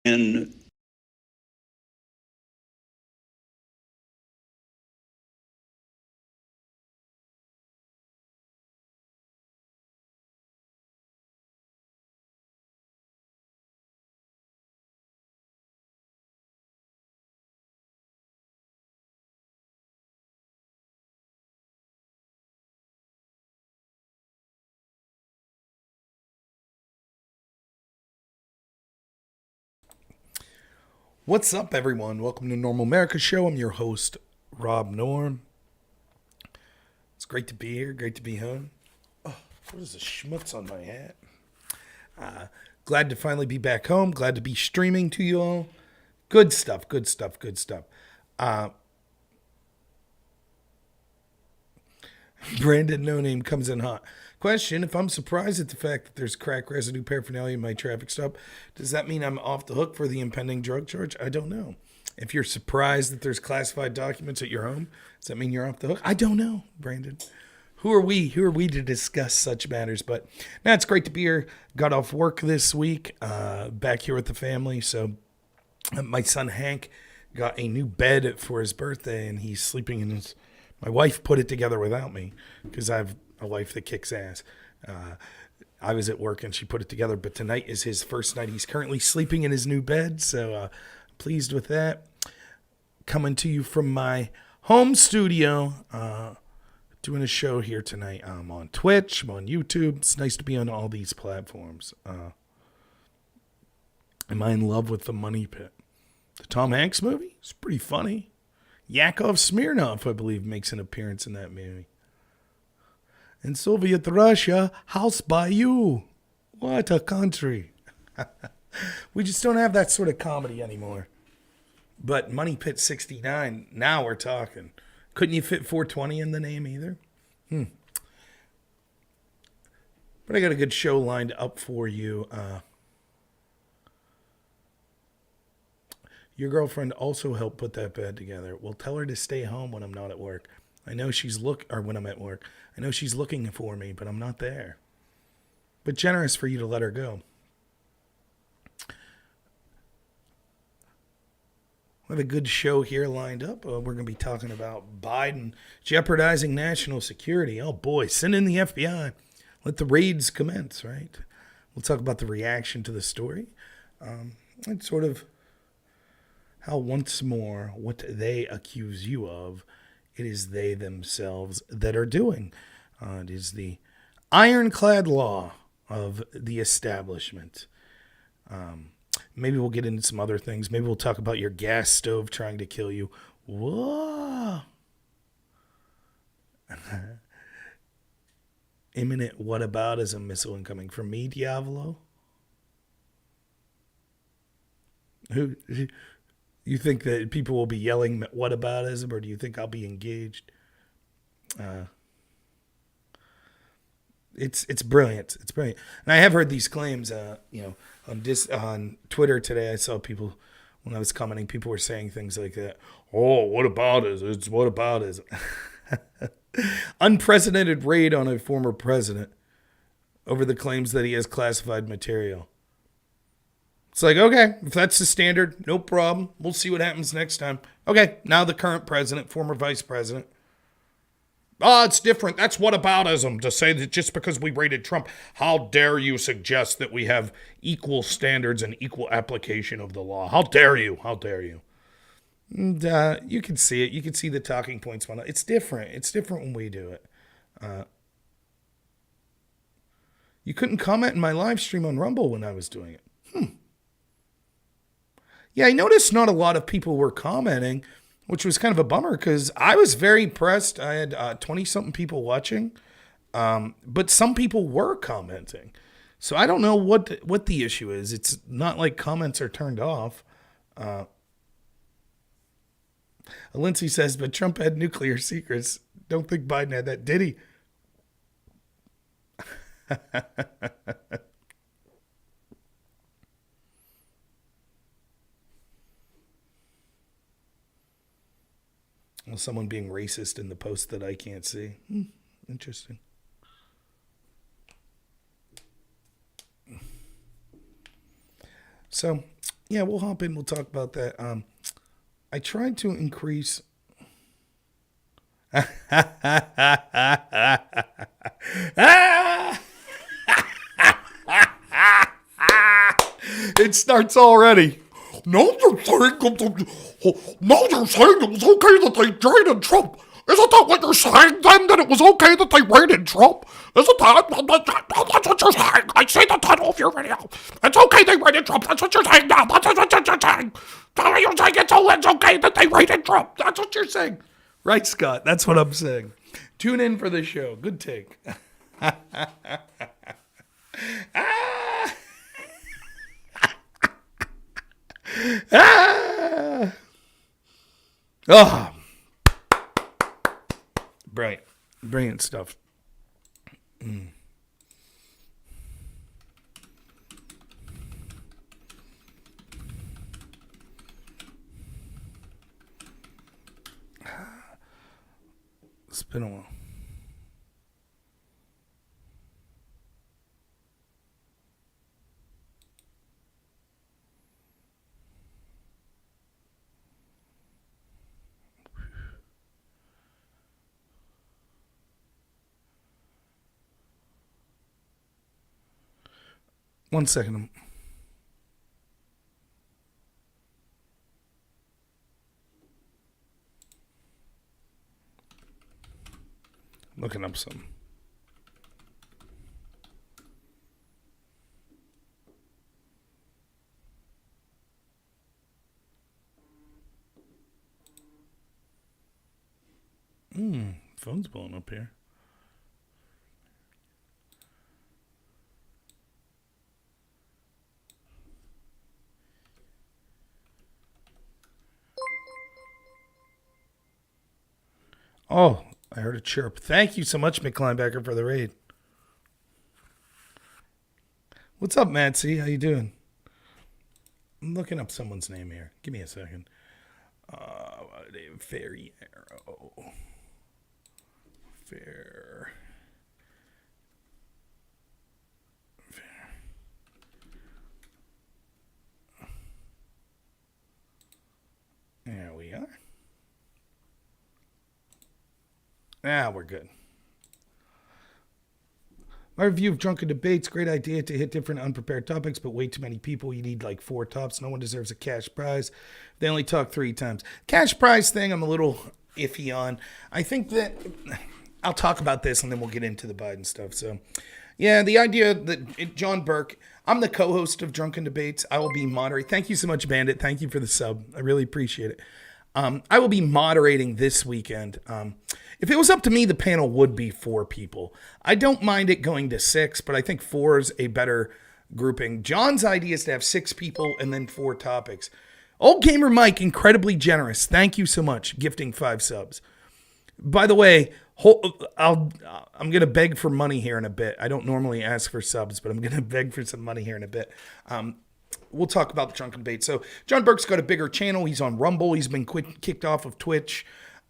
And What's up, everyone? Welcome to Normal America Show. I'm your host, robnoerr. It's great to be here. Great to be home. Oh, what is the schmutz on my hat? Glad to finally be back home. Glad to be streaming to you all. Good stuff. Good stuff. Good stuff. Uh, Brandon No Name comes in hot. Question: if I'm surprised at the fact that there's crack residue paraphernalia in my traffic stop, does that mean I'm off the hook for the impending drug charge? I don't know. If you're surprised that there's classified documents at your home, does that mean you're off the hook? I don't know, Brandon. Who are we? Who are we to discuss such matters? But now it's great to be here. Got off work this week, back here with the family. So my son Hank got a new bed for his birthday, and he's sleeping in his. My wife put it together without me because I have a wife that kicks ass. I was at work and she put it together, but tonight is his first night. He's currently sleeping in his new bed, so pleased with that. Coming to you from my home studio, doing a show here tonight. I'm on Twitch, I'm on YouTube. It's nice to be on all these platforms. Am I in love with the Money Pit? The Tom Hanks movie? It's pretty funny. Yakov Smirnoff, I believe, makes an appearance in that movie. In Soviet Russia, house by you. What a country. We just don't have that sort of comedy anymore. But Money Pit 69, now we're talking. Couldn't you fit 420 in the name either? But I got a good show lined up for you. Your girlfriend also helped put that bed together. Well, tell her to stay home when I'm not at work. I know or when I'm at work. I know she's looking for me, but I'm not there. But generous for you to let her go. We have a good show here lined up. We're going to be talking about Biden jeopardizing national security. Oh boy, send in the FBI. Let the raids commence, right? We'll talk about the reaction to the story. And sort of how once more what they accuse you of, it is they themselves that are doing. It is the ironclad law of the establishment. Maybe we'll get into some other things. Maybe we'll talk about your gas stove trying to kill you. Whoa. Imminent whataboutism missile incoming from me, Diavolo. Who you think that people will be yelling whataboutism, or do you think I'll be engaged? It's brilliant. It's brilliant. And I have heard these claims. On Twitter today, I saw people when I was commenting. People were saying things like that. Oh, what about is it's what about is unprecedented raid on a former president over the claims that he has classified material. It's like, okay, if that's the standard, no problem. We'll see what happens next time. Okay, now the current president, former vice president. Oh, it's different. That's whataboutism to say that just because we raided Trump, how dare you suggest that we have equal standards and equal application of the law? How dare you? How dare you? And you can see it. You can see the talking points. It's different. It's different when we do it. You couldn't comment in my live stream on Rumble when I was doing it. Yeah, I noticed not a lot of people were commenting, which was kind of a bummer because I was very impressed. I had 20-something people watching, but some people were commenting. So I don't know what the issue is. It's not like comments are turned off. Lindsay says, but Trump had nuclear secrets. Don't think Biden had that, did he? Well, someone being racist in the post that I can't see. Interesting. So, Yeah, we'll hop in. We'll talk about that. I tried to increase. It starts already. Now you're saying it was okay that they traded Trump. Isn't that what you're saying then? That it was okay that they raided Trump? Isn't that? That's what you're saying. I see the title of your video. It's okay they raided Trump. That's what you're saying now. That's what you're saying. You're saying it's okay that they raided Trump. That's what you're saying. Right, Scott. That's what I'm saying. Tune in for the show. Good take. Oh, brilliant stuff. It's been a while. One second. I'm looking up some. Phone's blowing up here. Oh, I heard a chirp. Thank you so much, McLinebacker, for the raid. What's up, Matsy? How you doing? I'm looking up someone's name here. Give me a second. Fairy Arrow. Fair. There we are. We're good. My review of Drunken Debates, great idea to hit different unprepared topics, but way too many people. You need like 4 tops. No one deserves a cash prize. They only talk 3 times. Cash prize thing, I'm a little iffy on. I think that I'll talk about this and then we'll get into the Biden stuff. So, yeah, the idea that John Burke, I'm the co-host of Drunken Debates. I will be moderating. Thank you so much, Bandit. Thank you for the sub. I really appreciate it. I will be moderating this weekend. If it was up to me, the panel would be 4 people. I don't mind it going to 6, but I think 4 is a better grouping. John's idea is to have 6 people and then 4 topics. Old Gamer Mike, incredibly generous. Thank you so much, gifting 5 subs. By the way, I'm going to beg for money here in a bit. I don't normally ask for subs, but I'm going to beg for some money here in a bit. We'll talk about the Drunken Debate. So John Burke's got a bigger channel. He's on Rumble. He's been kicked off of Twitch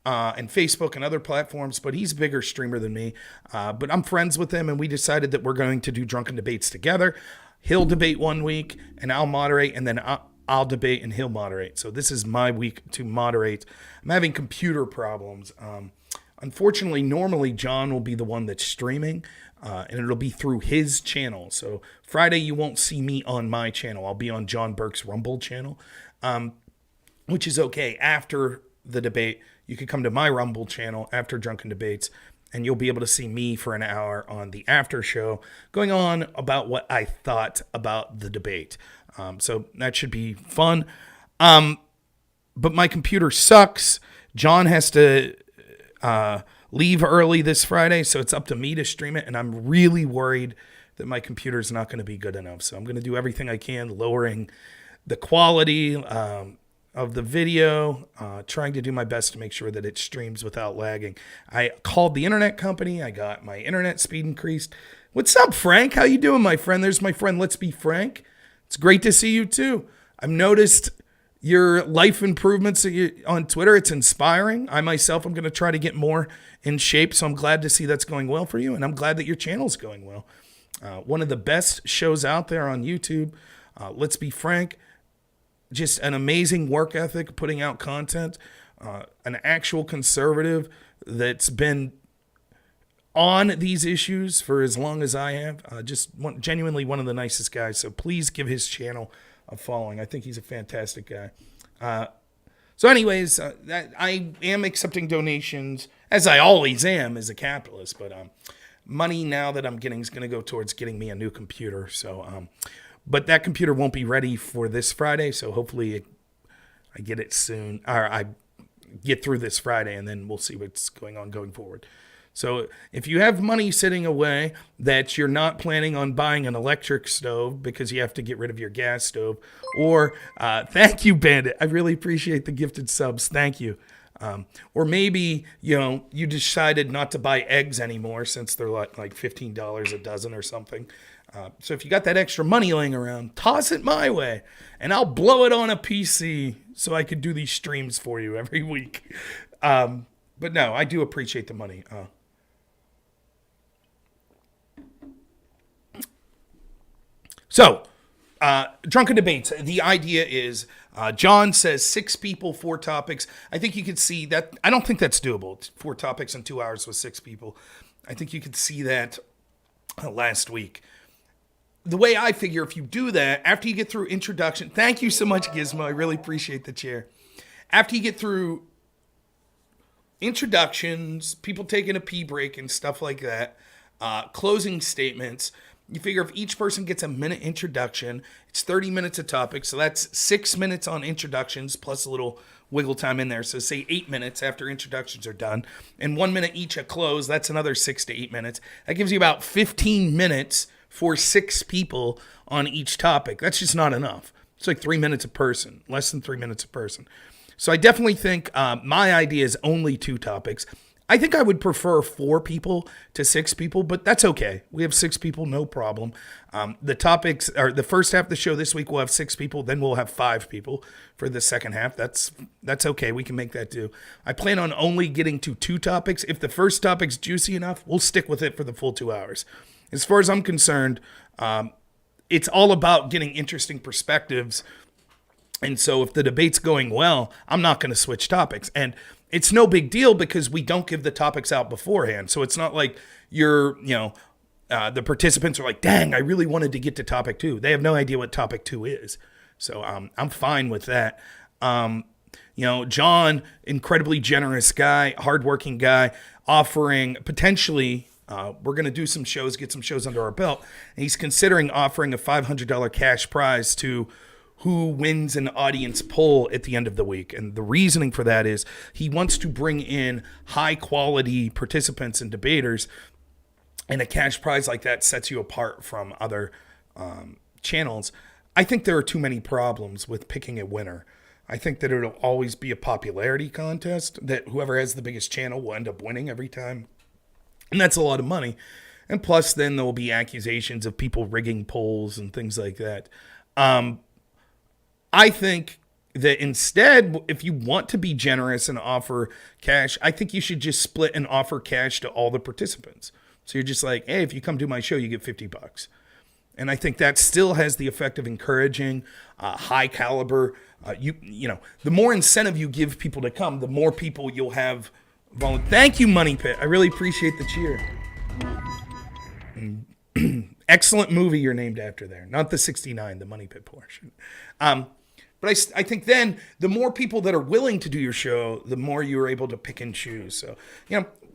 and Facebook and other platforms, but he's a bigger streamer than me. But I'm friends with him, and we decided that we're going to do Drunken Debates together. He'll debate one week, and I'll moderate, and then I'll debate, and he'll moderate. So this is my week to moderate. I'm having computer problems. Unfortunately, normally John will be the one that's streaming, and it'll be through his channel. So Friday, you won't see me on my channel. I'll be on John Burke's Rumble channel, which is okay. After the debate, you can come to my Rumble channel after Drunken Debates, and you'll be able to see me for an hour on the after show going on about what I thought about the debate. So that should be fun. But my computer sucks. John has to leave early this Friday, so it's up to me to stream it, and I'm really worried that my computer is not going to be good enough. So I'm going to do everything I can, lowering the quality of the video, trying to do my best to make sure that it streams without lagging. I called the internet company. I got my internet speed increased. What's up, Frank? How you doing, my friend? There's my friend, Let's Be Frank. It's great to see you, too. I've noticed your life improvements on Twitter. It's inspiring. I myself am going to try to get more in shape, so I'm glad to see that's going well for you, and I'm glad that your channel's going well. One of the best shows out there on YouTube, Let's Be Frank. just an amazing work ethic, putting out content, an actual conservative that's been on these issues for as long as I have. Genuinely one of the nicest guys. So please give his channel a following. I think he's a fantastic guy. Anyways, I am accepting donations, as I always am as a capitalist, but money now that I'm getting is going to go towards getting me a new computer. So, but that computer won't be ready for this Friday, so hopefully I get it soon, or I get through this Friday, and then we'll see what's going on going forward. So if you have money sitting away that you're not planning on buying an electric stove because you have to get rid of your gas stove, or thank you, Bandit. I really appreciate the gifted subs. Thank you. Or maybe, you decided not to buy eggs anymore since they're like $15 a dozen or something. So if you got that extra money laying around, toss it my way, and I'll blow it on a PC so I could do these streams for you every week. But no, I do appreciate the money. So, Drunken Debates. The idea is, John says 6 people, 4 topics. I think you could see that. I don't think that's doable. It's 4 topics in 2 hours with 6 people. I think you could see that last week. The way I figure, if you do that, after you get through introduction, thank you so much, Gizmo. I really appreciate the chair. After you get through introductions, people taking a pee break and stuff like that, closing statements, you figure if each person gets a minute introduction, it's 30 minutes a topic. So that's 6 minutes on introductions plus a little wiggle time in there. So say 8 minutes after introductions are done, and 1 minute each at close. That's another 6 to 8 minutes. That gives you about 15 minutes for 6 people on each topic. That's just not enough. It's like 3 minutes a person, less than 3 minutes a person. So I definitely think my idea is only 2 topics. I think I would prefer 4 people to 6 people, but that's okay. We have 6 people, no problem. The topics, or the first half of the show this week, we'll have 6 people. Then we'll have 5 people for the second half. That's okay. We can make that do. I plan on only getting to 2 topics. If the first topic's juicy enough, we'll stick with it for the full 2 hours. As far as I'm concerned, it's all about getting interesting perspectives. And so if the debate's going well, I'm not going to switch topics. And it's no big deal because we don't give the topics out beforehand. So it's not like the participants are like, dang, I really wanted to get to topic 2. They have no idea what topic 2 is. So I'm fine with that. John, incredibly generous guy, hardworking guy, offering potentially, we're going to do some shows, get some shows under our belt. And he's considering offering a $500 cash prize to who wins an audience poll at the end of the week. And the reasoning for that is he wants to bring in high quality participants and debaters, and a cash prize like that sets you apart from other channels. I think there are too many problems with picking a winner. I think that it'll always be a popularity contest, that whoever has the biggest channel will end up winning every time. And that's a lot of money. And plus then there will be accusations of people rigging polls and things like that. I think that instead, if you want to be generous and offer cash, I think you should just split and offer cash to all the participants. So you're just like, hey, if you come do my show, you get $50. And I think that still has the effect of encouraging high caliber. The more incentive you give people to come, the more people you'll have. Thank you, Money Pit. I really appreciate the cheer. Excellent movie you're named after there. Not the 69, the Money Pit portion. But I think then the more people that are willing to do your show, the more you're able to pick and choose. So,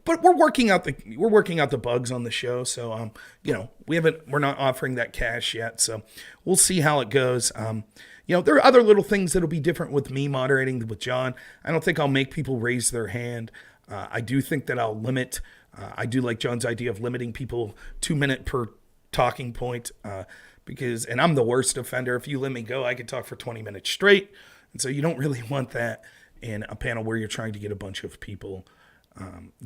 but we're working out the bugs on the show. So, we're not offering that cash yet. So we'll see how it goes. There are other little things that'll be different with me moderating with John. I don't think I'll make people raise their hand. I do think that I'll limit. I do like John's idea of limiting people 2 minutes per talking point. And I'm the worst offender. If you let me go, I could talk for 20 minutes straight. And so you don't really want that in a panel where you're trying to get a bunch of people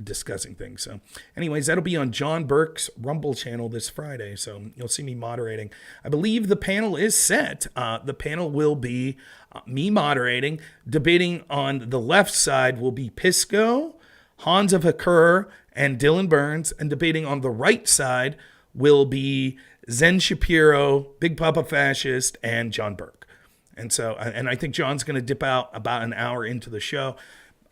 discussing things. So anyways, that'll be on John Burke's Rumble channel this Friday. So you'll see me moderating. I believe the panel is set. The panel will be me moderating. Debating on the left side will be Pisco, Hans of Hakur, and Dylan Burns. And debating on the right side will be Zen Shapiro, Big Papa Fascist, and John Burke. And so, and I think John's going to dip out about an hour into the show.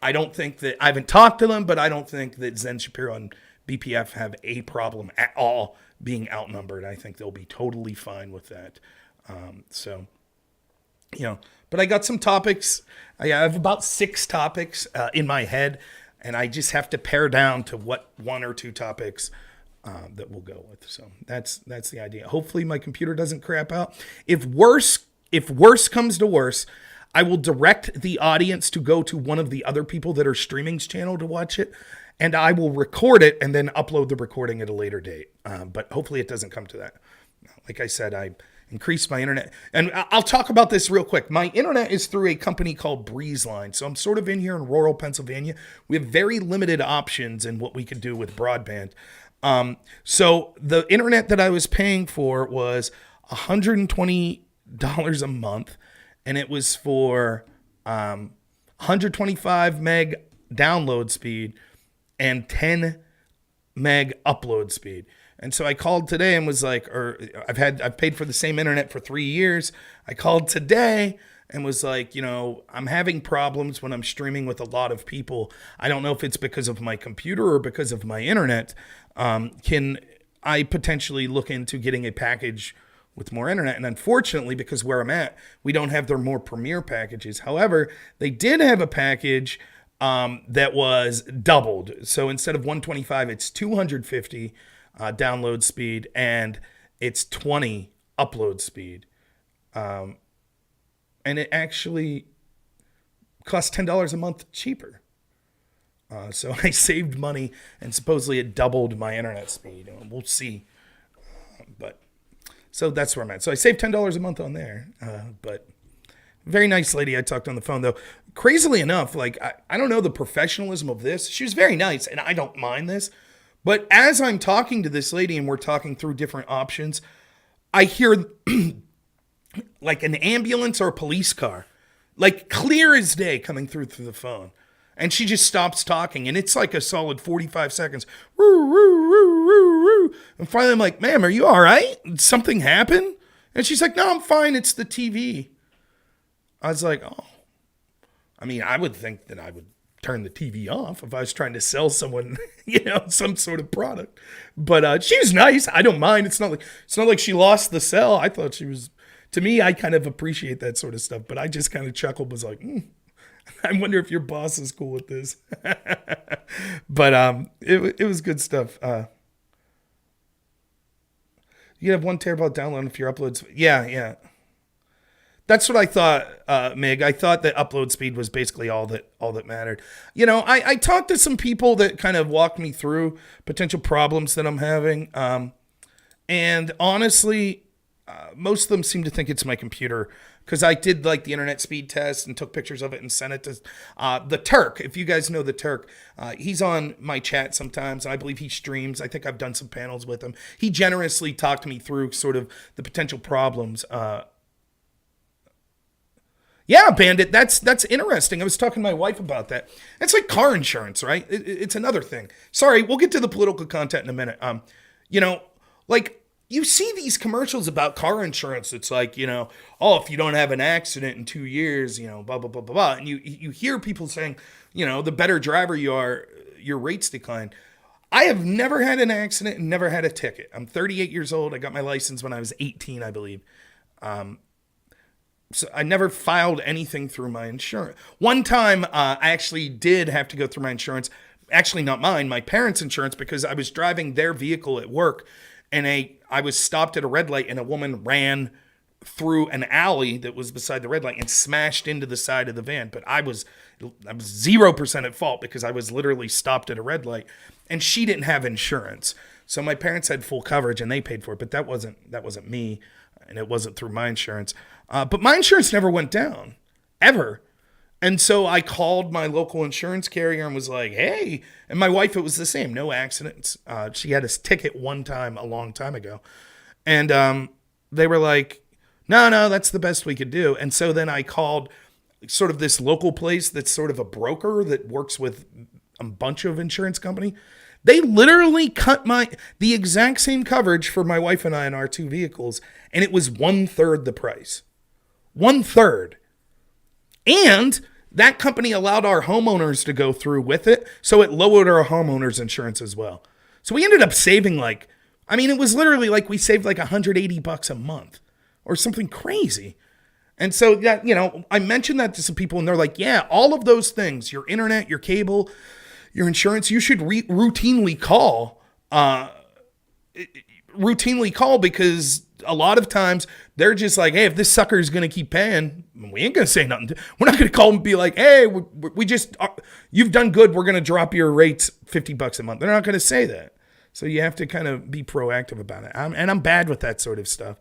I haven't talked to them, but I don't think that Zen Shapiro and BPF have a problem at all being outnumbered. I think they'll be totally fine with that. But I got some topics. I have about 6 topics in my head, and I just have to pare down to what 1 or 2 topics that we'll go with. So that's the idea. Hopefully my computer doesn't crap out. If worse comes to worse, I will direct the audience to go to one of the other people that are streaming's channel to watch it, and I will record it and then upload the recording at a later date. But hopefully it doesn't come to that. Like I said, I increased my internet. And I'll talk about this real quick. My internet is through a company called BreezeLine. So I'm sort of in here in rural Pennsylvania. We have very limited options in what we could do with broadband. So the internet that I was paying for was $120 a month. And it was for 125 meg download speed and 10 meg upload speed. And so I called today and was like, I've paid for the same internet for 3 years. I called today and was like, I'm having problems when I'm streaming with a lot of people. I don't know if it's because of my computer or because of my internet. Can I potentially look into getting a package with more internet? And unfortunately, because where I'm at, we don't have their more premier packages. However, they did have a package that was doubled. So instead of 125, it's 250 download speed, and it's 20 upload speed. And it actually costs $10 a month cheaper. So I saved money, and supposedly it doubled my internet speed. We'll see. So that's where I'm at. So I saved $10 a month on there. But very nice lady I talked on the phone, though. Crazily enough, like, I don't know the professionalism of this. She was very nice, and I don't mind this. But as I'm talking to this lady and we're talking through different options, I hear like an ambulance or a police car, like clear as day, coming through the phone. And she just stops talking, and it's like a solid 45 seconds. Woo, woo, woo, woo, woo. And finally I'm like, ma'am, are you all right? Did something happen? And she's like, no, I'm fine. It's the TV. I was like, oh. I mean, I would think that I would turn the TV off if I was trying to sell someone, some sort of product. But she was nice. I don't mind. It's not like she lost the sell. I thought she was. To me, I kind of appreciate that sort of stuff. But I just kind of chuckled, was like, I wonder if your boss is cool with this. But it was good stuff. You have 1 terabyte download if your uploads. Yeah. That's what I thought, Mig. I thought that upload speed was basically all that mattered. I talked to some people that kind of walked me through potential problems that I'm having. And honestly, most of them seem to think it's my computer, because I did like the internet speed test and took pictures of it and sent it to the Turk. If you guys know the Turk, he's on my chat sometimes. I believe he streams. I think I've done some panels with him. He generously talked me through sort of the potential problems. Yeah, Bandit, that's interesting. I was talking to my wife about that. It's like car insurance, right? It's another thing. Sorry, we'll get to the political content in a minute. Like you see these commercials about car insurance. It's like, if you don't have an accident in 2 years, blah, blah, blah, blah, blah. And you hear people saying, the better driver you are, your rates decline. I have never had an accident and never had a ticket. I'm 38 years old. I got my license when I was 18, I believe. So I never filed anything through my insurance. One time, I actually did have to go through my insurance. Actually, not mine, my parents' insurance, because I was driving their vehicle at work, and I was stopped at a red light, and a woman ran through an alley that was beside the red light and smashed into the side of the van. But I was 0% at fault, because I was literally stopped at a red light, and she didn't have insurance. So my parents had full coverage, and they paid for it, but that wasn't me, and it wasn't through my insurance. But my insurance never went down, ever. And so I called my local insurance carrier and was like, hey. And my wife, it was the same. No accidents. She had a ticket one time a long time ago. And they were like, no, that's the best we could do. And so then I called sort of this local place that's sort of a broker that works with a bunch of insurance company. They literally cut the exact same coverage for my wife and I in our 2 vehicles, and it was 1/3 the price. 1/3. And that company allowed our homeowners to go through with it, so it lowered our homeowners insurance as well. So we ended up saving it was literally like we saved like $180 a month or something crazy. And so, I mentioned that to some people and they're like, yeah, all of those things, your internet, your cable, your insurance, you should routinely call because a lot of times they're just like, hey, if this sucker is going to keep paying, we ain't going to say nothing. We're not going to call them and be like, hey, you've done good. We're going to drop your rates $50 a month. They're not going to say that. So you have to kind of be proactive about it. I'm bad with that sort of stuff.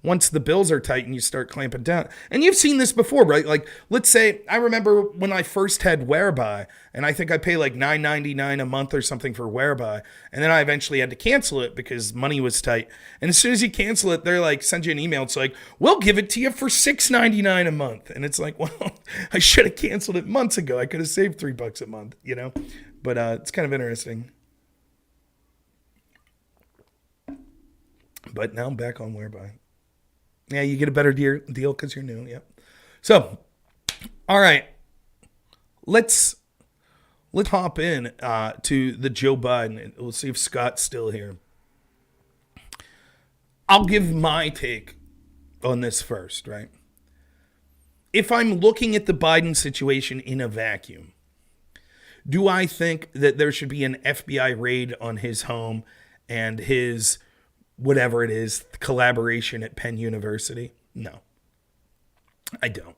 Once the bills are tight and you start clamping down. And you've seen this before, right? Like, let's say, I remember when I first had Whereby, and I think I pay like $9.99 a month or something for Whereby. And then I eventually had to cancel it because money was tight. And as soon as you cancel it, they're like, send you an email. It's like, we'll give it to you for $6.99 a month. And it's like, well, I should have canceled it months ago. I could have saved $3 a month, But it's kind of interesting. But now I'm back on Whereby. Yeah, you get a better deal because you're new. Yep. So, all right, let's hop in to the Joe Biden. We'll see if Scott's still here. I'll give my take on this first, right? If I'm looking at the Biden situation in a vacuum, do I think that there should be an FBI raid on his home and his whatever it is, collaboration at Penn University? No, I don't.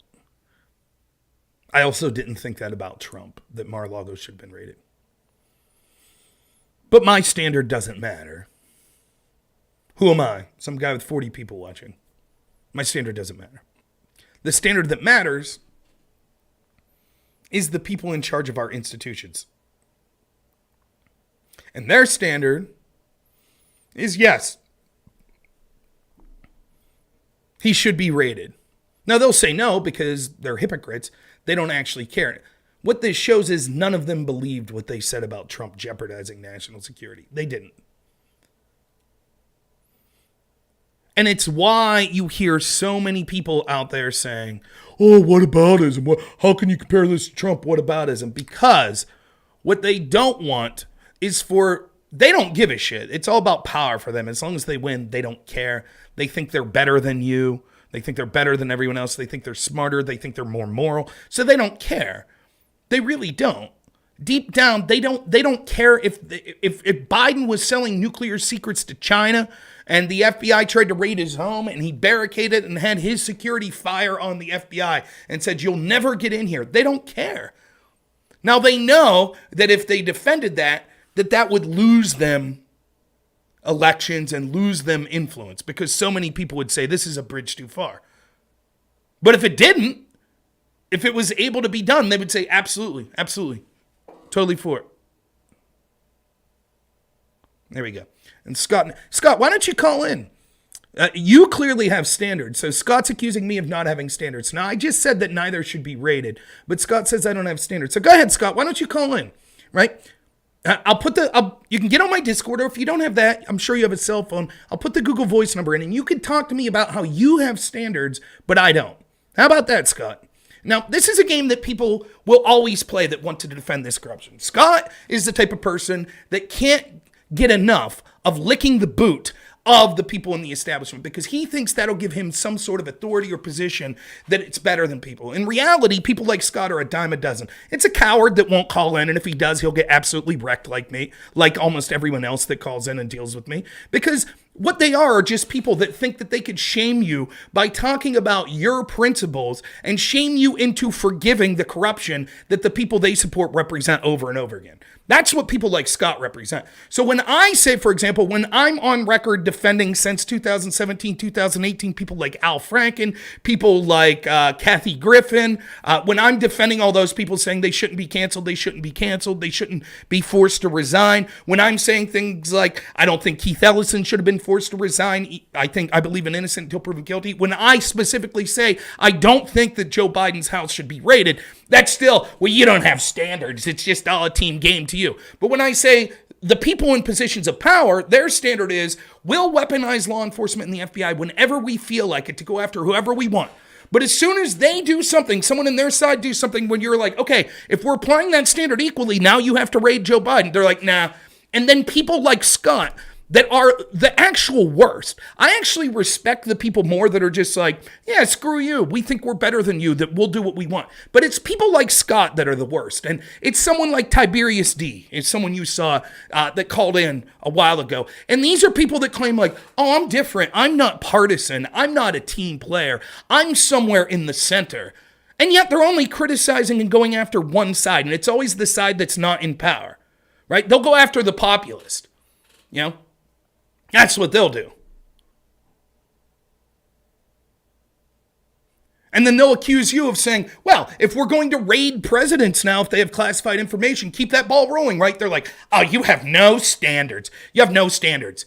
I also didn't think that about Trump, that Mar-a-Lago should have been raided. But my standard doesn't matter. Who am I? Some guy with 40 people watching. My standard doesn't matter. The standard that matters is the people in charge of our institutions. And their standard is yes, he should be raided. Now, they'll say no because they're hypocrites. They don't actually care. What this shows is none of them believed what they said about Trump jeopardizing national security. They didn't. And it's why you hear so many people out there saying, oh, whataboutism? How can you compare this to Trump? Whataboutism? Because what they don't want is they don't give a shit. It's all about power for them. As long as they win, they don't care. They think they're better than you. They think they're better than everyone else. They think they're smarter. They think they're more moral. So they don't care. They really don't. Deep down, they don't care if Biden was selling nuclear secrets to China and the FBI tried to raid his home and he barricaded and had his security fire on the FBI and said, you'll never get in here. They don't care. Now they know that if they defended that would lose them elections and lose them influence because so many people would say this is a bridge too far. But if it didn't, if it was able to be done, they would say absolutely, absolutely. Totally for it. There we go. And Scott, why don't you call in? You clearly have standards. So Scott's accusing me of not having standards. Now, I just said that neither should be rated, but Scott says I don't have standards. So go ahead, Scott. Why don't you call in? Right? You can get on my Discord, or if you don't have that, I'm sure you have a cell phone. I'll put the Google Voice number in, and you can talk to me about how you have standards, but I don't. How about that, Scott? Now, this is a game that people will always play that want to defend this corruption. Scott is the type of person that can't get enough of licking the boot of the people in the establishment because he thinks that'll give him some sort of authority or position that it's better than people. In reality, people like Scott are a dime a dozen. It's a coward that won't call in, and if he does, he'll get absolutely wrecked like me, like almost everyone else that calls in and deals with me, because what they are just people that think that they could shame you by talking about your principles and shame you into forgiving the corruption that the people they support represent over and over again. That's what people like Scott represent. So when I say, for example, when I'm on record defending since 2017, 2018, people like Al Franken, people like Kathy Griffin, when I'm defending all those people saying they shouldn't be canceled, they shouldn't be forced to resign, when I'm saying things like, I don't think Keith Ellison should have been forced to resign, I believe an innocent until proven guilty, when I specifically say I don't think that Joe Biden's house should be raided, that's still, well, you don't have standards. It's just all a team game to you. But when I say the people in positions of power, their standard is we'll weaponize law enforcement and the FBI whenever we feel like it to go after whoever we want. But as soon as they do something, someone in their side do something when you're like, okay, if we're applying that standard equally, now you have to raid Joe Biden. They're like, nah. And then people like Scott that are the actual worst. I actually respect the people more that are just like, yeah, screw you. We think we're better than you, that we'll do what we want. But it's people like Scott that are the worst. And it's someone like Tiberius D. It's someone you saw that called in a while ago. And these are people that claim like, oh, I'm different. I'm not partisan. I'm not a team player. I'm somewhere in the center. And yet they're only criticizing and going after one side. And it's always the side that's not in power, right? They'll go after the populist, you know? That's what they'll do. And then they'll accuse you of saying, well, if we're going to raid presidents now, if they have classified information, keep that ball rolling, right? They're like, oh, you have no standards. You have no standards.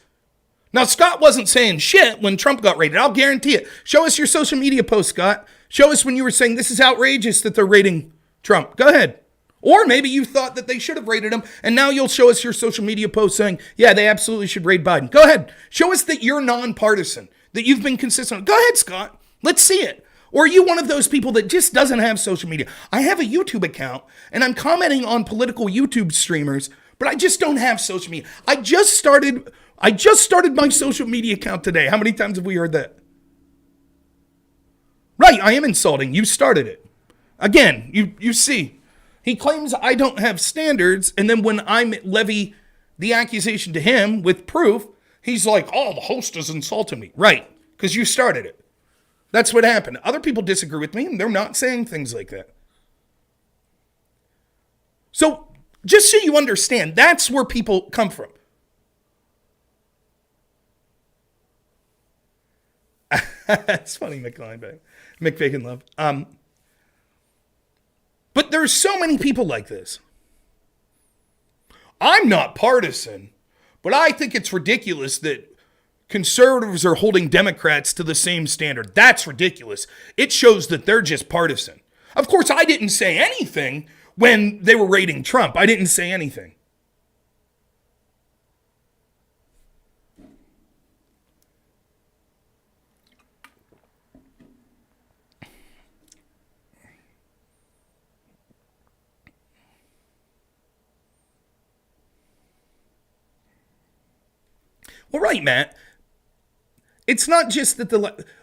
Now, Scott wasn't saying shit when Trump got raided. I'll guarantee it. Show us your social media post, Scott. Show us when you were saying this is outrageous that they're raiding Trump. Go ahead. Or maybe you thought that they should have raided him, and now you'll show us your social media post saying, yeah, they absolutely should raid Biden. Go ahead. Show us that you're nonpartisan, that you've been consistent. Go ahead, Scott. Let's see it. Or are you one of those people that just doesn't have social media? I have a YouTube account, and I'm commenting on political YouTube streamers, but I just don't have social media. I just started my social media account today. How many times have we heard that? Right, I am insulting. You started it. Again, you see. He claims I don't have standards, and then when I levy the accusation to him with proof, he's like, oh, the host is insulting me. Right, because you started it. That's what happened. Other people disagree with me, and they're not saying things like that. So, just so you understand, that's where people come from. That's funny, McBacon love. But there's so many people like this. I'm not partisan, but I think it's ridiculous that conservatives are holding Democrats to the same standard. That's ridiculous. It shows that they're just partisan. Of course, I didn't say anything when they were raiding Trump. I didn't say anything. Well, right, Matt. It's not just that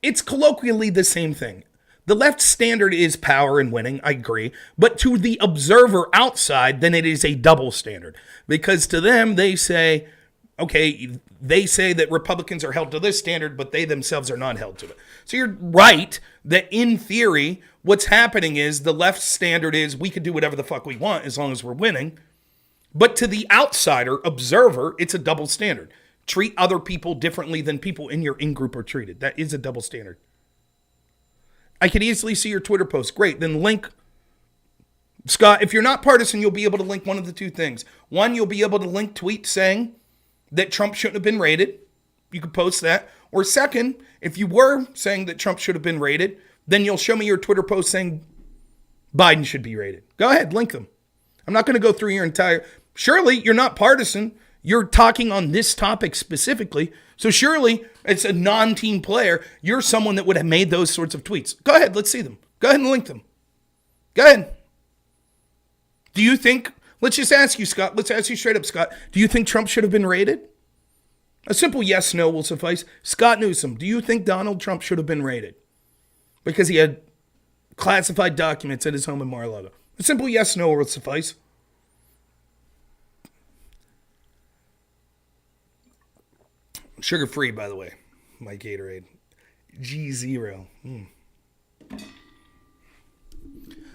it's colloquially the same thing. The left's standard is power and winning, I agree. But to the observer outside, then it is a double standard. Because to them, they say that Republicans are held to this standard, but they themselves are not held to it. So you're right that in theory, what's happening is the left's standard is we can do whatever the fuck we want as long as we're winning. But to the outsider, observer, it's a double standard. Treat other people differently than people in your in-group are treated. That is a double standard. I could easily see your Twitter post. Great. Then link, Scott, if you're not partisan, you'll be able to link one of the two things. One, you'll be able to link tweets saying that Trump shouldn't have been raided. You could post that. Or second, if you were saying that Trump should have been raided, then you'll show me your Twitter post saying Biden should be raided. Go ahead, link them. I'm not going to go through your entire... Surely you're not partisan. You're talking on this topic specifically. So surely it's a non-team player. You're someone that would have made those sorts of tweets. Go ahead. Let's see them. Go ahead and link them. Go ahead. Do you think, let's just ask you, Scott. Let's ask you straight up, Scott. Do you think Trump should have been raided? A simple yes, no will suffice. Scott Newsom, do you think Donald Trump should have been raided? Because he had classified documents at his home in Mar-a-Lago. A simple yes, no will suffice. Sugar-free, by the way, my Gatorade. G0.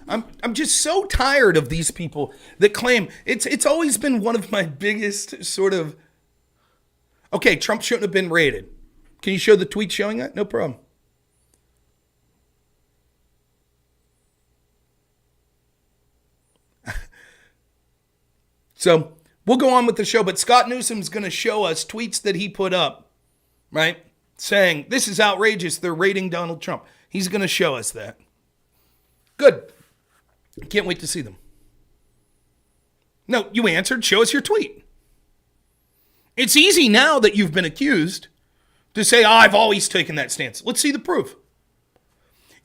I'm just so tired of these people that claim, it's always been one of my biggest sort of, okay, Trump shouldn't have been raided. Can you show the tweet showing that? No problem. So we'll go on with the show, but Scott Newsom's going to show us tweets that he put up, right? Saying, this is outrageous. They're raiding Donald Trump. He's going to show us that. Good. Can't wait to see them. No, you answered. Show us your tweet. It's easy now that you've been accused to say, I've always taken that stance. Let's see the proof.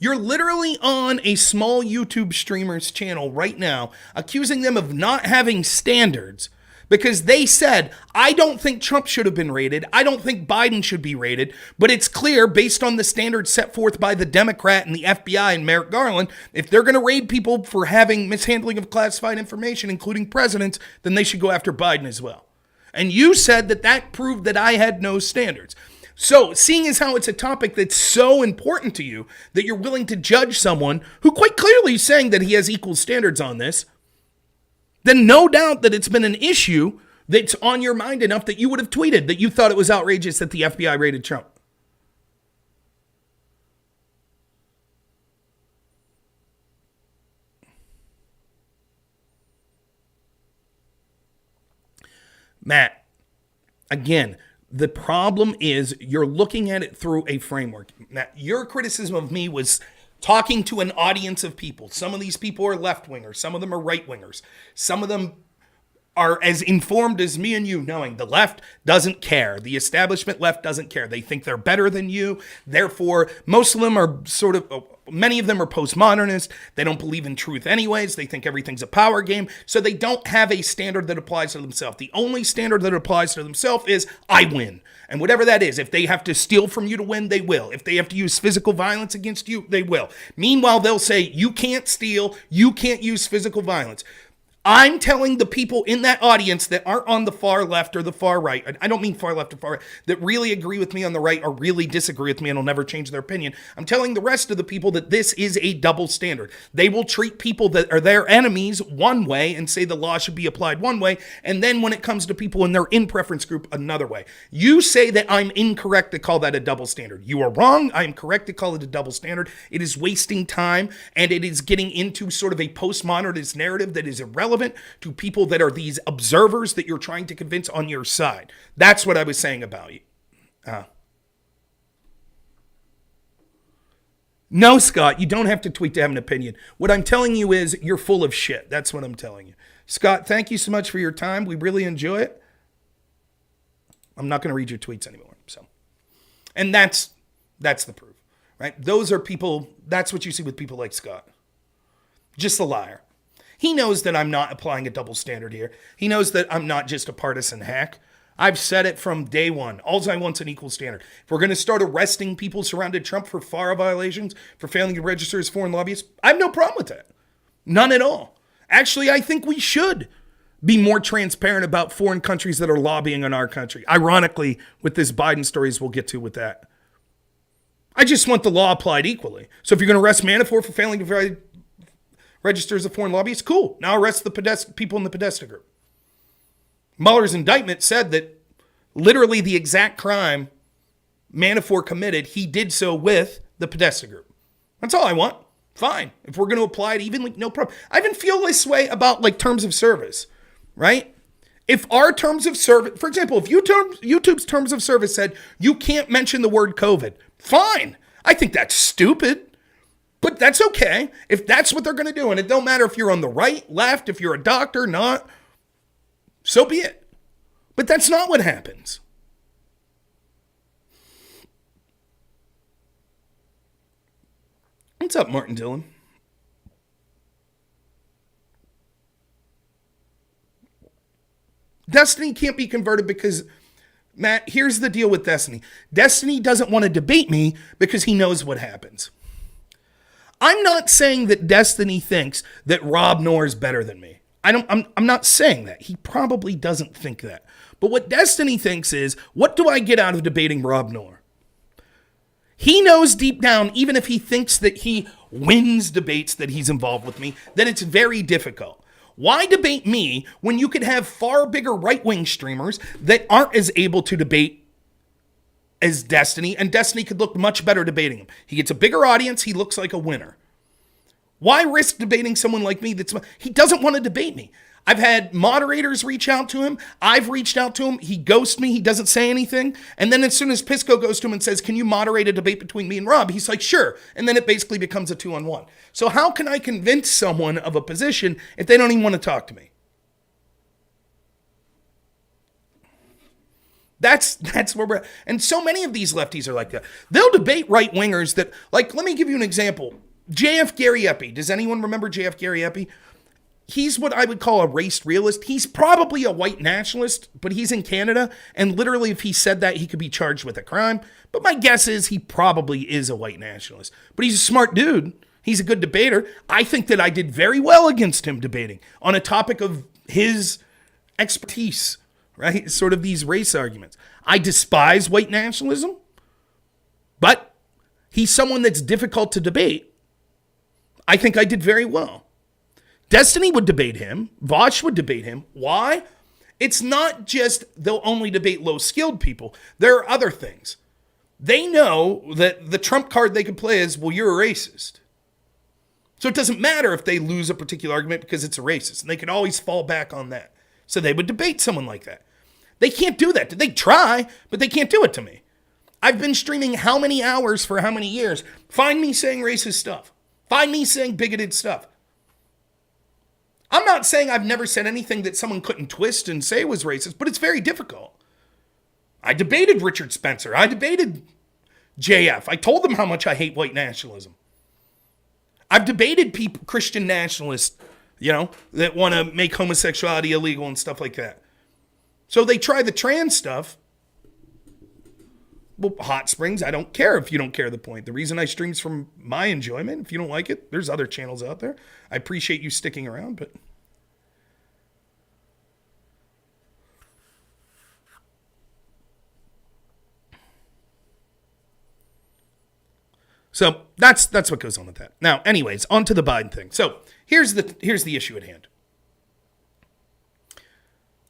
You're literally on a small YouTube streamer's channel right now, accusing them of not having standards because they said, I don't think Trump should have been raided. I don't think Biden should be raided. But it's clear, based on the standards set forth by the Democrat and the FBI and Merrick Garland, if they're going to raid people for having mishandling of classified information, including presidents, then they should go after Biden as well. And you said that that proved that I had no standards. So, seeing as how it's a topic that's so important to you that you're willing to judge someone who quite clearly is saying that he has equal standards on this, then no doubt that it's been an issue that's on your mind enough that you would have tweeted that you thought it was outrageous that the FBI raided Trump. Matt, again, the problem is you're looking at it through a framework. Now, your criticism of me was talking to an audience of people. Some of these people are left-wingers. Some of them are right-wingers. Some of them are as informed as me and you, knowing the left doesn't care. The establishment left doesn't care. They think they're better than you. Therefore, most of them are many of them are postmodernists. They don't believe in truth anyways. They think everything's a power game. So they don't have a standard that applies to themselves. The only standard that applies to themselves is, I win. And whatever that is, if they have to steal from you to win, they will. If they have to use physical violence against you, they will. Meanwhile, they'll say, you can't steal, you can't use physical violence. I'm telling the people in that audience that aren't on the far left or the far right, I don't mean far left or far right, that really agree with me on the right or really disagree with me and will never change their opinion. I'm telling the rest of the people that this is a double standard. They will treat people that are their enemies one way and say the law should be applied one way, and then when it comes to people in their in-preference group, another way. You say that I'm incorrect to call that a double standard. You are wrong. I am correct to call it a double standard. It is wasting time, and it is getting into sort of a postmodernist narrative that is irrelevant to people that are these observers that you're trying to convince on your side. That's what I was saying about you. No, Scott, you don't have to tweet to have an opinion. What I'm telling you is you're full of shit. That's what I'm telling you. Scott, thank you so much for your time. We really enjoy it. I'm not going to read your tweets anymore. And that's the proof, right? Those are people, that's what you see with people like Scott. Just a liar. He knows that I'm not applying a double standard here. He knows that I'm not just a partisan hack. I've said it from day one. All I want's an equal standard. If we're going to start arresting people surrounded Trump for FARA violations, for failing to register as foreign lobbyists, I have no problem with that. None at all. Actually, I think we should be more transparent about foreign countries that are lobbying on our country. Ironically, with this Biden stories we'll get to with that. I just want the law applied equally. So if you're going to arrest Manafort for failing to register as a foreign lobbyist, cool. Now arrest the people in the Podesta group. Mueller's indictment said that literally the exact crime Manafort committed, he did so with the Podesta group. That's all I want. Fine. If we're going to apply it evenly, no problem. I even feel this way about like terms of service, right? If our terms of service, for example, if YouTube's terms of service said you can't mention the word COVID, fine. I think that's stupid. But that's okay if that's what they're going to do. And it don't matter if you're on the right, left, if you're a doctor, not. So be it. But that's not what happens. What's up, Martin Dillon? Destiny can't be converted because, Matt, here's the deal with Destiny. Destiny doesn't want to debate me because he knows what happens. I'm not saying that Destiny thinks that robnoerr is better than me. I'm not saying that. He probably doesn't think that. But what Destiny thinks is, what do I get out of debating robnoerr? He knows deep down, even if he thinks that he wins debates that he's involved with me, that it's very difficult. Why debate me when you could have far bigger right-wing streamers that aren't as able to debate as Destiny, and Destiny could look much better debating him. He gets a bigger audience, he looks like a winner. Why risk debating someone like me he doesn't want to debate me? I've had moderators reach out to him. I've reached out to him. He ghosts me. He doesn't say anything. And then as soon as Pisco goes to him and says, can you moderate a debate between me and Rob? He's like, sure. And then it basically becomes a 2-on-1. So how can I convince someone of a position if they don't even want to talk to me? That's where we're at. And so many of these lefties are like that. They'll debate right-wingers that, like, let me give you an example. J.F. Gary Eppy. Does anyone remember J.F. Gary Eppy? He's what I would call a race realist. He's probably a white nationalist, but he's in Canada. And literally, if he said that, he could be charged with a crime. But my guess is he probably is a white nationalist. But he's a smart dude. He's a good debater. I think that I did very well against him debating on a topic of his expertise, right? Sort of these race arguments. I despise white nationalism, but he's someone that's difficult to debate. I think I did very well. Destiny would debate him. Vosh would debate him. Why? It's not just they'll only debate low-skilled people. There are other things. They know that the trump card they could play is, well, you're a racist. So it doesn't matter if they lose a particular argument because it's a racist. And they can always fall back on that. So they would debate someone like that. They can't do that. They try, but they can't do it to me. I've been streaming how many hours for how many years? Find me saying racist stuff. Find me saying bigoted stuff. I'm not saying I've never said anything that someone couldn't twist and say was racist, but it's very difficult. I debated Richard Spencer. I debated JF. I told them how much I hate white nationalism. I've debated people, Christian nationalists, that want to make homosexuality illegal and stuff like that. So they try the trans stuff. Well, Hot Springs, I don't care if you don't care the point. The reason I stream is from my enjoyment. If you don't like it, there's other channels out there. I appreciate you sticking around, but... So that's what goes on with that. Now, anyways, on to the Biden thing. So here's the issue at hand.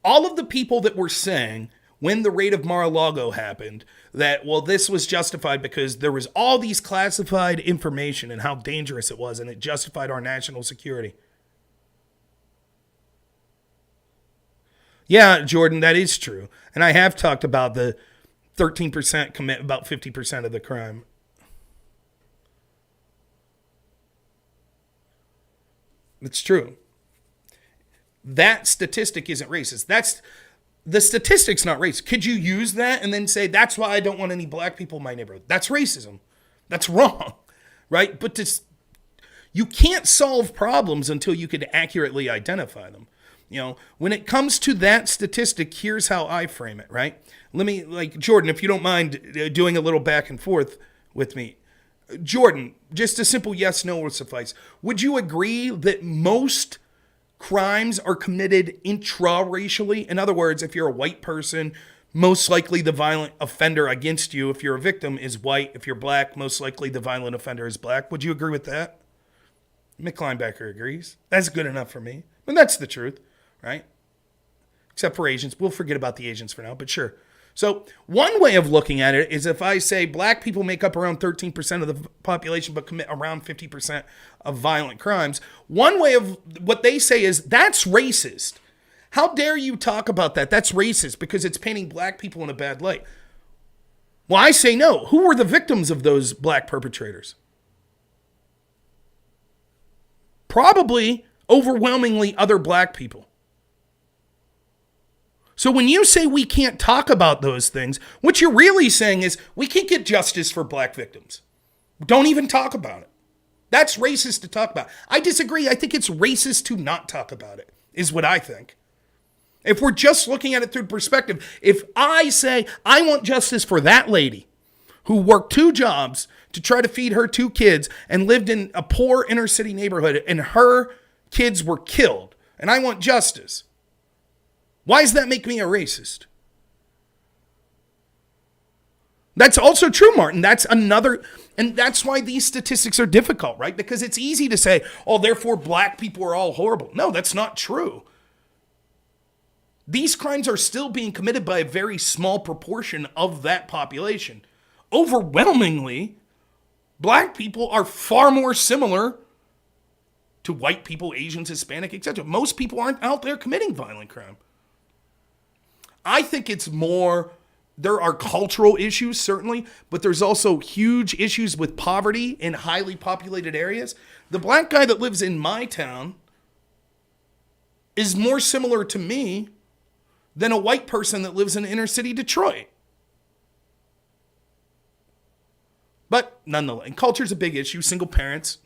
All of the people that were saying when the raid of Mar-a-Lago happened that, well, this was justified because there was all these classified information and how dangerous it was and it justified our national security. Yeah, Jordan, that is true. And I have talked about the 13% commit about 50% of the crime. It's true. That statistic isn't racist. The statistic's not racist. Could you use that and then say, that's why I don't want any black people in my neighborhood? That's racism. That's wrong, right? But you can't solve problems until you can accurately identify them. When it comes to that statistic, here's how I frame it, right? Jordan, if you don't mind doing a little back and forth with me. Jordan, just a simple yes, no will suffice. Would you agree that most crimes are committed intra-racially? In other words, if you're a white person, most likely the violent offender against you, if you're a victim, is white. If you're black, most likely the violent offender is black. Would you agree with that? Mick Linebacker agrees. That's good enough for me. And that's the truth, right? Except for Asians. We'll forget about the Asians for now, but sure. So one way of looking at it is if I say black people make up around 13% of the population but commit around 50% of violent crimes, one way of what they say is that's racist. How dare you talk about that? That's racist because it's painting black people in a bad light. Well, I say no. Who were the victims of those black perpetrators? Probably overwhelmingly other black people. So when you say we can't talk about those things, what you're really saying is we can't get justice for black victims. Don't even talk about it. That's racist to talk about. I disagree. I think it's racist to not talk about it, is what I think. If we're just looking at it through perspective, if I say I want justice for that lady who worked 2 jobs to try to feed her 2 kids and lived in a poor inner city neighborhood and her kids were killed, and I want justice, why does that make me a racist? That's also true, Martin. That's another, and that's why these statistics are difficult, right? Because it's easy to say, oh, therefore black people are all horrible. No, that's not true. These crimes are still being committed by a very small proportion of that population. Overwhelmingly, black people are far more similar to white people, Asians, Hispanic, etc. Most people aren't out there committing violent crime. I think it's more, there are cultural issues, certainly, but there's also huge issues with poverty in highly populated areas. The black guy that lives in my town is more similar to me than a white person that lives in inner city Detroit. But nonetheless, and culture's a big issue, single parents,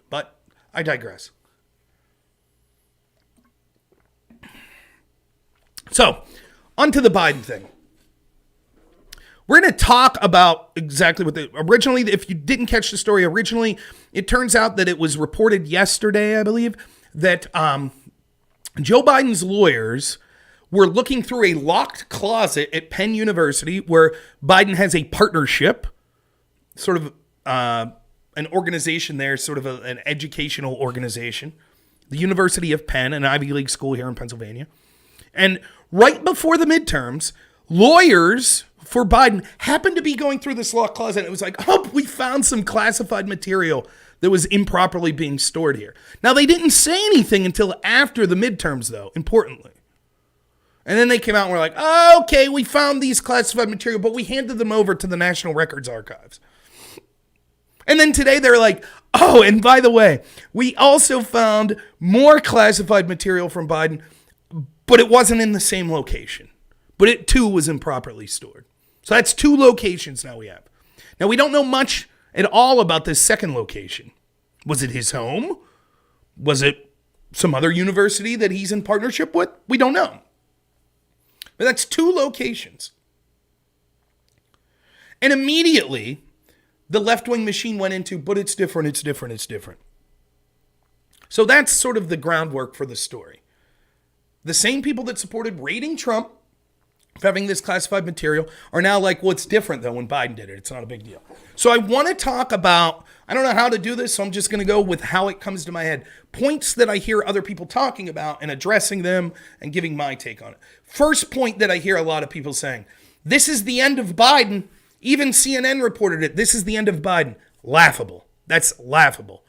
but I digress. So, onto the Biden thing. We're going to talk about exactly what originally, if you didn't catch the story originally, it turns out that it was reported yesterday, I believe, that Joe Biden's lawyers were looking through a locked closet at Penn University where Biden has a partnership, sort of an organization there, sort of an educational organization, the University of Penn, an Ivy League school here in Pennsylvania. And right before the midterms, lawyers for Biden happened to be going through this locked closet. And it was like, oh, we found some classified material that was improperly being stored here. Now, they didn't say anything until after the midterms, though, importantly. And then they came out and were like, oh, okay, we found these classified material, but we handed them over to the National Records Archives. And then today they're like, oh, and by the way, we also found more classified material from Biden, but it wasn't in the same location. But it, too, was improperly stored. So that's 2 locations now we have. Now, we don't know much at all about this second location. Was it his home? Was it some other university that he's in partnership with? We don't know. But that's 2 locations. And immediately, the left-wing machine went into, but it's different, it's different, it's different. So that's sort of the groundwork for the story. The same people that supported raiding Trump for having this classified material are now like, well, it's different though when Biden did it. It's not a big deal. So I want to talk about, I don't know how to do this, so I'm just going to go with how it comes to my head. Points that I hear other people talking about and addressing them and giving my take on it. First point that I hear a lot of people saying, this is the end of Biden. Even CNN reported it. This is the end of Biden. Laughable. That's laughable.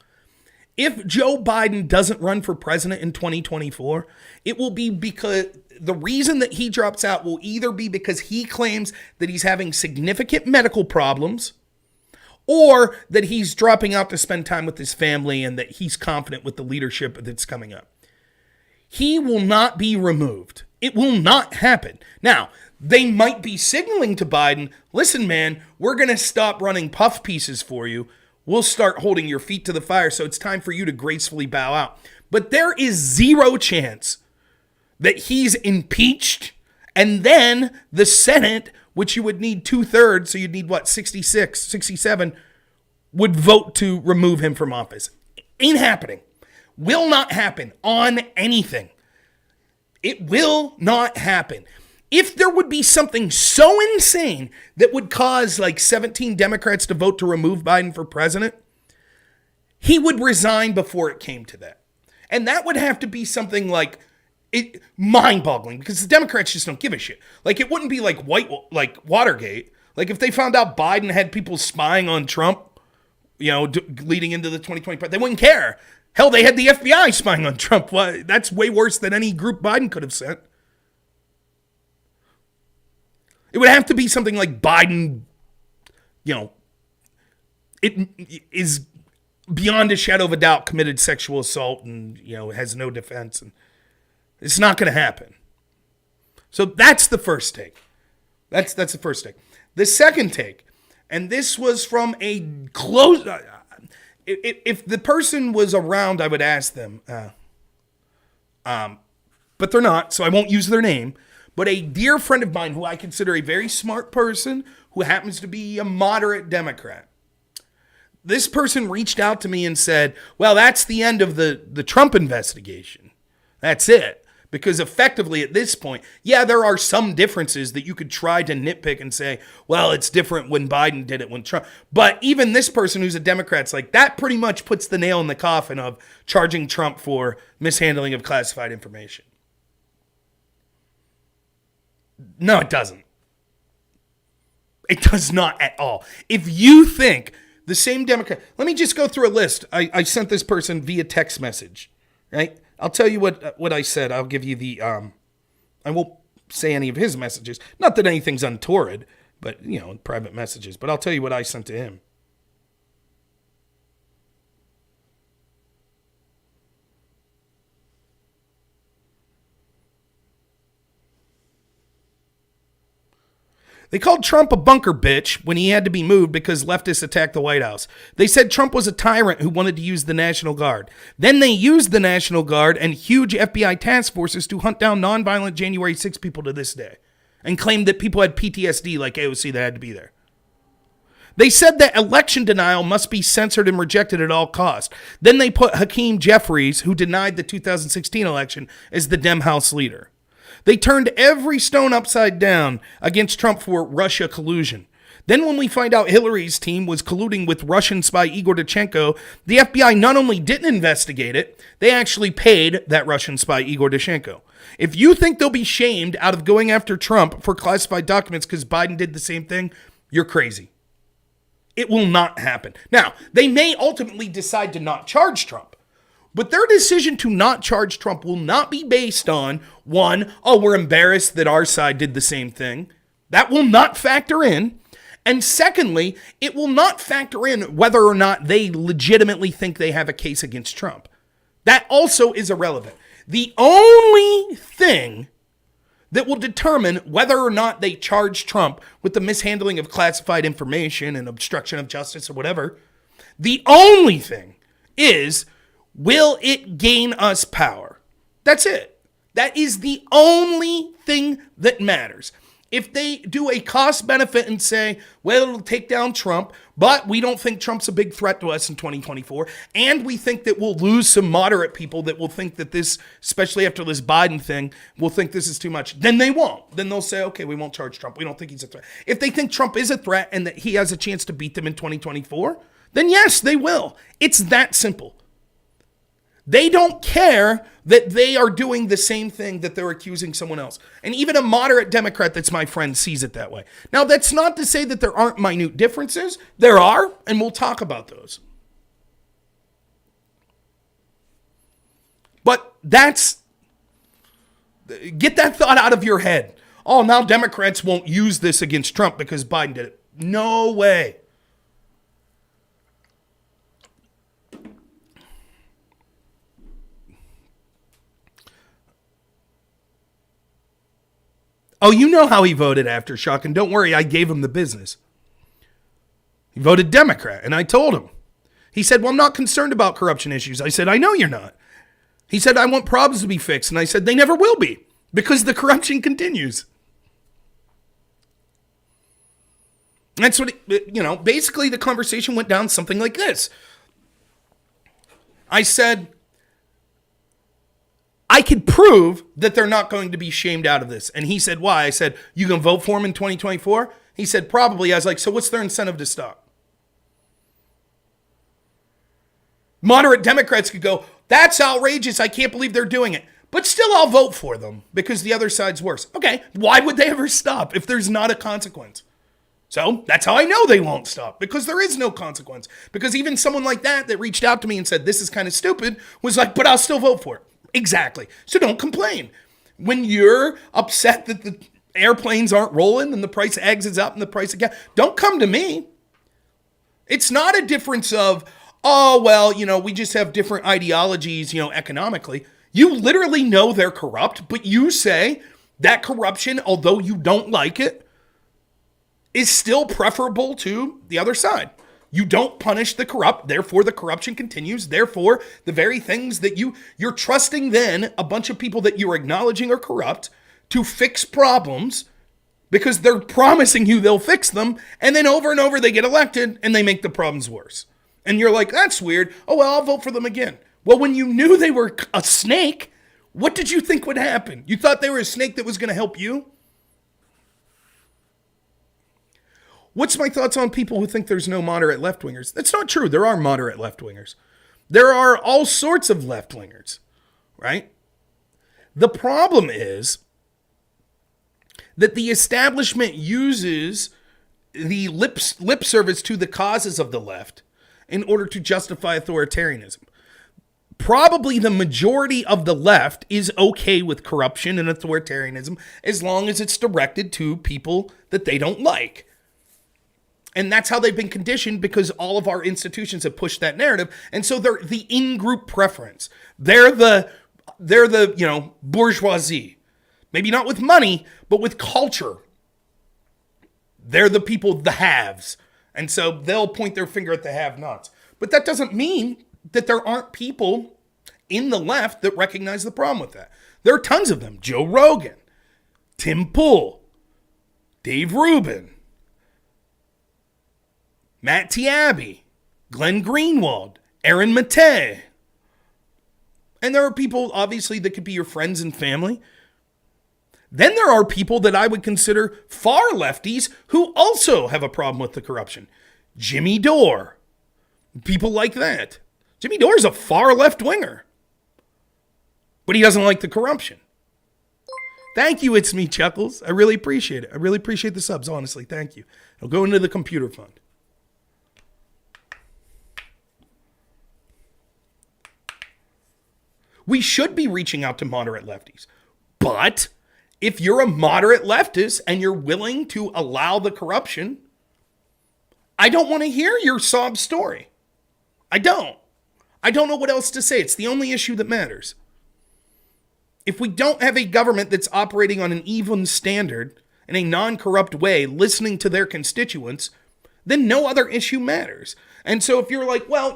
If Joe Biden doesn't run for president in 2024, it will be because the reason that he drops out will either be because he claims that he's having significant medical problems or that he's dropping out to spend time with his family and that he's confident with the leadership that's coming up. He will not be removed. It will not happen. Now, they might be signaling to Biden, listen, man, we're going to stop running puff pieces for you. We'll start holding your feet to the fire, so it's time for you to gracefully bow out. But there is zero chance that he's impeached, and then the Senate, which you would need 2/3, so you'd need, 66, 67, would vote to remove him from office. Ain't happening. Will not happen on anything. It will not happen. If there would be something so insane that would cause 17 Democrats to vote to remove Biden for president, he would resign before it came to that. And that would have to be something mind-boggling because the Democrats just don't give a shit. It wouldn't be like Watergate. If they found out Biden had people spying on Trump, leading into the 2020, they wouldn't care. Hell, they had the FBI spying on Trump. Well, that's way worse than any group Biden could have sent. It would have to be something like Biden, it is beyond a shadow of a doubt committed sexual assault and, has no defense. And it's not going to happen. So that's the first take. That's the first take. The second take, and this was from a close, if the person was around, I would ask them, but they're not, so I won't use their name. But a dear friend of mine who I consider a very smart person who happens to be a moderate Democrat. This person reached out to me and said, well, that's the end of the Trump investigation. That's it. Because effectively at this point, yeah, there are some differences that you could try to nitpick and say, well, it's different when Biden did it when Trump. But even this person who's a Democrat's like, that pretty much puts the nail in the coffin of charging Trump for mishandling of classified information. No, it doesn't. It does not at all. If you think the same Democrat, let me just go through a list. I sent this person via text message, right? I'll tell you what I said. I'll give you the, I won't say any of his messages. Not that anything's untoward, but, private messages. But I'll tell you what I sent to him. They called Trump a bunker bitch when he had to be moved because leftists attacked the White House. They said Trump was a tyrant who wanted to use the National Guard. Then they used the National Guard and huge FBI task forces to hunt down nonviolent January 6 people to this day and claimed that people had PTSD like AOC that had to be there. They said that election denial must be censored and rejected at all costs. Then they put Hakeem Jeffries, who denied the 2016 election, as the Dem House leader. They turned every stone upside down against Trump for Russia collusion. Then when we find out Hillary's team was colluding with Russian spy Igor Dachenko, the FBI not only didn't investigate it, they actually paid that Russian spy Igor Dachenko. If you think they'll be shamed out of going after Trump for classified documents because Biden did the same thing, you're crazy. It will not happen. Now, they may ultimately decide to not charge Trump. But their decision to not charge Trump will not be based on, one, oh, we're embarrassed that our side did the same thing. That will not factor in. And secondly, it will not factor in whether or not they legitimately think they have a case against Trump. That also is irrelevant. The only thing that will determine whether or not they charge Trump with the mishandling of classified information and obstruction of justice or whatever, the only thing is, will it gain us power? That's it. That is the only thing that matters. If they do a cost benefit and say, well, it'll take down Trump, but we don't think Trump's a big threat to us in 2024, and we think that we'll lose some moderate people that will think that this, especially after this Biden thing, will think this is too much, then they won't. Then they'll say, okay, we won't charge Trump. We don't think he's a threat. If they think Trump is a threat and that he has a chance to beat them in 2024, then yes, they will. It's that simple. They don't care that they are doing the same thing that they're accusing someone else. And even a moderate Democrat that's my friend sees it that way. Now, that's not to say that there aren't minute differences. There are, and we'll talk about those. But get that thought out of your head. Oh, now Democrats won't use this against Trump because Biden did it. No way. Oh, you know how he voted after Shock, and don't worry, I gave him the business. He voted Democrat, and I told him. He said, well, I'm not concerned about corruption issues. I said, I know you're not. He said, I want problems to be fixed, and I said, they never will be, because the corruption continues. That's what, basically the conversation went down something like this. I said, I could prove that they're not going to be shamed out of this. And he said, why? I said, you can vote for him in 2024? He said, probably. I was like, so what's their incentive to stop? Moderate Democrats could go, that's outrageous. I can't believe they're doing it. But still, I'll vote for them because the other side's worse. Okay, why would they ever stop if there's not a consequence? So that's how I know they won't stop, because there is no consequence. Because even someone like that reached out to me and said, this is kind of stupid, was like, but I'll still vote for it. Exactly. So don't complain. When you're upset that the airplanes aren't rolling and the price of eggs is up and the price of gas, don't come to me. It's not a difference of, oh, well, we just have different ideologies, economically. You literally know they're corrupt, but you say that corruption, although you don't like it, is still preferable to the other side. You don't punish the corrupt, therefore the corruption continues. Therefore, the very things that you're trusting then a bunch of people that you're acknowledging are corrupt to fix problems because they're promising you they'll fix them. And then over and over they get elected and they make the problems worse. And you're like, that's weird. Oh, well, I'll vote for them again. Well, when you knew they were a snake, what did you think would happen? You thought they were a snake that was going to help you? What's my thoughts on people who think there's no moderate left-wingers? That's not true. There are moderate left-wingers. There are all sorts of left-wingers, right? The problem is that the establishment uses the lip service to the causes of the left in order to justify authoritarianism. Probably the majority of the left is okay with corruption and authoritarianism as long as it's directed to people that they don't like. And that's how they've been conditioned because all of our institutions have pushed that narrative. And so they're the in-group preference. They're the bourgeoisie. Maybe not with money, but with culture. They're the people, the haves. And so they'll point their finger at the have-nots. But that doesn't mean that there aren't people in the left that recognize the problem with that. There are tons of them. Joe Rogan, Tim Pool, Dave Rubin, Matt Taibbi, Glenn Greenwald, Aaron Maté. And there are people, obviously, that could be your friends and family. Then there are people that I would consider far lefties who also have a problem with the corruption. Jimmy Dore. People like that. Jimmy Dore is a far left-winger. But he doesn't like the corruption. Thank you, It's Me Chuckles. I really appreciate it. I really appreciate the subs, honestly. Thank you. I'll go into the computer fund. We should be reaching out to moderate lefties. But if you're a moderate leftist and you're willing to allow the corruption, I don't want to hear your sob story. I don't know what else to say. It's the only issue that matters. If we don't have a government that's operating on an even standard in a non-corrupt way, listening to their constituents, then no other issue matters. And so if you're like, well,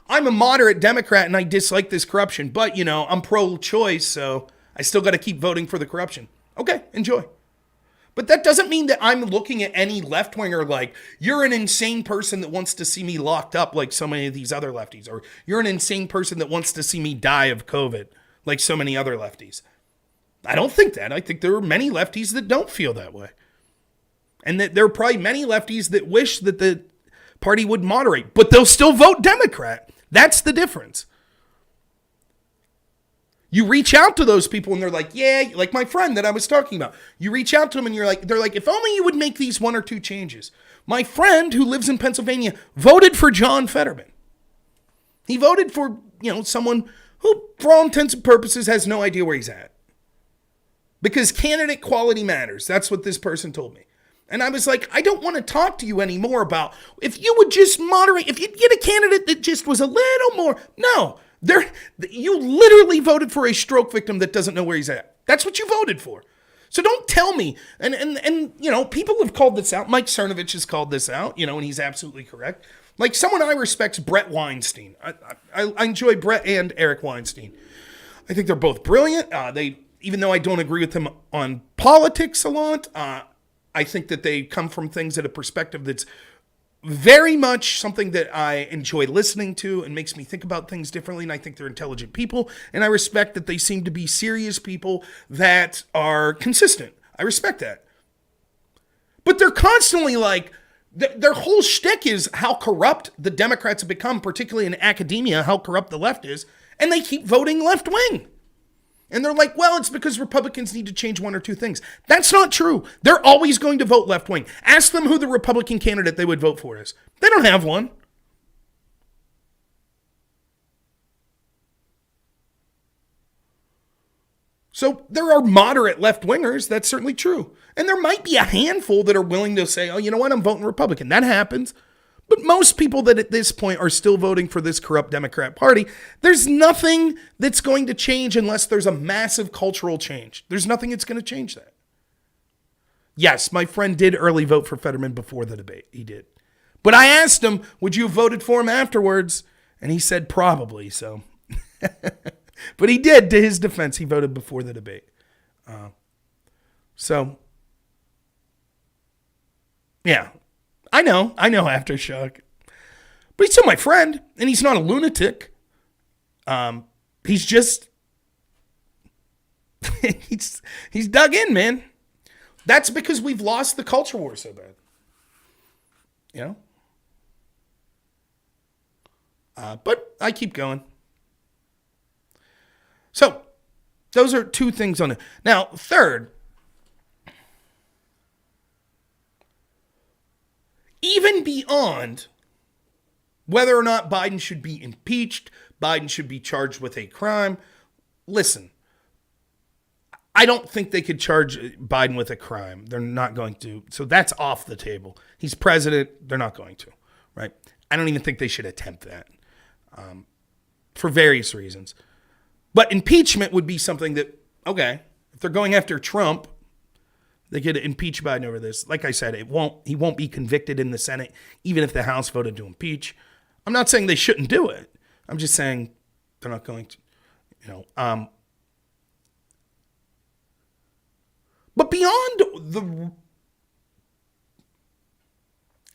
I'm a moderate Democrat and I dislike this corruption, but, I'm pro-choice, so I still got to keep voting for the corruption. Okay, enjoy. But that doesn't mean that I'm looking at any left-winger like, you're an insane person that wants to see me locked up like so many of these other lefties, or you're an insane person that wants to see me die of COVID like so many other lefties. I don't think that. I think there are many lefties that don't feel that way. And that there are probably many lefties that wish that the party would moderate, but they'll still vote Democrat. That's the difference. You reach out to those people and they're like, yeah, like my friend that I was talking about. You reach out to them and they're like, if only you would make these one or two changes. My friend who lives in Pennsylvania voted for John Fetterman. He voted for, someone who, for all intents and purposes, has no idea where he's at. Because candidate quality matters. That's what this person told me. And I was like, I don't want to talk to you anymore about if you would just moderate, if you'd get a candidate that just was a little more. No, you literally voted for a stroke victim that doesn't know where he's at. That's what you voted for. So don't tell me. And people have called this out. Mike Cernovich has called this out, and he's absolutely correct. Like someone I respect's Brett Weinstein. I enjoy Brett and Eric Weinstein. I think they're both brilliant. Even though I don't agree with them on politics a lot, I think that they come from things at a perspective that's very much something that I enjoy listening to and makes me think about things differently. And I think they're intelligent people. And I respect that they seem to be serious people that are consistent. I respect that. But they're constantly like, their whole shtick is how corrupt the Democrats have become, particularly in academia, how corrupt the left is. And they keep voting left wing. And they're like, well, it's because Republicans need to change one or two things. That's not true. They're always going to vote left wing. Ask them who the Republican candidate they would vote for is. They don't have one. So there are moderate left wingers. That's certainly true. And there might be a handful that are willing to say, oh, you know what? I'm voting Republican. That happens. But most people that at this point are still voting for this corrupt Democrat Party, there's nothing that's going to change unless there's a massive cultural change. There's nothing that's going to change that. Yes, my friend did early vote for Fetterman before the debate. He did. But I asked him, would you have voted for him afterwards? And he said probably, so. But he did, to his defense, he voted before the debate. Yeah. I know Aftershock. But he's still my friend, and he's not a lunatic. He's just, he's dug in, man. That's because we've lost the culture war so bad. But I keep going. So, those are two things on it. Now, third, even beyond whether or not Biden should be impeached, Biden should be charged with a crime. Listen, I don't think they could charge Biden with a crime. They're not going to. So that's off the table. He's president. They're not going to, right? I don't even think they should attempt that for various reasons. But impeachment would be something that, okay, if they're going after Trump, They could impeach Biden over this. Like I said, he won't be convicted in the Senate, even if the House voted to impeach. I'm not saying they shouldn't do it. I'm just saying they're not going to, But beyond the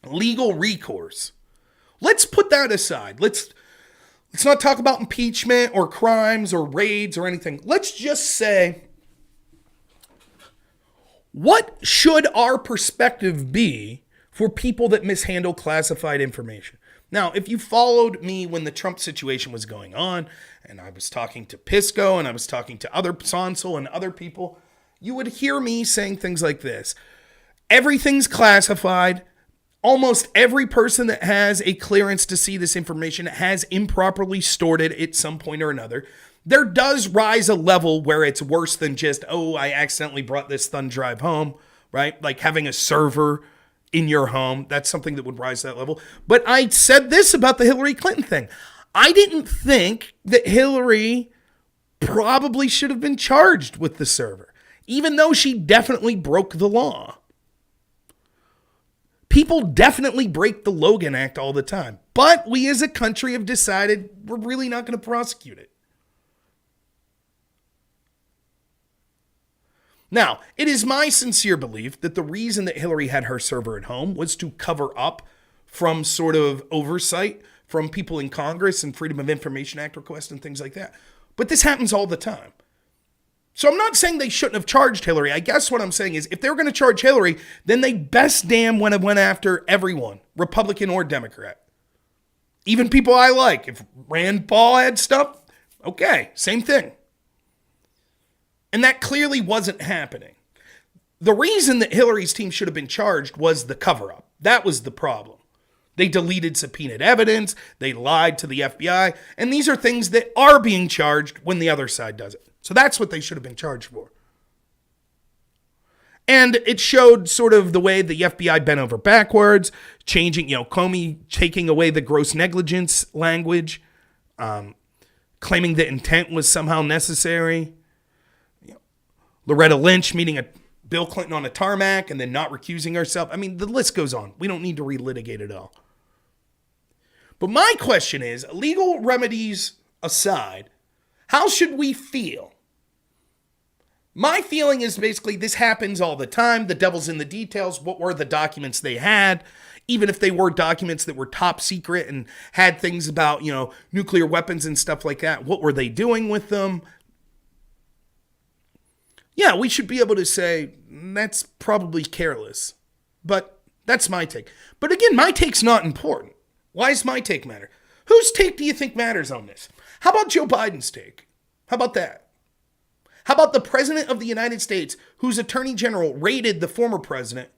legal recourse, let's put that aside. Let's not talk about impeachment or crimes or raids or anything. Let's just say, what should our perspective be for people that mishandle classified information? Now, if you followed me when the Trump situation was going on, and I was talking to Pisco and I was talking to other Sonsel and other people, you would hear me saying things like this. Everything's classified. Almost every person that has a clearance to see this information has improperly stored it at some point or another. There does rise a level where it's worse than just, I accidentally brought this thumb drive home, right? Like having a server in your home. That's something that would rise to that level. But I said this about the Hillary Clinton thing. I didn't think that Hillary probably should have been charged with the server, even though she definitely broke the law. People definitely break the Logan Act all the time. But we as a country have decided we're really not going to prosecute it. Now, it is my sincere belief that the reason that Hillary had her server at home was to cover up from sort of oversight from people in Congress and Freedom of Information Act requests and things like that. But this happens all the time. So I'm not saying they shouldn't have charged Hillary. I guess what I'm saying is if they were going to charge Hillary, then they best damn went after everyone, Republican or Democrat. Even people I like. If Rand Paul had stuff, okay, same thing. And that clearly wasn't happening. The reason that Hillary's team should have been charged was the cover-up. That was the problem. They deleted subpoenaed evidence. They lied to the FBI. And these are things that are being charged when the other side does it. So that's what they should have been charged for. And it showed sort of the way the FBI bent over backwards, changing, Comey taking away the gross negligence language, claiming that intent was somehow necessary. Loretta Lynch meeting Bill Clinton on a tarmac and then not recusing herself. I mean, the list goes on. We don't need to relitigate it all. But my question is, legal remedies aside, how should we feel? My feeling is basically this happens all the time. The devil's in the details. What were the documents they had? Even if they were documents that were top secret and had things about, nuclear weapons and stuff like that, what were they doing with them? Yeah, we should be able to say that's probably careless. But that's my take. But again, my take's not important. Why does my take matter? Whose take do you think matters on this? How about Joe Biden's take? How about that? How about the president of the United States, whose attorney general raided the former president?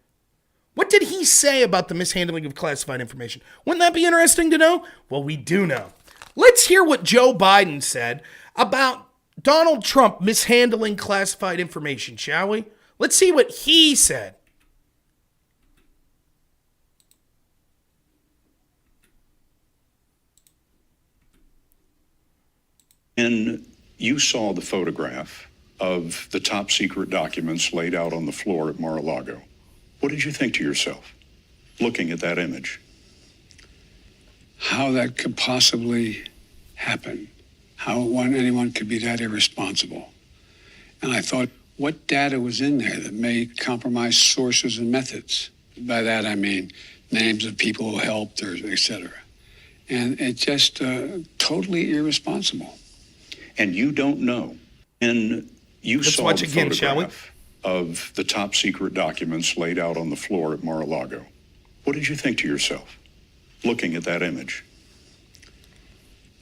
What did he say about the mishandling of classified information? Wouldn't that be interesting to know? Well, we do know. Let's hear what Joe Biden said about Donald Trump mishandling classified information, shall we? Let's see what he said. And you saw the photograph of the top secret documents laid out on the floor at Mar-a-Lago. What did you think to yourself, looking at that image? How that could possibly happen. How anyone could be that irresponsible. And I thought, what data was in there that may compromise sources and methods? By that I mean names of people who helped, or et cetera. And it's just totally irresponsible. And you don't know. And you Let's saw watch the again, shall we? photograph of the top secret documents laid out on the floor at Mar-a-Lago. What did you think to yourself, looking at that image?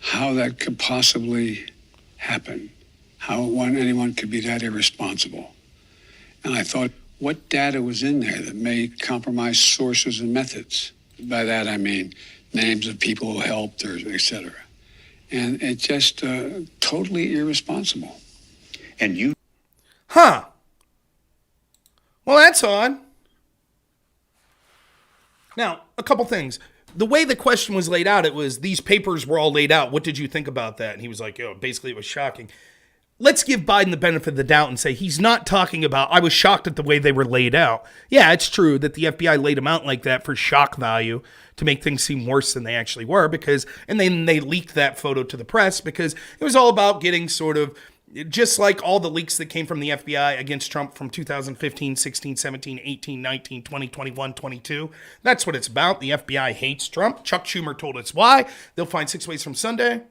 How that could possibly happen. How anyone could be that irresponsible. And I thought, what data was in there that may compromise sources and methods? By that I mean names of people who helped, or et cetera. And it's just totally irresponsible. And you... Huh. Well, that's odd. Now, a couple things. The way the question was laid out, it was these papers were all laid out. What did you think about that? And he was like, basically it was shocking. let's give Biden the benefit of the doubt and say he's not talking about, I was shocked at the way they were laid out. Yeah, it's true that the FBI laid them out like that for shock value to make things seem worse than they actually were and then they leaked that photo to the press because it was all about getting sort of, just like all the leaks that came from the FBI against Trump from 2015, 16, 17, 18, 19, 20, 21, 22. That's what it's about. The FBI hates Trump. Chuck Schumer told us why. They'll find 6 ways from Sunday.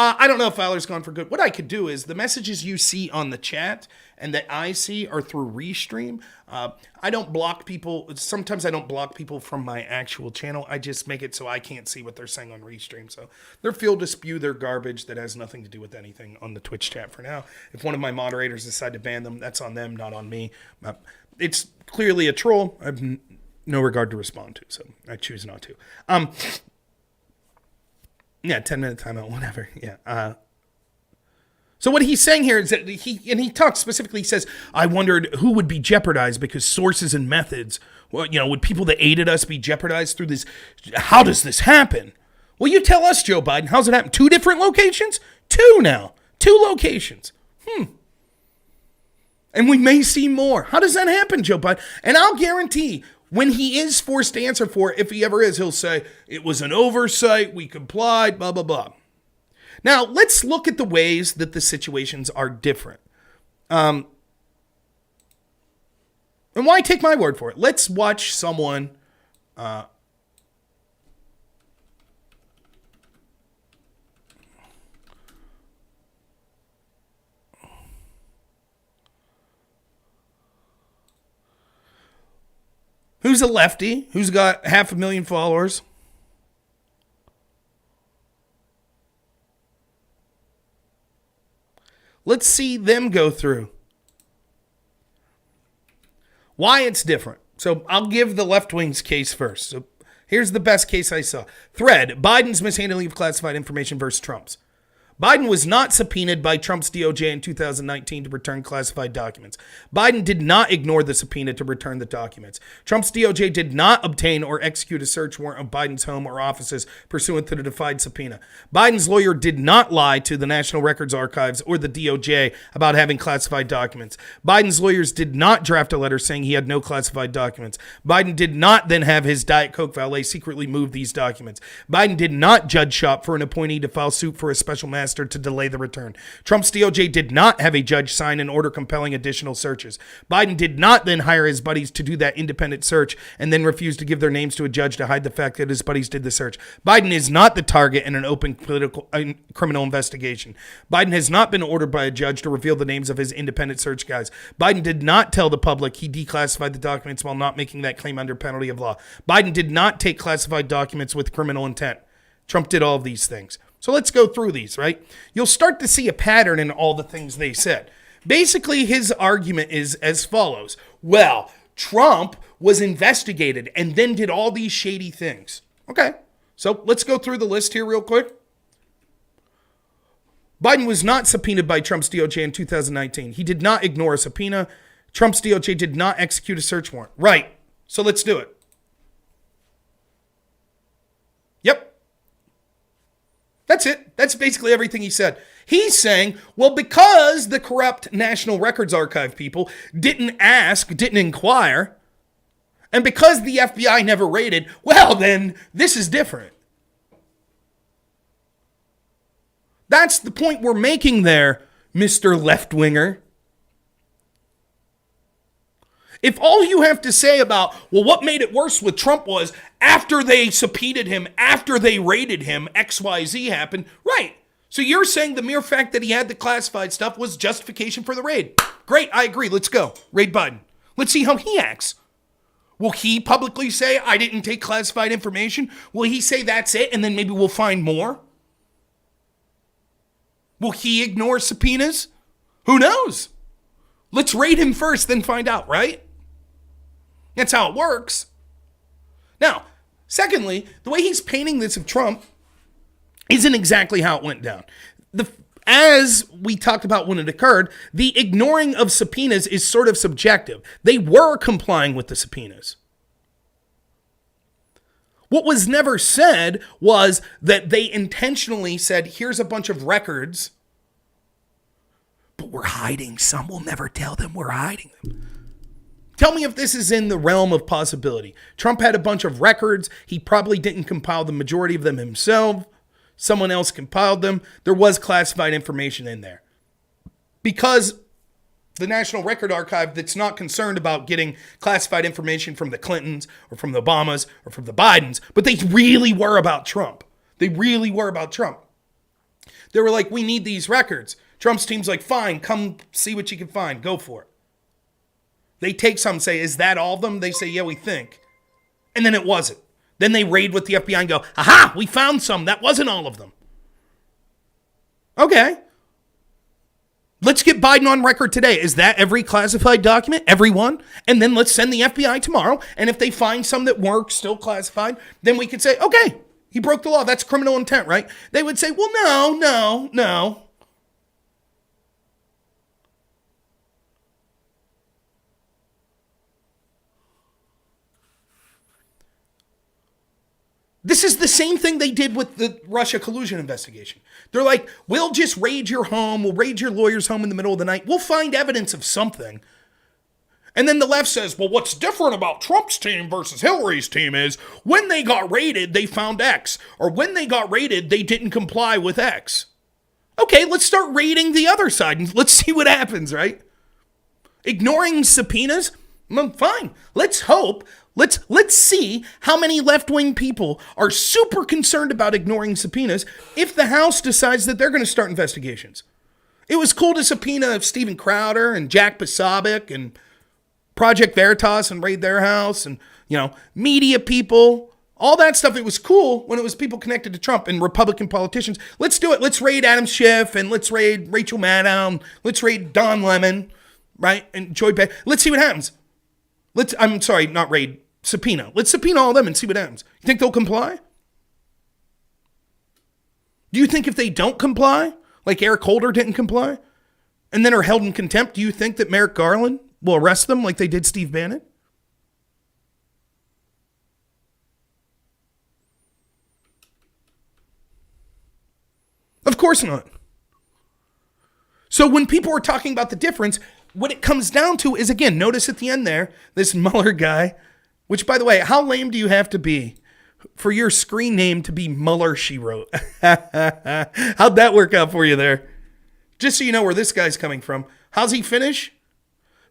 I don't know if Fowler's gone for good. What I could do is the messages you see on the chat and that I see are through Restream. I don't block people. Sometimes I don't block people from my actual channel. I just make it so I can't see what they're saying on Restream. So they're free to spew their garbage that has nothing to do with anything on the Twitch chat for now. If one of my moderators decide to ban them, that's on them, not on me. It's clearly a troll. I have no regard to respond to, so I choose not to. Yeah, 10-minute timeout, whatever. Yeah. So what he's saying here is that he talks specifically, he says, I wondered who would be jeopardized because sources and methods, well, would people that aided us be jeopardized through this? How does this happen? Well, you tell us, Joe Biden, how's it happen? 2 different locations? 2 now. 2 locations. And we may see more. How does that happen, Joe Biden? And I'll guarantee when he is forced to answer for it, if he ever is, he'll say, it was an oversight, we complied, blah, blah, blah. Now, let's look at the ways that the situations are different. And why take my word for it? Let's watch someone... who's a lefty, who's got 500,000 followers. Let's see them go through why it's different. So I'll give the left wing's case first. So here's the best case I saw. Thread, Biden's mishandling of classified information versus Trump's. Biden was not subpoenaed by Trump's DOJ in 2019 to return classified documents. Biden did not ignore the subpoena to return the documents. Trump's DOJ did not obtain or execute a search warrant of Biden's home or offices pursuant to the defied subpoena. Biden's lawyer did not lie to the National Records Archives or the DOJ about having classified documents. Biden's lawyers did not draft a letter saying he had no classified documents. Biden did not then have his Diet Coke valet secretly move these documents. Biden did not judge shop for an appointee to file suit for a special master to delay the return. Trump's DOJ did not have a judge sign an order compelling additional searches. Biden did not then hire his buddies to do that independent search and then refuse to give their names to a judge to hide the fact that his buddies did the search. Biden is not the target in an open criminal investigation. Biden has not been ordered by a judge to reveal the names of his independent search guys. Biden did not tell the public he declassified the documents while not making that claim under penalty of law. Biden did not take classified documents with criminal intent. Trump did all of these things. So let's go through these, right? You'll start to see a pattern in all the things they said. Basically, his argument is as follows. Well, Trump was investigated and then did all these shady things. Okay, so let's go through the list here real quick. Biden was not subpoenaed by Trump's DOJ in 2019. He did not ignore a subpoena. Trump's DOJ did not execute a search warrant. Right, so let's do it. Yep. That's it. That's basically everything he said. He's saying, well, because the corrupt National Records Archive people didn't ask, didn't inquire, and because the FBI never raided, well, then this is different. That's the point we're making there, Mr. Left-Winger. If all you have to say about, well, what made it worse with Trump was after they subpoenaed him, after they raided him, XYZ happened. Right. So you're saying the mere fact that he had the classified stuff was justification for the raid. Great. I agree. Let's go. Raid Biden. Let's see how he acts. Will he publicly say, I didn't take classified information? Will he say that's it and then maybe we'll find more? Will he ignore subpoenas? Who knows? Let's raid him first, then find out, right? That's how it works. Now, secondly, the way he's painting this of Trump isn't exactly how it went down. As we talked about when it occurred, the ignoring of subpoenas is sort of subjective. They were complying with the subpoenas. What was never said was that they intentionally said, here's a bunch of records But we're hiding some. We'll never tell them we're hiding them. Tell me if this is in the realm of possibility. Trump had a bunch of records. He probably didn't compile the majority of them himself. Someone else compiled them. There was classified information in there. Because the National Record Archive, that's not concerned about getting classified information from the Clintons or from the Obamas or from the Bidens, but they really were about Trump. They really were about Trump. They were like, we need these records. Trump's team's like, fine, come see what you can find. Go for it. They take some and say, is that all of them? They say, yeah, we think. And then it wasn't. Then they raid with the FBI and go, aha, we found some. That wasn't all of them. Okay. Let's get Biden on record today. Is that every classified document? Every one? And then let's send the FBI tomorrow. And if they find some that were still classified, then we could say, okay, he broke the law. That's criminal intent, right? They would say, well, no. This is the same thing they did with the Russia collusion investigation. They're like, we'll just raid your home. We'll raid your lawyer's home in the middle of the night. We'll find evidence of something. And then the left says, well, what's different about Trump's team versus Hillary's team is when they got raided, they found X. Or when they got raided, they didn't comply with X. Okay, let's start raiding the other side and let's see what happens, right? Ignoring subpoenas? Fine. Let's hope. Let's see how many left-wing people are super concerned about ignoring subpoenas if the House decides that they're going to start investigations. It was cool to subpoena Steven Crowder and Jack Posobiec and Project Veritas and raid their house and, media people, all that stuff. It was cool when it was people connected to Trump and Republican politicians. Let's do it. Let's raid Adam Schiff and let's raid Rachel Maddow. Let's raid Don Lemon, right? And Joy Bay. Let's see what happens. Not raid. Subpoena. Let's subpoena all of them and see what happens. You think they'll comply? Do you think if they don't comply, like Eric Holder didn't comply, and then are held in contempt, do you think that Merrick Garland will arrest them like they did Steve Bannon? Of course not. So when people are talking about the difference, what it comes down to is, again, notice at the end there, this Mueller guy, which, by the way, how lame do you have to be for your screen name to be Mueller, she wrote? How'd that work out for you there? Just so you know where this guy's coming from. How's he finish?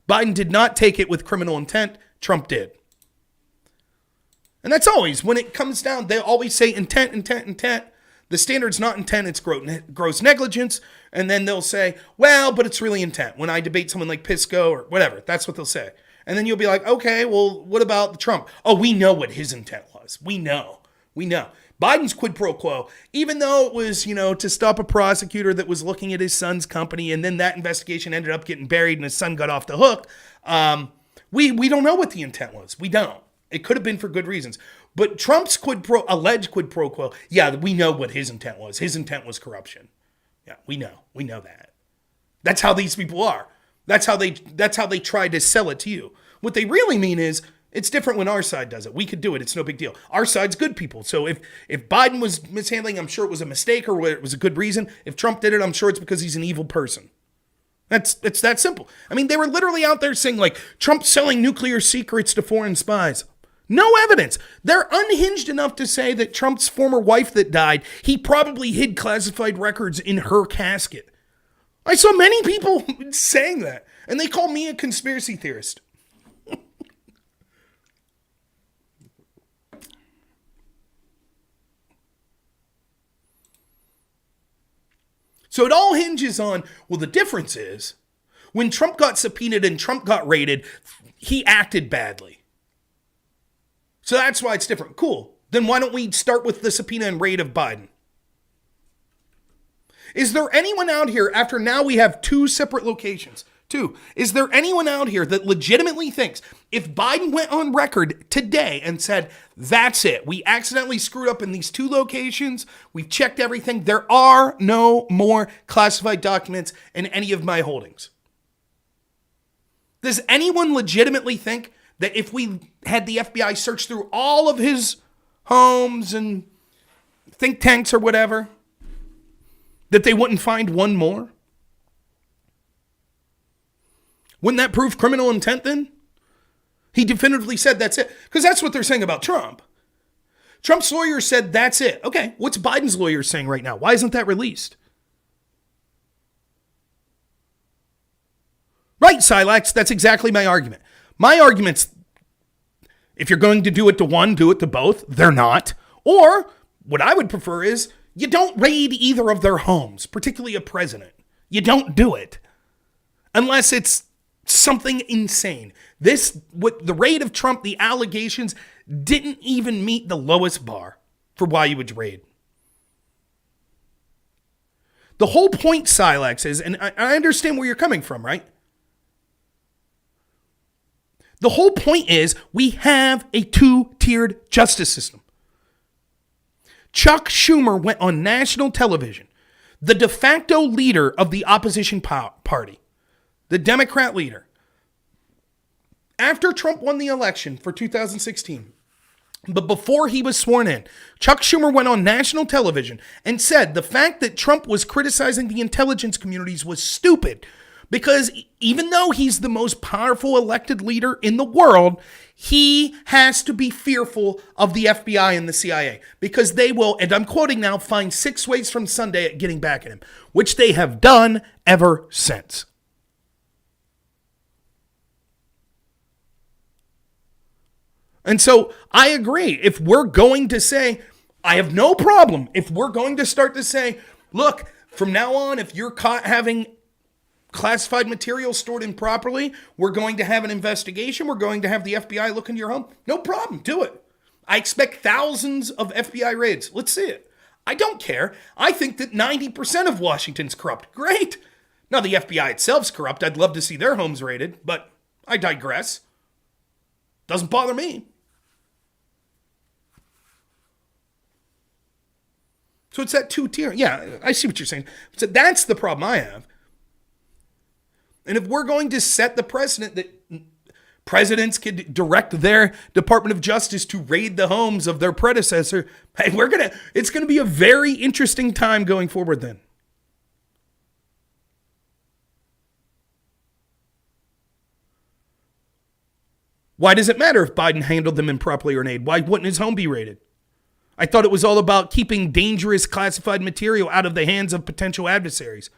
Biden did not take it with criminal intent. Trump did. And that's always, when it comes down, they always say intent. The standard's not intent, it's gross negligence. And then they'll say, well, but it's really intent. When I debate someone like Pisco or whatever, that's what they'll say. And then you'll be like, okay, well, what about the Trump? Oh, we know what his intent was. We know. Biden's quid pro quo, even though it was, to stop a prosecutor that was looking at his son's company, and then that investigation ended up getting buried and his son got off the hook. We don't know what the intent was. We don't. It could have been for good reasons. But Trump's alleged quid pro quo, yeah, we know what his intent was. His intent was corruption. Yeah, we know. We know that. That's how these people are. That's how they try to sell it to you. What they really mean is, it's different when our side does it. We could do it. It's no big deal. Our side's good people. So if Biden was mishandling, I'm sure it was a mistake or it was a good reason. If Trump did it, I'm sure it's because he's an evil person. It's that simple. I mean, they were literally out there saying, like, Trump's selling nuclear secrets to foreign spies. No evidence. They're unhinged enough to say that Trump's former wife that died, he probably hid classified records in her casket. I saw many people saying that, and they call me a conspiracy theorist. So it all hinges on, well, the difference is, when Trump got subpoenaed and Trump got raided, he acted badly. So that's why it's different. Cool. Then why don't we start with the subpoena and raid of Biden? Is there anyone out here, after now we have two separate locations, is there anyone out here that legitimately thinks if Biden went on record today and said, that's it, we accidentally screwed up in these two locations, we've checked everything, there are no more classified documents in any of my holdings? Does anyone legitimately think that if we had the FBI search through all of his homes and think tanks or whatever, that they wouldn't find one more? Wouldn't that prove criminal intent then? He definitively said that's it. Because that's what they're saying about Trump. Trump's lawyer said that's it. Okay, what's Biden's lawyer saying right now? Why isn't that released? Right, Silax, that's exactly my argument. My argument's, if you're going to do it to one, do it to both. They're not. Or, what I would prefer is, you don't raid either of their homes, particularly a president. You don't do it. Unless it's something insane. With the raid of Trump, the allegations didn't even meet the lowest bar for why you would raid. The whole point, Silax, is, and I understand where you're coming from, right? The whole point is we have a two-tiered justice system. Chuck Schumer went on national television, the de facto leader of the opposition party, the Democrat leader. After Trump won the election for 2016, but before he was sworn in, Chuck Schumer went on national television and said the fact that Trump was criticizing the intelligence communities was stupid because even though he's the most powerful elected leader in the world, he has to be fearful of the FBI and the CIA because they will, and I'm quoting now, find 6 ways from Sunday at getting back at him, which they have done ever since. And so I agree. If we're going to say, I have no problem. If we're going to start to say, look, from now on, if you're caught having classified material stored improperly, we're going to have an investigation. We're going to have the FBI look into your home. No problem. Do it. I expect thousands of FBI raids. Let's see it. I don't care. I think that 90% of Washington's corrupt. Great. Now, the FBI itself's corrupt. I'd love to see their homes raided, but I digress. Doesn't bother me. So it's that two-tier. Yeah, I see what you're saying. So that's the problem I have. And if we're going to set the precedent that presidents could direct their Department of Justice to raid the homes of their predecessor, hey, it's going to be a very interesting time going forward then. Why does it matter if Biden handled them improperly or not? Why wouldn't his home be raided? I thought it was all about keeping dangerous classified material out of the hands of potential adversaries.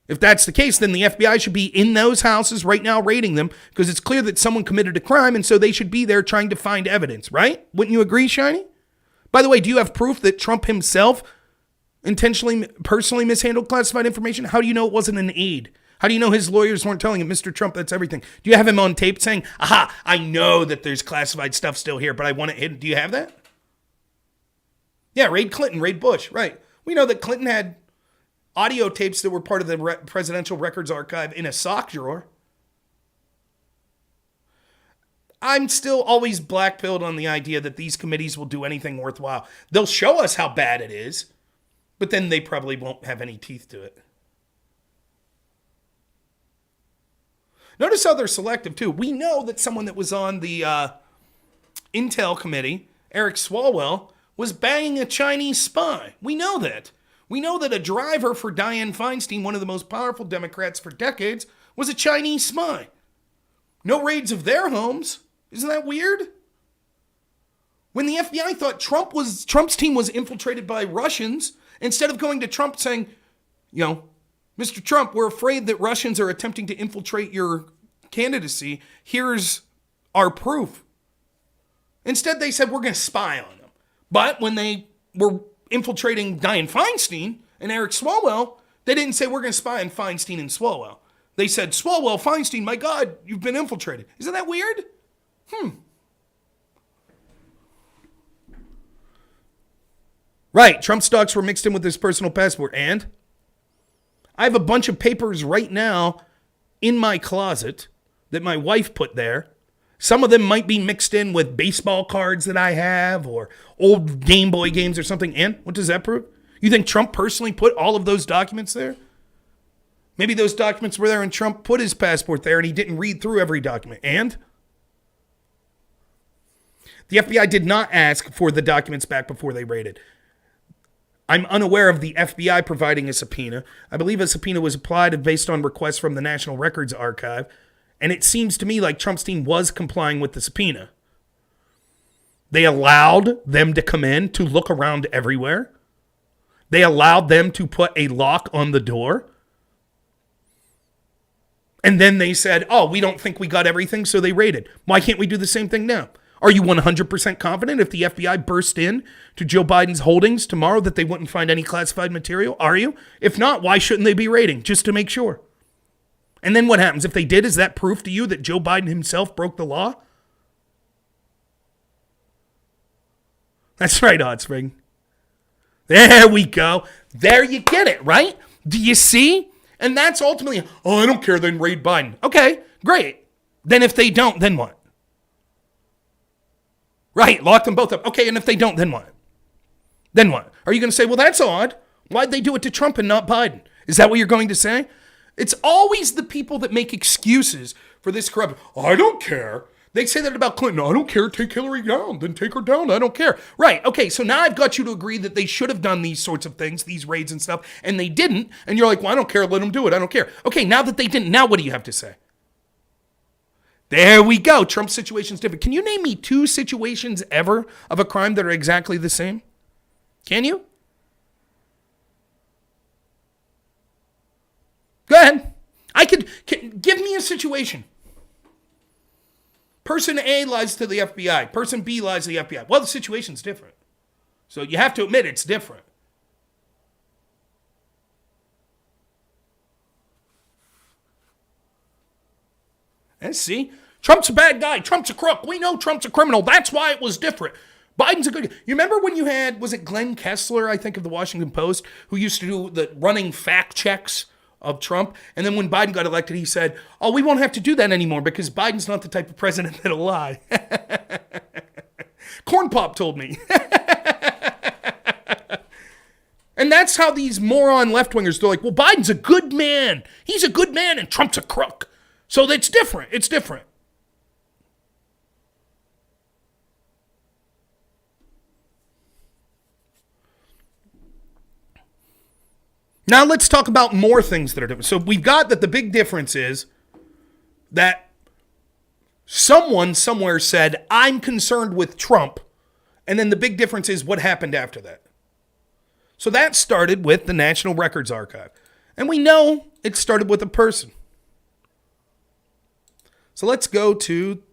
If that's the case, then the FBI should be in those houses right now raiding them because it's clear that someone committed a crime and so they should be there trying to find evidence, right? Wouldn't you agree, Shiny? By the way, do you have proof that Trump himself intentionally, personally mishandled classified information? How do you know it wasn't an aide? How do you know his lawyers weren't telling him, Mr. Trump, that's everything? Do you have him on tape saying, aha, I know that there's classified stuff still here, but I want it hidden? Do you have that? Yeah, raid Clinton, raid Bush, right. We know that Clinton had audio tapes that were part of the presidential records archive in a sock drawer. I'm still always black-pilled on the idea that these committees will do anything worthwhile. They'll show us how bad it is, but then they probably won't have any teeth to it. Notice how they're selective, too. We know that someone that was on the Intel committee, Eric Swalwell, was banging a Chinese spy. We know that. We know that a driver for Dianne Feinstein, one of the most powerful Democrats for decades, was a Chinese spy. No raids of their homes. Isn't that weird? When the FBI thought Trump's team was infiltrated by Russians, instead of going to Trump saying, Mr. Trump, we're afraid that Russians are attempting to infiltrate your candidacy. Here's our proof. Instead, they said, we're going to spy on them. But when they were infiltrating Dianne Feinstein and Eric Swalwell, they didn't say, we're going to spy on Feinstein and Swalwell. They said, Swalwell, Feinstein, my God, you've been infiltrated. Isn't that weird? Right, Trump's docs were mixed in with his personal passport, and I have a bunch of papers right now in my closet that my wife put there. Some of them might be mixed in with baseball cards that I have or old Game Boy games or something. And what does that prove? You think Trump personally put all of those documents there? Maybe those documents were there and Trump put his passport there and he didn't read through every document. And the FBI did not ask for the documents back before they raided. I'm unaware of the FBI providing a subpoena. I believe a subpoena was applied based on requests from the National Records Archive. And it seems to me like Trump's team was complying with the subpoena. They allowed them to come in to look around everywhere. They allowed them to put a lock on the door. And then they said, oh, we don't think we got everything, so they raided. Why can't we do the same thing now? Are you 100% confident if the FBI burst in to Joe Biden's holdings tomorrow that they wouldn't find any classified material? Are you? If not, why shouldn't they be raiding? Just to make sure. And then what happens? If they did, is that proof to you that Joe Biden himself broke the law? That's right, Hot Spring. There we go. There you get it, right? Do you see? And that's ultimately, oh, I don't care, then raid Biden. Okay, great. Then if they don't, then what? Right, lock them both up. Okay, and if they don't, then what? Then what? Are you going to say, well, that's odd. Why'd they do it to Trump and not Biden? Is that what you're going to say? It's always the people that make excuses for this corruption. I don't care. They say that about Clinton. I don't care. Take Hillary down. Then take her down. I don't care. Right. Okay. So now I've got you to agree that they should have done these sorts of things, these raids and stuff, and they didn't. And you're like, well, I don't care. Let them do it. I don't care. Okay. Now that they didn't, now what do you have to say? There we go. Trump's situation is different. Can you name me 2 situations ever of a crime that are exactly the same? Can you? Go ahead. Give me a situation. Person A lies to the FBI. Person B lies to the FBI. Well, the situation's different. So you have to admit it's different. And see, Trump's a bad guy. Trump's a crook. We know Trump's a criminal. That's why it was different. Biden's a good guy. You remember when you had, was it Glenn Kessler, I think, of the Washington Post, who used to do the running fact checks of Trump? And then when Biden got elected, he said, oh, we won't have to do that anymore because Biden's not the type of president that'll lie. Corn Pop told me. And that's how these moron left-wingers, they're like, well, Biden's a good man. He's a good man and Trump's a crook. So that's different. It's different. Now let's talk about more things that are different. So we've got that the big difference is that someone somewhere said, I'm concerned with Trump. And then the big difference is what happened after that. So that started with the National Records Archive. And we know it started with a person. So let's go to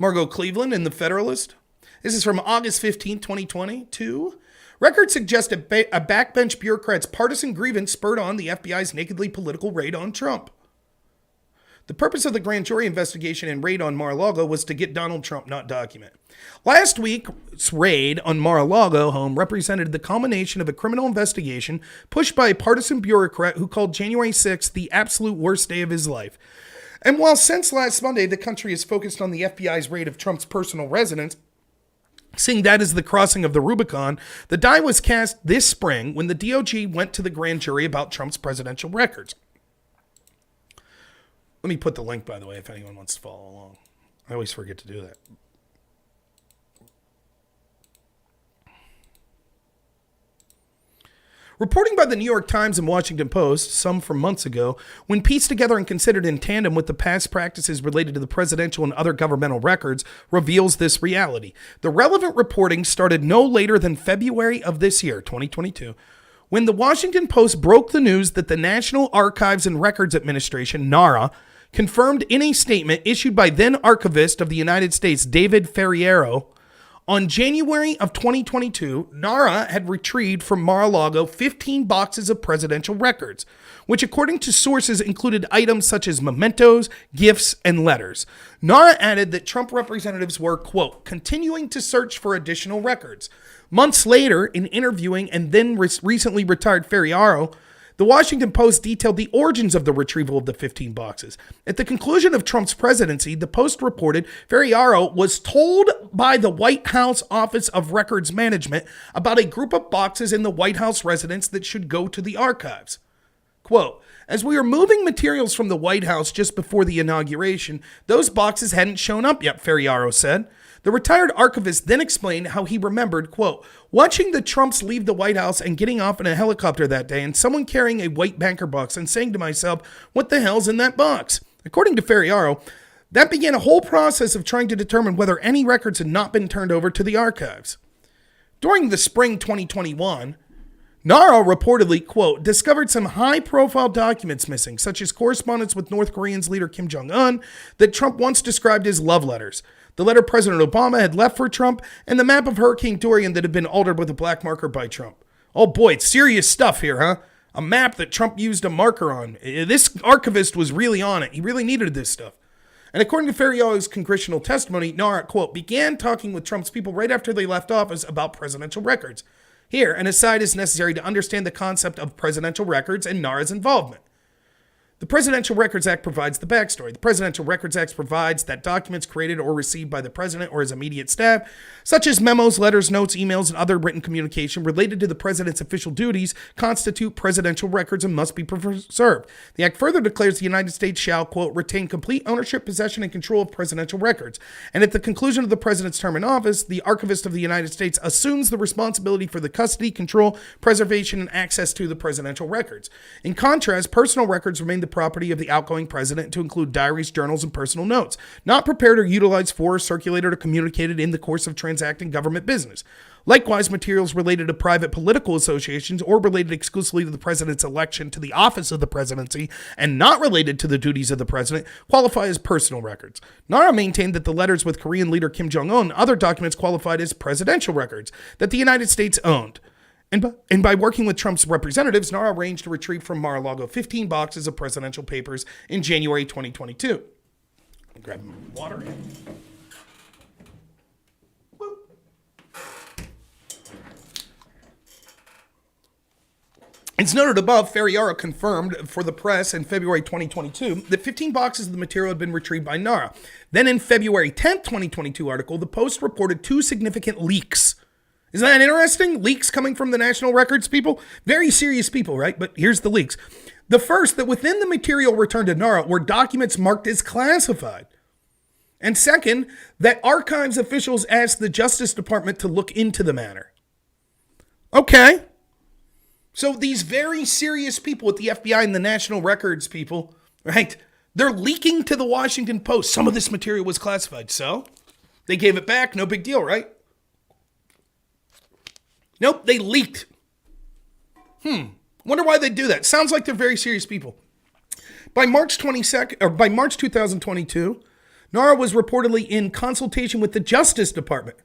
Margot Cleveland in The Federalist. This is from August 15, 2022. Records suggest a backbench bureaucrat's partisan grievance spurred on the FBI's nakedly political raid on Trump. The purpose of the grand jury investigation and raid on Mar-a-Lago was to get Donald Trump, not document. Last week's raid on Mar-a-Lago home represented the culmination of a criminal investigation pushed by a partisan bureaucrat who called January 6th the absolute worst day of his life. And while since last Monday the country is focused on the FBI's raid of Trump's personal residence, seeing that as the crossing of the Rubicon, the die was cast this spring when the DOJ went to the grand jury about Trump's presidential records. Let me put the link, by the way, if anyone wants to follow along. I always forget to do that. Reporting by the New York Times and Washington Post, some from months ago, when pieced together and considered in tandem with the past practices related to the presidential and other governmental records, reveals this reality. The relevant reporting started no later than February of this year, 2022, when the Washington Post broke the news that the National Archives and Records Administration, NARA, confirmed in a statement issued by then Archivist of the United States, David Ferriero, on January of 2022, NARA had retrieved from Mar-a-Lago 15 boxes of presidential records, which according to sources included items such as mementos, gifts, and letters. NARA added that Trump representatives were, quote, continuing to search for additional records. Months later, in interviewing and then recently retired Ferriero, the Washington Post detailed the origins of the retrieval of the 15 boxes. At the conclusion of Trump's presidency, the Post reported Ferriero was told by the White House Office of Records Management about a group of boxes in the White House residence that should go to the archives. Quote, as we were moving materials from the White House just before the inauguration, those boxes hadn't shown up yet, Ferriero said. The retired archivist then explained how he remembered, quote, watching the Trumps leave the White House and getting off in a helicopter that day and someone carrying a white banker box and saying to myself, what the hell's in that box? According to Ferriaro, that began a whole process of trying to determine whether any records had not been turned over to the archives. During the spring 2021, Nara reportedly, quote, discovered some high-profile documents missing, such as correspondence with North Korea's leader Kim Jong-un that Trump once described as love letters, the letter President Obama had left for Trump, and the map of Hurricane Dorian that had been altered with a black marker by Trump. Oh boy, it's serious stuff here, huh? A map that Trump used a marker on. This archivist was really on it. He really needed this stuff. And according to Ferriaro's congressional testimony, Nara, quote, began talking with Trump's people right after they left office about presidential records. Here, an aside is necessary to understand the concept of presidential records and Nara's involvement. The Presidential Records Act provides the backstory. The Presidential Records Act provides that documents created or received by the president or his immediate staff, such as memos, letters, notes, emails, and other written communication related to the president's official duties, constitute presidential records and must be preserved. The act further declares the United States shall, quote, retain complete ownership, possession, and control of presidential records. And at the conclusion of the president's term in office, the Archivist of the United States assumes the responsibility for the custody, control, preservation, and access to the presidential records. In contrast, personal records remain the property of the outgoing president, to include diaries, journals, and personal notes, not prepared or utilized for, circulated, or communicated in the course of transacting government business. Likewise, materials related to private political associations or related exclusively to the president's election to the office of the presidency and not related to the duties of the president qualify as personal records. Nara maintained that the letters with Korean leader Kim Jong-un and other documents qualified as presidential records that the United States owned. And by working with Trump's representatives, Nara arranged to retrieve from Mar-a-Lago 15 boxes of presidential papers in January 2022. I'll grab water. As noted above, Ferriaro confirmed for the press in February 2022 that 15 boxes of the material had been retrieved by Nara. Then in February 10th, 2022 article, the Post reported two significant leaks. Isn't that interesting? Leaks coming from the National Records people? Very serious people, right? But here's the leaks. The first, that within the material returned to Nara were documents marked as classified. And second, that archives officials asked the Justice Department to look into the matter. Okay. So these very serious people at the FBI and the National Records people, right? They're leaking to the Washington Post. Some of this material was classified. So they gave it back. No big deal, right? Nope, they leaked. Wonder why they do that. Sounds like they're very serious people. By March 2022, Nara was reportedly in consultation with the Justice Department.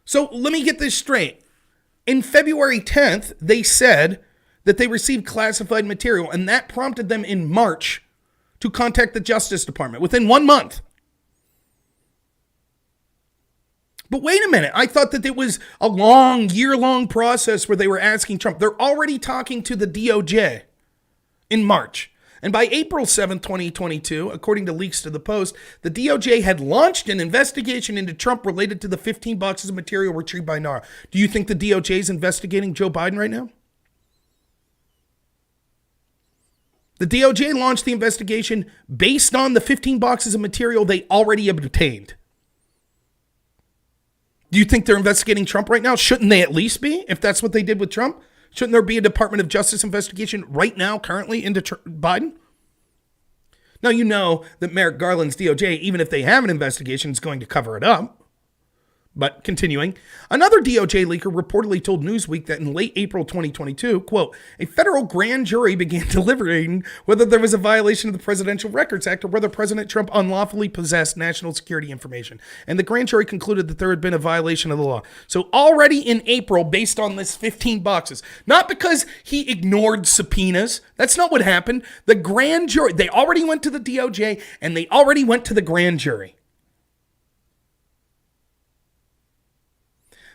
So let me get this straight. In February 10th, they said that they received classified material, and that prompted them in March to contact the Justice Department within 1 month. But wait a minute, I thought that it was a long, year-long process where they were asking Trump. They're already talking to the DOJ in March. And by April 7th, 2022, according to leaks to the Post, the DOJ had launched an investigation into Trump related to the 15 boxes of material retrieved by Nara. Do you think the DOJ is investigating Joe Biden right now? The DOJ launched the investigation based on the 15 boxes of material they already obtained. Do you think they're investigating Trump right now? Shouldn't they at least be, if that's what they did with Trump? Shouldn't there be a Department of Justice investigation right now, currently, into Biden? Now, you know that Merrick Garland's DOJ, even if they have an investigation, is going to cover it up. But continuing, another DOJ leaker reportedly told Newsweek that in late April 2022, quote, a federal grand jury began deliberating whether there was a violation of the Presidential Records Act or whether President Trump unlawfully possessed national security information. And the grand jury concluded that there had been a violation of the law. So already in April, based on this 15 boxes, not because he ignored subpoenas. That's not what happened. The grand jury, they already went to the DOJ and they already went to the grand jury.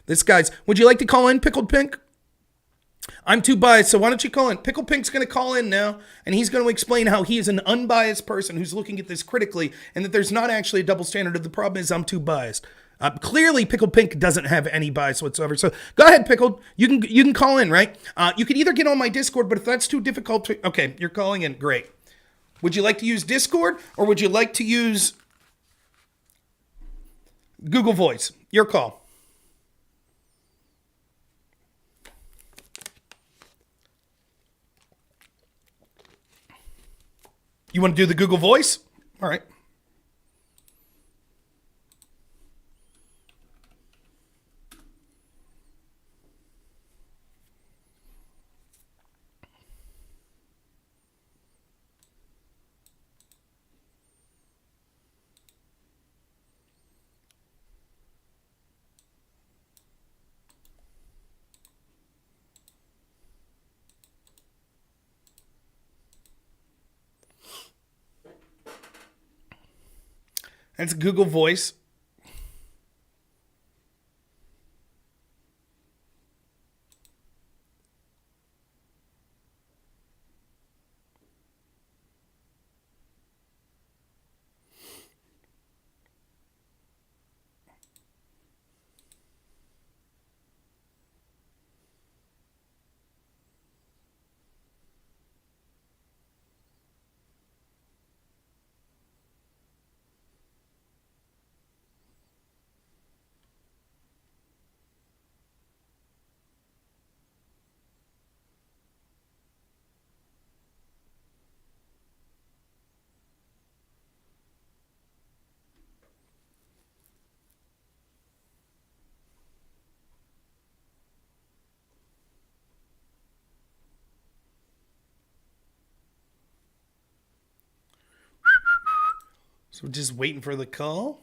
This guy's, would you like to call in, Pickled Pink? I'm too biased, so why don't you call in? Pickled Pink's going to call in now, and he's going to explain how he is an unbiased person who's looking at this critically, and that there's not actually a double standard. The problem is I'm too biased. Clearly, Pickled Pink doesn't have any bias whatsoever. So go ahead, Pickled. You can call in, right? You can either get on my Discord, but if that's too difficult okay, you're calling in. Great. Would you like to use Discord, or would you like to use Google Voice, your call. You want to do the Google Voice? All right. That's Google Voice. So just waiting for the call.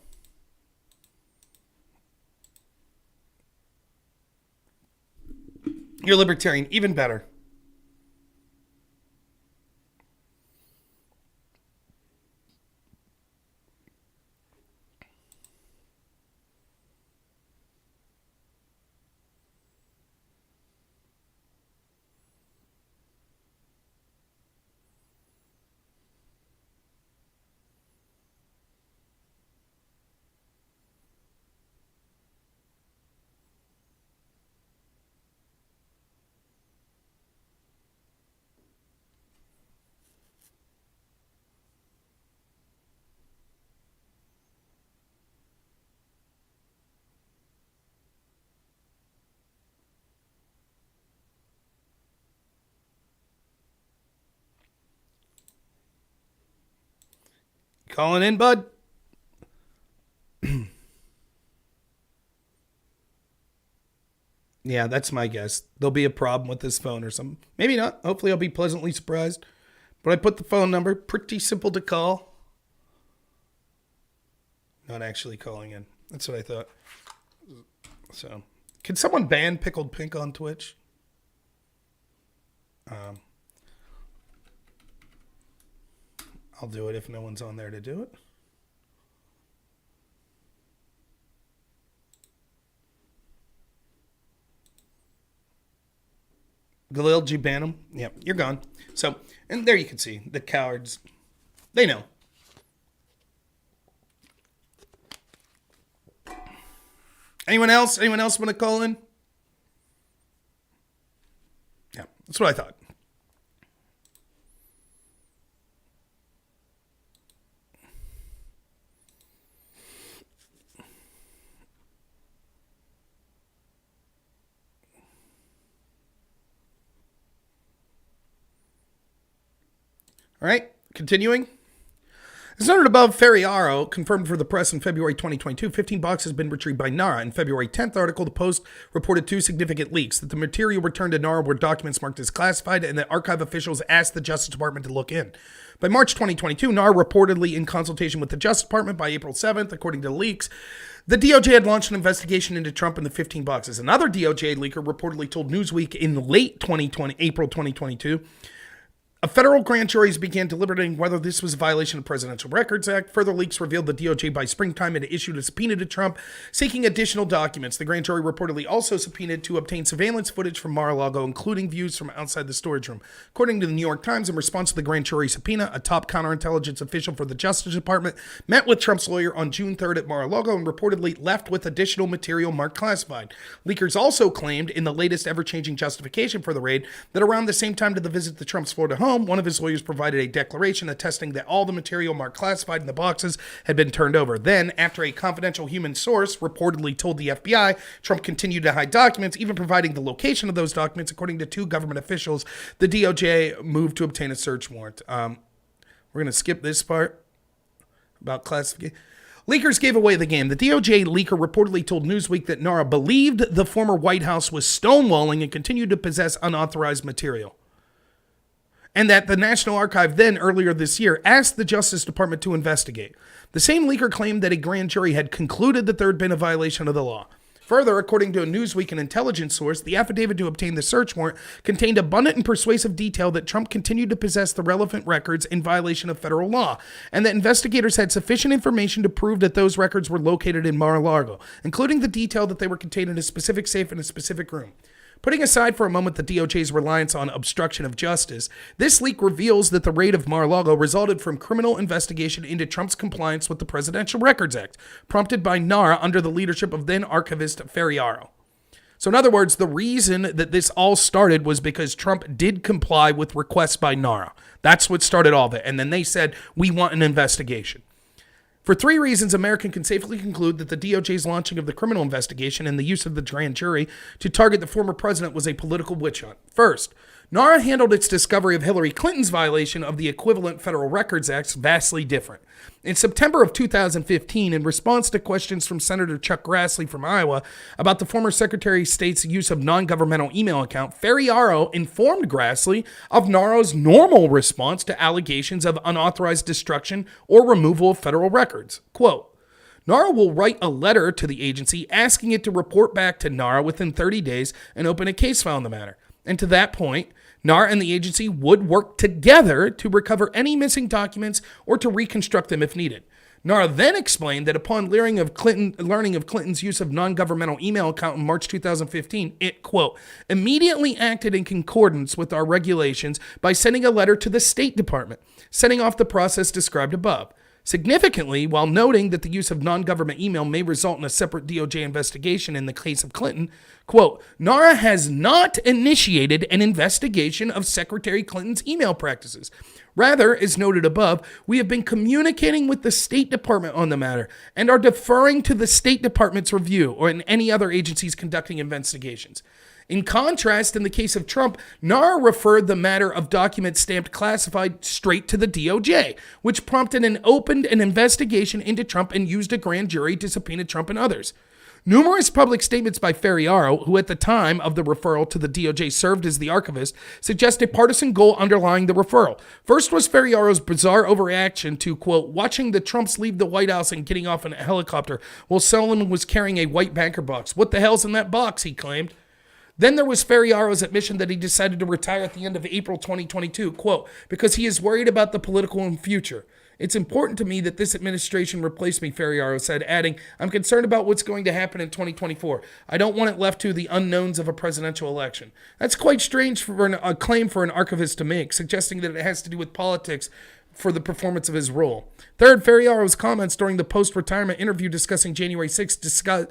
You're libertarian, even better. Calling in, bud? Yeah, that's my guess. There'll be a problem with this phone or something. Maybe not. Hopefully I'll be pleasantly surprised. But I put the phone number. Pretty simple to call. Not actually calling in. That's what I thought. So, can someone ban Pickled Pink on Twitch? I'll do it if no one's on there to do it. Galil, did you ban him? Yep, you're gone. So, and there you can see the cowards. They know. Anyone else? Anyone else want to call in? Yeah, that's what I thought. All right, continuing. As noted above, Ferriaro confirmed for the press in February 2022, 15 bucks has been retrieved by NARA. In February 10th article, the Post reported two significant leaks, that the material returned to NARA were documents marked as classified and that archive officials asked the Justice Department to look in. By March 2022, NARA reportedly in consultation with the Justice Department. By April 7th, according to the leaks, the DOJ had launched an investigation into Trump and the 15 boxes. Another DOJ leaker reportedly told Newsweek in late April 2022, a federal grand jury began deliberating whether this was a violation of the Presidential Records Act. Further leaks revealed the DOJ by springtime had issued a subpoena to Trump seeking additional documents. The grand jury reportedly also subpoenaed to obtain surveillance footage from Mar-a-Lago, including views from outside the storage room. According to the New York Times, in response to the grand jury subpoena, a top counterintelligence official for the Justice Department met with Trump's lawyer on June 3rd at Mar-a-Lago and reportedly left with additional material marked classified. Leakers also claimed in the latest ever-changing justification for the raid that around the same time to the visit to Trump's Florida home, home, one of his lawyers provided a declaration attesting that all the material marked classified in the boxes had been turned over. Then, after a confidential human source reportedly told the FBI, Trump continued to hide documents, even providing the location of those documents. According to 2 government officials, the DOJ moved to obtain a search warrant. We're going to skip this part about classification. Leakers gave away the game. The DOJ leaker reportedly told Newsweek that NARA believed the former White House was stonewalling and continued to possess unauthorized material. And that the National Archive then, earlier this year, asked the Justice Department to investigate. The same leaker claimed that a grand jury had concluded that there had been a violation of the law. Further, according to a Newsweek and intelligence source, the affidavit to obtain the search warrant contained abundant and persuasive detail that Trump continued to possess the relevant records in violation of federal law, and that investigators had sufficient information to prove that those records were located in Mar-a-Lago, including the detail that they were contained in a specific safe in a specific room. Putting aside for a moment the DOJ's reliance on obstruction of justice, this leak reveals that the raid of Mar-a-Lago resulted from criminal investigation into Trump's compliance with the Presidential Records Act, prompted by NARA under the leadership of then archivist Ferriaro. So in other words, the reason that this all started was because Trump did comply with requests by NARA. That's what started all of it. And then they said, we want an investigation. For 3 reasons, American can safely conclude that the DOJ's launching of the criminal investigation and the use of the grand jury to target the former president was a political witch hunt. First, NARA handled its discovery of Hillary Clinton's violation of the equivalent Federal Records Act vastly different. In September of 2015, in response to questions from Senator Chuck Grassley from Iowa about the former Secretary of State's use of non-governmental email account, Ferriaro informed Grassley of NARA's normal response to allegations of unauthorized destruction or removal of federal records. Quote, NARA will write a letter to the agency asking it to report back to NARA within 30 days and open a case file on the matter. And to that point, NARA and the agency would work together to recover any missing documents or to reconstruct them if needed. NARA then explained that upon learning of Clinton's use of non-governmental email account in March 2015, it, quote, immediately acted in concordance with our regulations by sending a letter to the State Department, setting off the process described above. Significantly, while noting that the use of non-government email may result in a separate DOJ investigation in the case of Clinton, quote, NARA has not initiated an investigation of Secretary Clinton's email practices. Rather, as noted above, we have been communicating with the State Department on the matter and are deferring to the State Department's review or in any other agencies conducting investigations. In contrast, in the case of Trump, NARA referred the matter of documents stamped classified straight to the DOJ, which prompted and opened an investigation into Trump and used a grand jury to subpoena Trump and others. Numerous public statements by Ferriaro, who at the time of the referral to the DOJ served as the archivist, suggest a partisan goal underlying the referral. First was Ferriaro's bizarre overreaction to, quote, watching the Trumps leave the White House and getting off in a helicopter while Sullivan was carrying a white banker box. What the hell's in that box, he claimed. Then there was Ferriaro's admission that he decided to retire at the end of April 2022, quote, because he is worried about the political future. It's important to me that this administration replace me, Ferriaro said, adding, I'm concerned about what's going to happen in 2024. I don't want it left to the unknowns of a presidential election. That's quite strange for a claim for an archivist to make, suggesting that it has to do with politics for the performance of his role. Third, Ferriaro's comments during the post-retirement interview discussing January 6th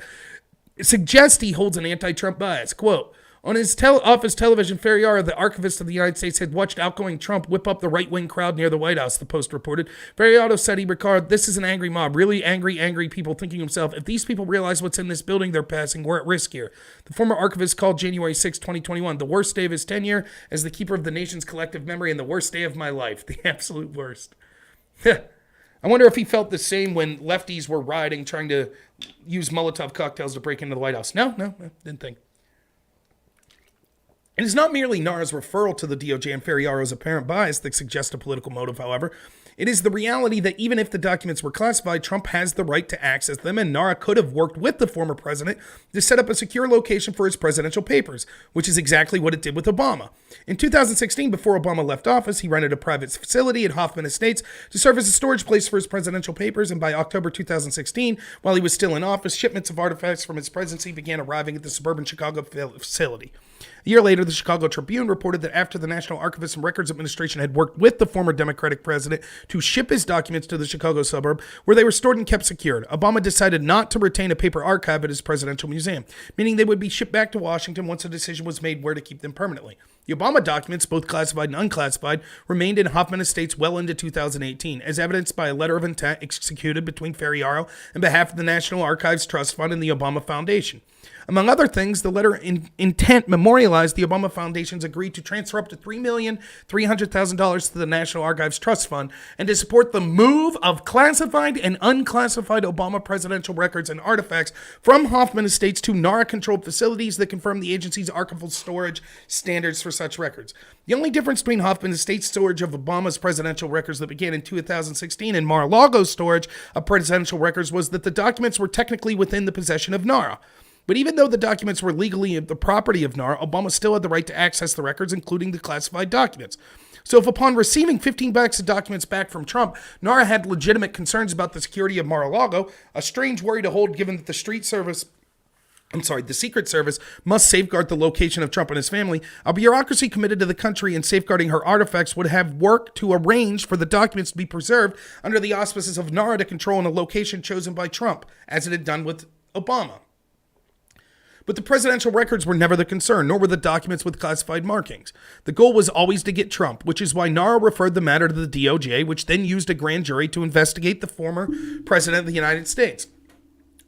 suggest he holds an anti-Trump bias. Quote, on his office television, Ferriaro, the archivist of the United States, had watched outgoing Trump whip up the right-wing crowd near the White House, the Post reported. Ferriaro said he recalled, this is an angry mob, really angry people thinking to himself, if these people realize what's in this building they're passing, we're at risk here. The former archivist called January 6, 2021, the worst day of his tenure as the keeper of the nation's collective memory and the worst day of my life, the absolute worst. I wonder if he felt the same when lefties were rioting, trying to use Molotov cocktails to break into the White House. No, didn't think. It is not merely NARA's referral to the DOJ and Ferriaro's apparent bias that suggests a political motive, however. It is the reality that even if the documents were classified, Trump has the right to access them, and NARA could have worked with the former president to set up a secure location for his presidential papers, which is exactly what it did with Obama. In 2016, before Obama left office, he rented a private facility at Hoffman Estates to serve as a storage place for his presidential papers, and by October 2016, while he was still in office, shipments of artifacts from his presidency began arriving at the suburban Chicago facility. A year later, the Chicago Tribune reported that after the National Archivists and Records Administration had worked with the former Democratic president to ship his documents to the Chicago suburb, where they were stored and kept secured, Obama decided not to retain a paper archive at his presidential museum, meaning they would be shipped back to Washington once a decision was made where to keep them permanently. The Obama documents, both classified and unclassified, remained in Hoffman Estates well into 2018, as evidenced by a letter of intent executed between Ferriaro on behalf of the National Archives Trust Fund and the Obama Foundation. Among other things, the letter intent memorialized the Obama Foundation's agreed to transfer up to $3,300,000 to the National Archives Trust Fund and to support the move of classified and unclassified Obama presidential records and artifacts from Hoffman Estates to NARA-controlled facilities that confirm the agency's archival storage standards for such records. The only difference between Hoffman Estates' storage of Obama's presidential records that began in 2016 and Mar-a-Lago's storage of presidential records was that the documents were technically within the possession of NARA. But even though the documents were legally the property of NARA, Obama still had the right to access the records, including the classified documents. So if upon receiving 15 bags of documents back from Trump, NARA had legitimate concerns about the security of Mar-a-Lago, a strange worry to hold given that the Secret Service must safeguard the location of Trump and his family, a bureaucracy committed to the country and safeguarding her artifacts would have worked to arrange for the documents to be preserved under the auspices of NARA to control in a location chosen by Trump, as it had done with Obama. But the presidential records were never the concern, nor were the documents with classified markings. The goal was always to get Trump, which is why NARA referred the matter to the DOJ, which then used a grand jury to investigate the former president of the United States.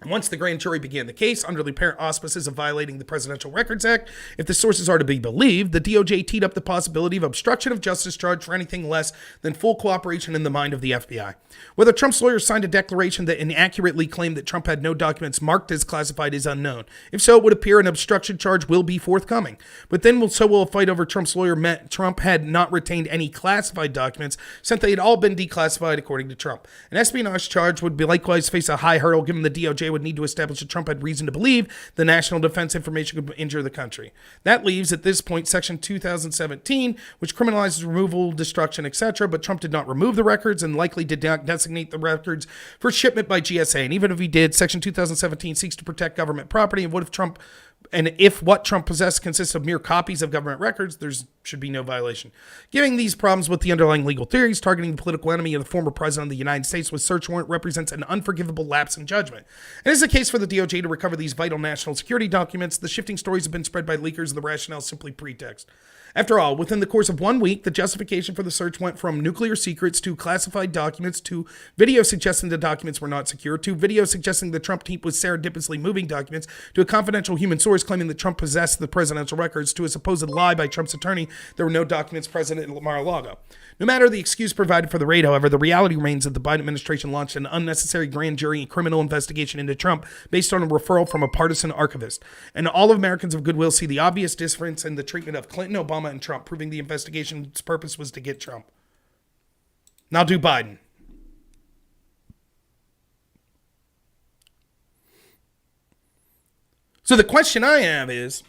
Once the grand jury began the case, under the apparent auspices of violating the Presidential Records Act, if the sources are to be believed, the DOJ teed up the possibility of obstruction of justice charge for anything less than full cooperation in the mind of the FBI. Whether Trump's lawyers signed a declaration that inaccurately claimed that Trump had no documents marked as classified is unknown. If so, it would appear an obstruction charge will be forthcoming. But then so will a fight over Trump's lawyer meant Trump had not retained any classified documents, since they had all been declassified according to Trump. An espionage charge would be likewise face a high hurdle given the DOJ would need to establish that Trump had reason to believe the national defense information could injure the country. That leaves, at this point, Section 2017, which criminalizes removal, destruction, etc., but Trump did not remove the records and likely did not designate the records for shipment by GSA. And even if he did, Section 2017 seeks to protect government property. And if what Trump possessed consists of mere copies of government records, there should be no violation. Given these problems with the underlying legal theories, targeting the political enemy of the former president of the United States with search warrant represents an unforgivable lapse in judgment. And it is the case for the DOJ to recover these vital national security documents. The shifting stories have been spread by leakers, and the rationale is simply pretext. After all, within the course of 1 week, the justification for the search went from nuclear secrets to classified documents to video suggesting the documents were not secure to video suggesting the Trump team was serendipitously moving documents to a confidential human source claiming that Trump possessed the presidential records to a supposed lie by Trump's attorney there were no documents present in Mar-a-Lago. No matter the excuse provided for the raid, however, the reality remains that the Biden administration launched an unnecessary grand jury and criminal investigation into Trump based on a referral from a partisan archivist. And all Americans of goodwill see the obvious difference in the treatment of Clinton, Obama, and Trump, proving the investigation's purpose was to get Trump. Now do Biden. So the question I have is,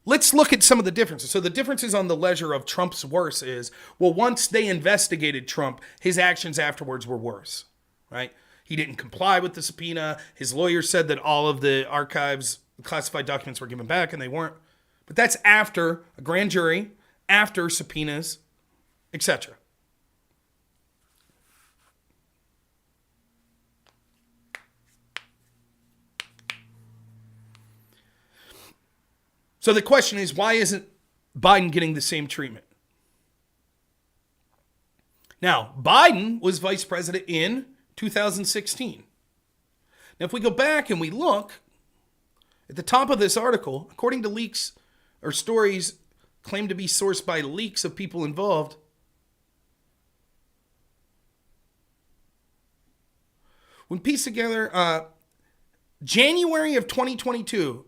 let's look at some of the differences. So the differences on the ledger of Trump's worse is, well, once they investigated Trump, his actions afterwards were worse, right? He didn't comply with the subpoena. His lawyer said that all of the archives, classified documents were given back, and they weren't. But that's after a grand jury, after subpoenas, etc. So the question is, why isn't Biden getting the same treatment? Now, Biden was vice president in 2016. Now, if we go back and we look at the top of this article, according to leaks or stories claimed to be sourced by leaks of people involved, when pieced together, January of 2022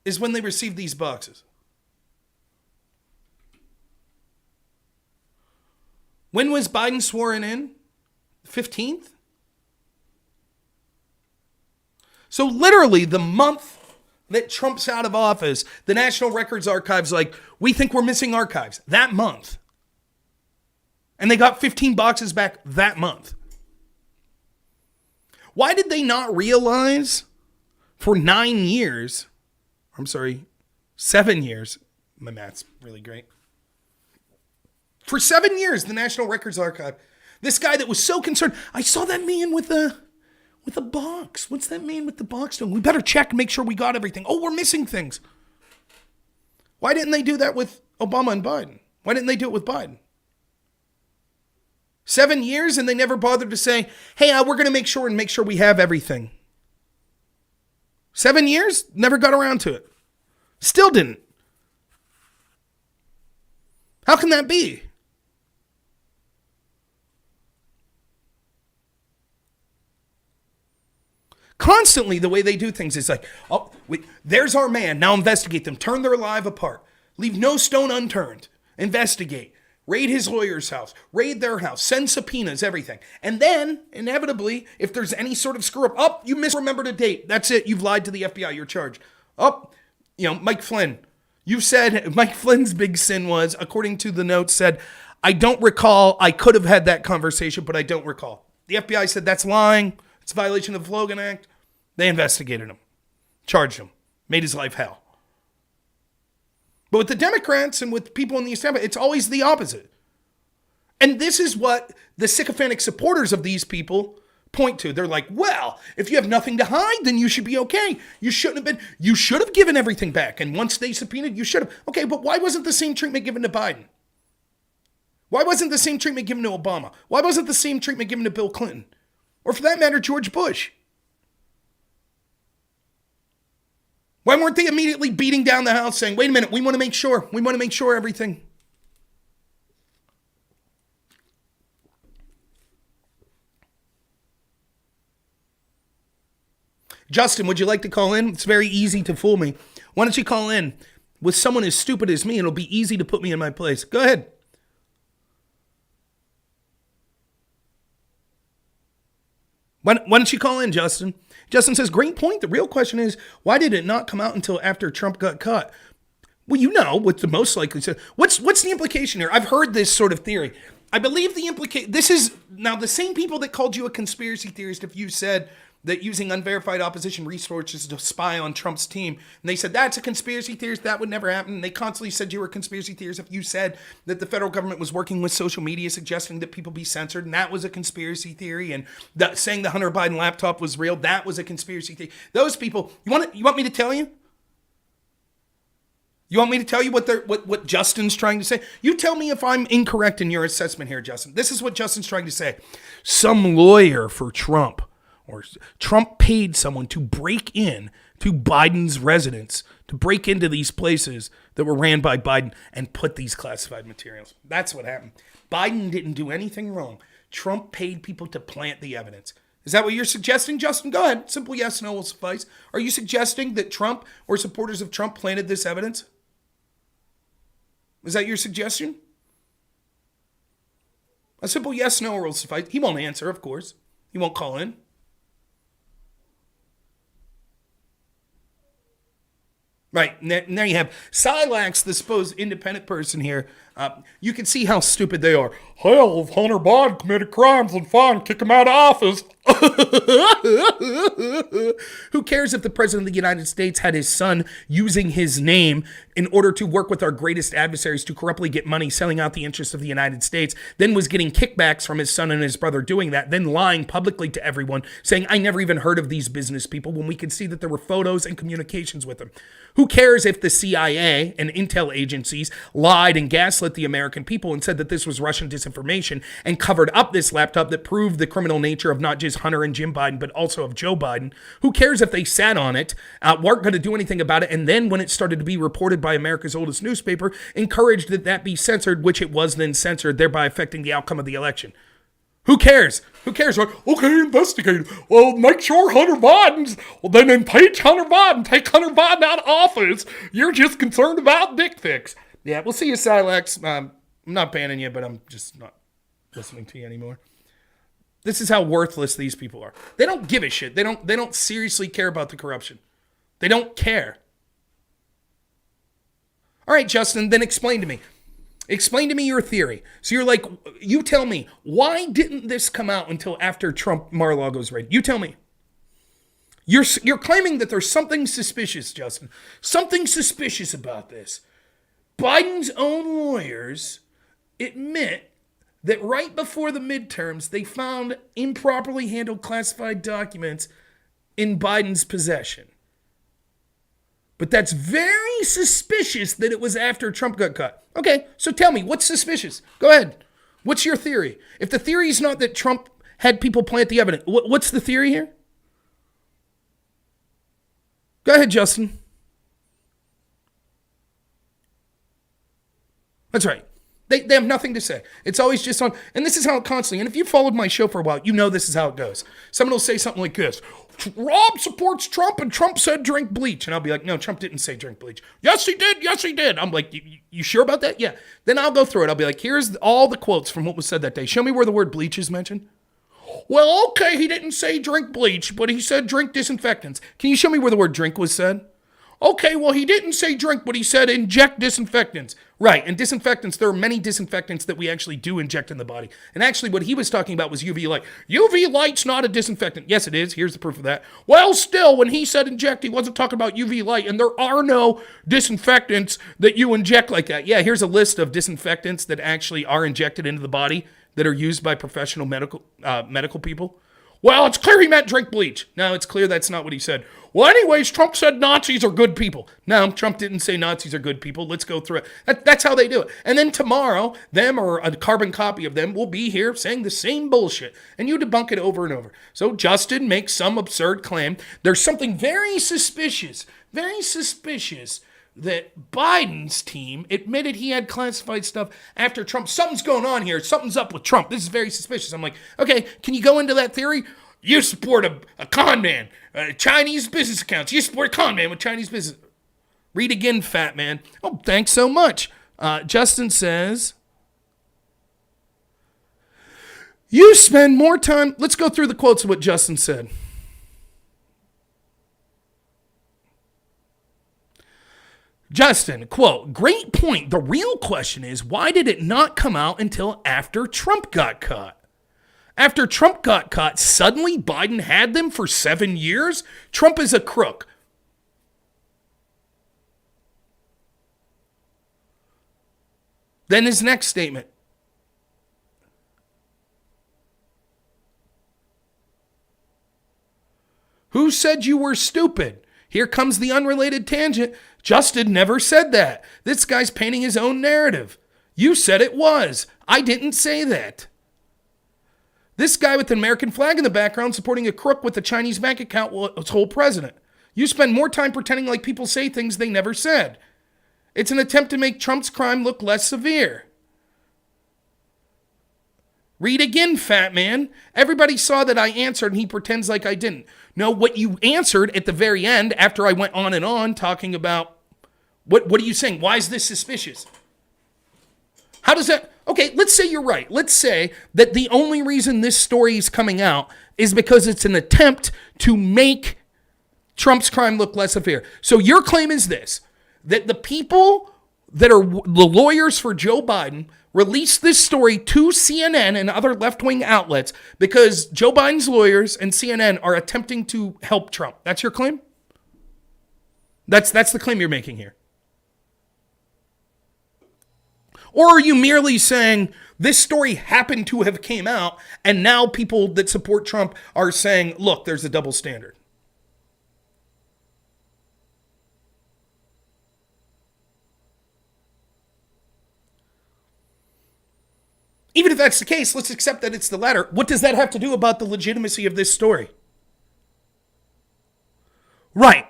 is when they received these boxes. When was Biden sworn in? 15th? So literally the month that Trump's out of office, the National Records Archive's like, we think we're missing archives. That month. And they got 15 boxes back that month. Why did they not realize for 7 years, my math's really great. For 7 years, the National Records Archive, this guy that was so concerned, I saw that man with With a box. What's that mean with the box doing? We better check and make sure we got everything. Oh, we're missing things. Why didn't they do that with Obama and Biden? Why didn't they do it with Biden? 7 years and they never bothered to say, hey, we're going to make sure we have everything. 7 years? Never got around to it. Still didn't. How can that be? Constantly, the way they do things is like, oh, wait, there's our man. Now investigate them. Turn their life apart. Leave no stone unturned. Investigate. Raid his lawyer's house. Raid their house. Send subpoenas, everything. And then, inevitably, if there's any sort of screw up, you misremembered a date. That's it. You've lied to the FBI. You're charged. Mike Flynn. You said Mike Flynn's big sin was, according to the notes, said, I don't recall. I could have had that conversation, but I don't recall. The FBI said that's lying. It's a violation of the Logan Act. They investigated him, charged him, made his life hell. But with the Democrats and with people in the establishment, it's always the opposite. And this is what the sycophantic supporters of these people point to. They're like, well, if you have nothing to hide, then you should be okay. You shouldn't have been. You should have given everything back. And once they subpoenaed, you should have. Okay, but why wasn't the same treatment given to Biden? Why wasn't the same treatment given to Obama? Why wasn't the same treatment given to Bill Clinton? Or for that matter, George Bush? Why weren't they immediately beating down the house saying, wait a minute, we want to make sure. We want to make sure everything. Justin, would you like to call in? It's very easy to fool me. Why don't you call in with someone as stupid as me? It'll be easy to put me in my place. Go ahead. Why don't you call in, Justin? Justin says, great point. The real question is, why did it not come out until after Trump got caught? Well, you know what the most likely said. What's the implication here? I've heard this sort of theory. I believe the implication, this is now the same people that called you a conspiracy theorist if you said that using unverified opposition resources to spy on Trump's team. And they said, that's a conspiracy theorist. That would never happen. And they constantly said you were a conspiracy theorist if you said that the federal government was working with social media, suggesting that people be censored. And that was a conspiracy theory. And saying the Hunter Biden laptop was real, that was a conspiracy theory. Those people, you want me to tell you? You want me to tell you what Justin's trying to say? You tell me if I'm incorrect in your assessment here, Justin. This is what Justin's trying to say. Some lawyer for Trump, or Trump paid someone to break in to Biden's residence, to break into these places that were ran by Biden and put these classified materials. That's what happened. Biden didn't do anything wrong. Trump paid people to plant the evidence. Is that what you're suggesting, Justin? Go ahead. Simple yes, no will suffice. Are you suggesting that Trump or supporters of Trump planted this evidence? Is that your suggestion? A simple yes, no will suffice. He won't answer, of course. He won't call in. Right, and there you have Silax, the supposed independent person here. You can see how stupid they are. Hell, if Hunter Biden committed crimes, then fine, kick him out of office. Who cares if the president of the United States had his son using his name in order to work with our greatest adversaries to corruptly get money, selling out the interests of the United States, then was getting kickbacks from his son and his brother doing that, then lying publicly to everyone, saying, I never even heard of these business people, when we can see that there were photos and communications with them. Who cares if the CIA and intel agencies lied and gaslit the American people and said that this was Russian disinformation and covered up this laptop that proved the criminal nature of not just Hunter and Jim Biden, but also of Joe Biden? Who cares if they sat on it, weren't going to do anything about it, and then when it started to be reported by America's oldest newspaper, encouraged that be censored, which it was then censored, thereby affecting the outcome of the election? Who cares? Who cares? Okay, investigate. Well, make sure Hunter Biden's. Well, then impeach Hunter Biden. Take Hunter Biden out of office. You're just concerned about dick pics. Yeah, we'll see you, Silax. I'm not banning you, but I'm just not listening to you anymore. This is how worthless these people are. They don't give a shit. They don't seriously care about the corruption. They don't care. All right, Justin, then explain to me. Explain to me your theory. So you're like, you tell me, why didn't this come out until after Trump Mar-a-Lago's raid? You tell me. You're claiming that there's something suspicious, Justin. Something suspicious about this. Biden's own lawyers admit that right before the midterms, they found improperly handled classified documents in Biden's possession. But that's very suspicious that it was after Trump got caught. Okay, so tell me, what's suspicious? Go ahead. What's your theory? If the theory is not that Trump had people plant the evidence, what's the theory here? Go ahead, Justin. That's right. They have nothing to say. It's always just on, and this is how it constantly, and if you followed my show for a while, you know this is how it goes. Someone will say something like this: Rob supports Trump and Trump said drink bleach. And I'll be like, no, Trump didn't say drink bleach. Yes, he did. Yes, he did. I'm like, you sure about that? Yeah. Then I'll go through it. I'll be like, here's all the quotes from what was said that day. Show me where the word bleach is mentioned. Well, okay, he didn't say drink bleach, but he said drink disinfectants. Can you show me where the word drink was said? Okay, well, he didn't say drink, but he said inject disinfectants. Right, and disinfectants, there are many disinfectants that we actually do inject in the body. And actually, what he was talking about was UV light. UV light's not a disinfectant. Yes, it is. Here's the proof of that. Well, still, when he said inject, he wasn't talking about UV light, and there are no disinfectants that you inject like that. Yeah, here's a list of disinfectants that actually are injected into the body that are used by professional medical people. Well, it's clear he meant drink bleach. No, it's clear that's not what he said. Well, anyways, Trump said Nazis are good people. No, Trump didn't say Nazis are good people. Let's go through it. That's how they do it. And then tomorrow, them or a carbon copy of them will be here saying the same bullshit. And you debunk it over and over. So Justin makes some absurd claim. There's something very suspicious that Biden's team admitted he had classified stuff after Trump. Something's going on here. Something's up with Trump. This is very suspicious. I'm like, okay, can you go into that theory? You support a con man, Chinese business accounts. You support a con man with Chinese business. Read again, fat man. Oh, thanks so much. Justin says, you spend more time. Let's go through the quotes of what Justin said. Justin, quote, great point. The real question is, why did it not come out until after Trump got caught? After Trump got caught, suddenly Biden had them for 7 years? Trump is a crook. Then his next statement. Who said you were stupid? Here comes the unrelated tangent. Justin never said that. This guy's painting his own narrative. You said it was. I didn't say that. This guy with the American flag in the background supporting a crook with a Chinese bank account was whole president. You spend more time pretending like people say things they never said. It's an attempt to make Trump's crime look less severe. Read again, fat man. Everybody saw that I answered and he pretends like I didn't. No, what you answered at the very end after I went on and on talking about, what are you saying? Why is this suspicious? How does that, okay, let's say you're right. Let's say that the only reason this story is coming out is because it's an attempt to make Trump's crime look less severe. So your claim is this, that the people that are the lawyers for Joe Biden released this story to CNN and other left-wing outlets because Joe Biden's lawyers and CNN are attempting to help Trump. That's your claim? That's the claim you're making here. Or are you merely saying this story happened to have came out and now people that support Trump are saying, look, there's a double standard? Even if that's the case, let's accept that it's the latter. What does that have to do about the legitimacy of this story? Right.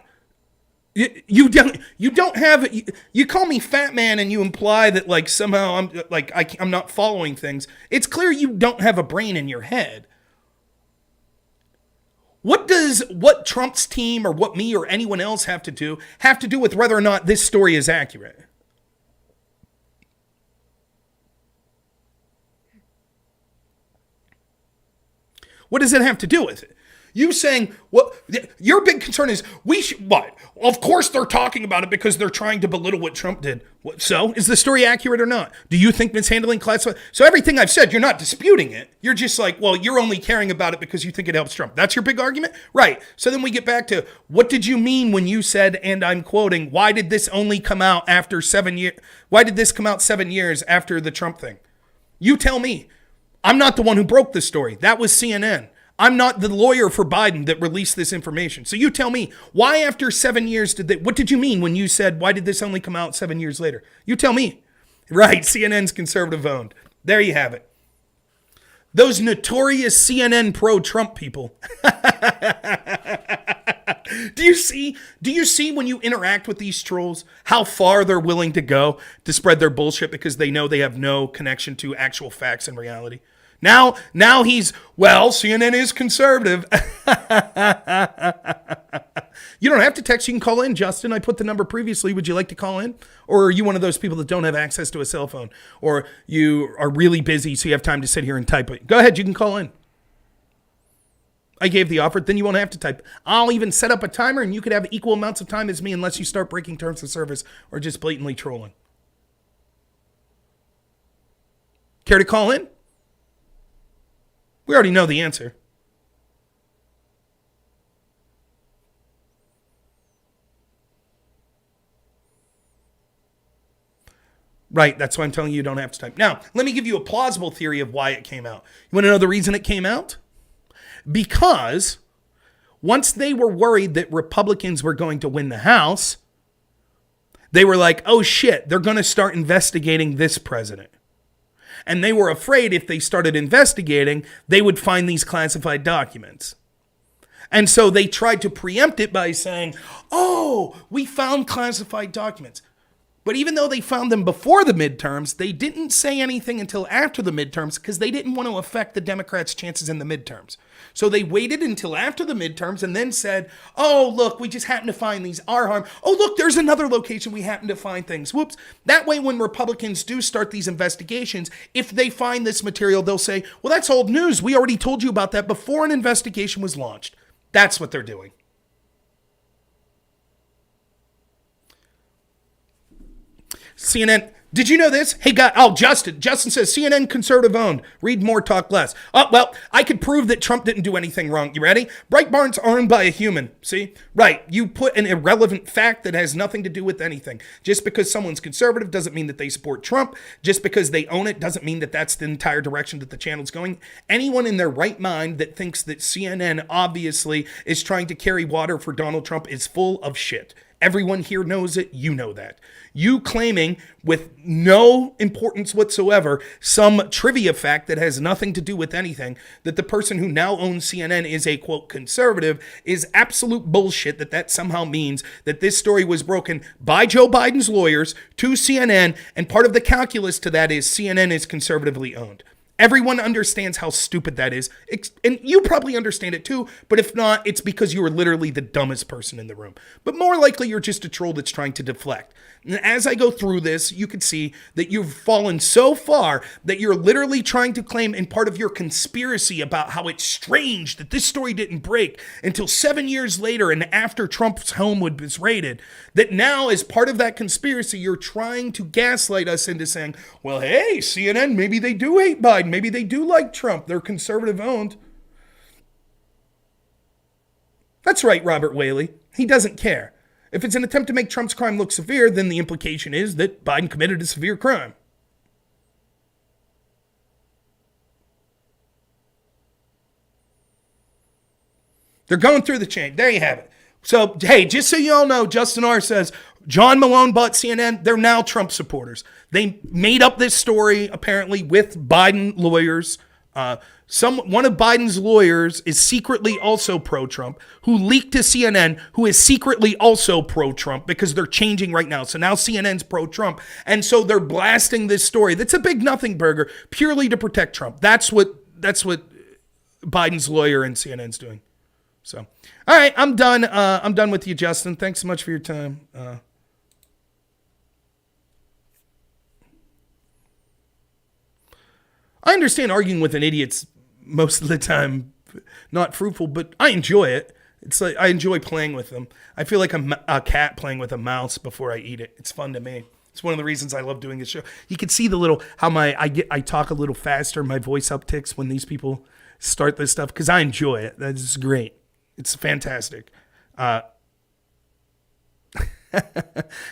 You don't have, you call me fat man and you imply that like somehow I'm not following things. It's clear you don't have a brain in your head. What does what Trump's team or what me or anyone else have to do with whether or not this story is accurate? What does it have to do with it? You saying, well, your big concern is we should, what? Of course they're talking about it because they're trying to belittle what Trump did. So is the story accurate or not? Do you think mishandling classified? So everything I've said, you're not disputing it. You're just like, well, you're only caring about it because you think it helps Trump. That's your big argument? Right. So then we get back to what did you mean when you said, and I'm quoting, why did this only come out after 7 years? Why did this come out 7 years after the Trump thing? You tell me. I'm not the one who broke the story. That was CNN. I'm not the lawyer for Biden that released this information. So you tell me, why after 7 years what did you mean when you said, why did this only come out 7 years later? You tell me. Right, CNN's conservative owned. There you have it. Those notorious CNN pro-Trump people. Do you see when you interact with these trolls how far they're willing to go to spread their bullshit because they know they have no connection to actual facts and reality? Now CNN is conservative. You don't have to text. You can call in, Justin. I put the number previously. Would you like to call in? Or are you one of those people that don't have access to a cell phone? Or you are really busy so you have time to sit here and type it? Go ahead. You can call in. I gave the offer. Then you won't have to type. I'll even set up a timer and you could have equal amounts of time as me unless you start breaking terms of service or just blatantly trolling. Care to call in? We already know the answer. Right, that's why I'm telling you don't have to type. Now, let me give you a plausible theory of why it came out. You want to know the reason it came out? Because once they were worried that Republicans were going to win the House, they were like, oh shit, they're going to start investigating this president. And they were afraid if they started investigating, they would find these classified documents. And so they tried to preempt it by saying, oh, we found classified documents. But even though they found them before the midterms, they didn't say anything until after the midterms because they didn't want to affect the Democrats' chances in the midterms. So they waited until after the midterms and then said, oh, look, we just happened to find these our harm. Oh, look, there's another location we happen to find things. Whoops. That way, when Republicans do start these investigations, if they find this material, they'll say, well, that's old news. We already told you about that before an investigation was launched. That's what they're doing. CNN, did you know this? Hey, guy, Justin says CNN conservative owned. Read more, talk less. Oh, well, I could prove that Trump didn't do anything wrong. You ready? Breitbart's owned by a human. See? Right. You put an irrelevant fact that has nothing to do with anything. Just because someone's conservative doesn't mean that they support Trump. Just because they own it doesn't mean that that's the entire direction that the channel's going. Anyone in their right mind that thinks that CNN obviously is trying to carry water for Donald Trump is full of shit. Everyone here knows it. You know that. You claiming with no importance whatsoever some trivia fact that has nothing to do with anything that the person who now owns CNN is a, quote, conservative is absolute bullshit that somehow means that this story was broken by Joe Biden's lawyers to CNN, and part of the calculus to that is CNN is conservatively owned. Everyone understands how stupid that is, and you probably understand it too, but if not, it's because you are literally the dumbest person in the room. But more likely, you're just a troll that's trying to deflect. And as I go through this, you can see that you've fallen so far that you're literally trying to claim in part of your conspiracy about how it's strange that this story didn't break until 7 years later and after Trump's home was raided, that now as part of that conspiracy, you're trying to gaslight us into saying, well, hey, CNN, maybe they do hate Biden. Maybe they do like Trump. They're conservative owned. That's right, Robert Whaley. He doesn't care. If it's an attempt to make Trump's crime look severe, then the implication is that Biden committed a severe crime. They're going through the chain. There you have it. So, hey, just so you all know, Justin R. says, John Malone bought CNN. They're now Trump supporters. They made up this story, apparently, with Biden lawyers. One of Biden's lawyers is secretly also pro-Trump, who leaked to CNN, who is secretly also pro-Trump, because they're changing right now. So now CNN's pro-Trump. And so they're blasting this story. That's a big nothing burger, purely to protect Trump. That's what Biden's lawyer and CNN's doing. So, all right, I'm done. I'm done with you, Justin. Thanks so much for your time. I understand arguing with an idiot's most of the time not fruitful, but I enjoy it. It's like I enjoy playing with them. I feel like a cat playing with a mouse before I eat it. It's fun to me. It's one of the reasons I love doing this show. You can see the little how I talk a little faster. My voice upticks when these people start this stuff because I enjoy it. That's great. It's fantastic. And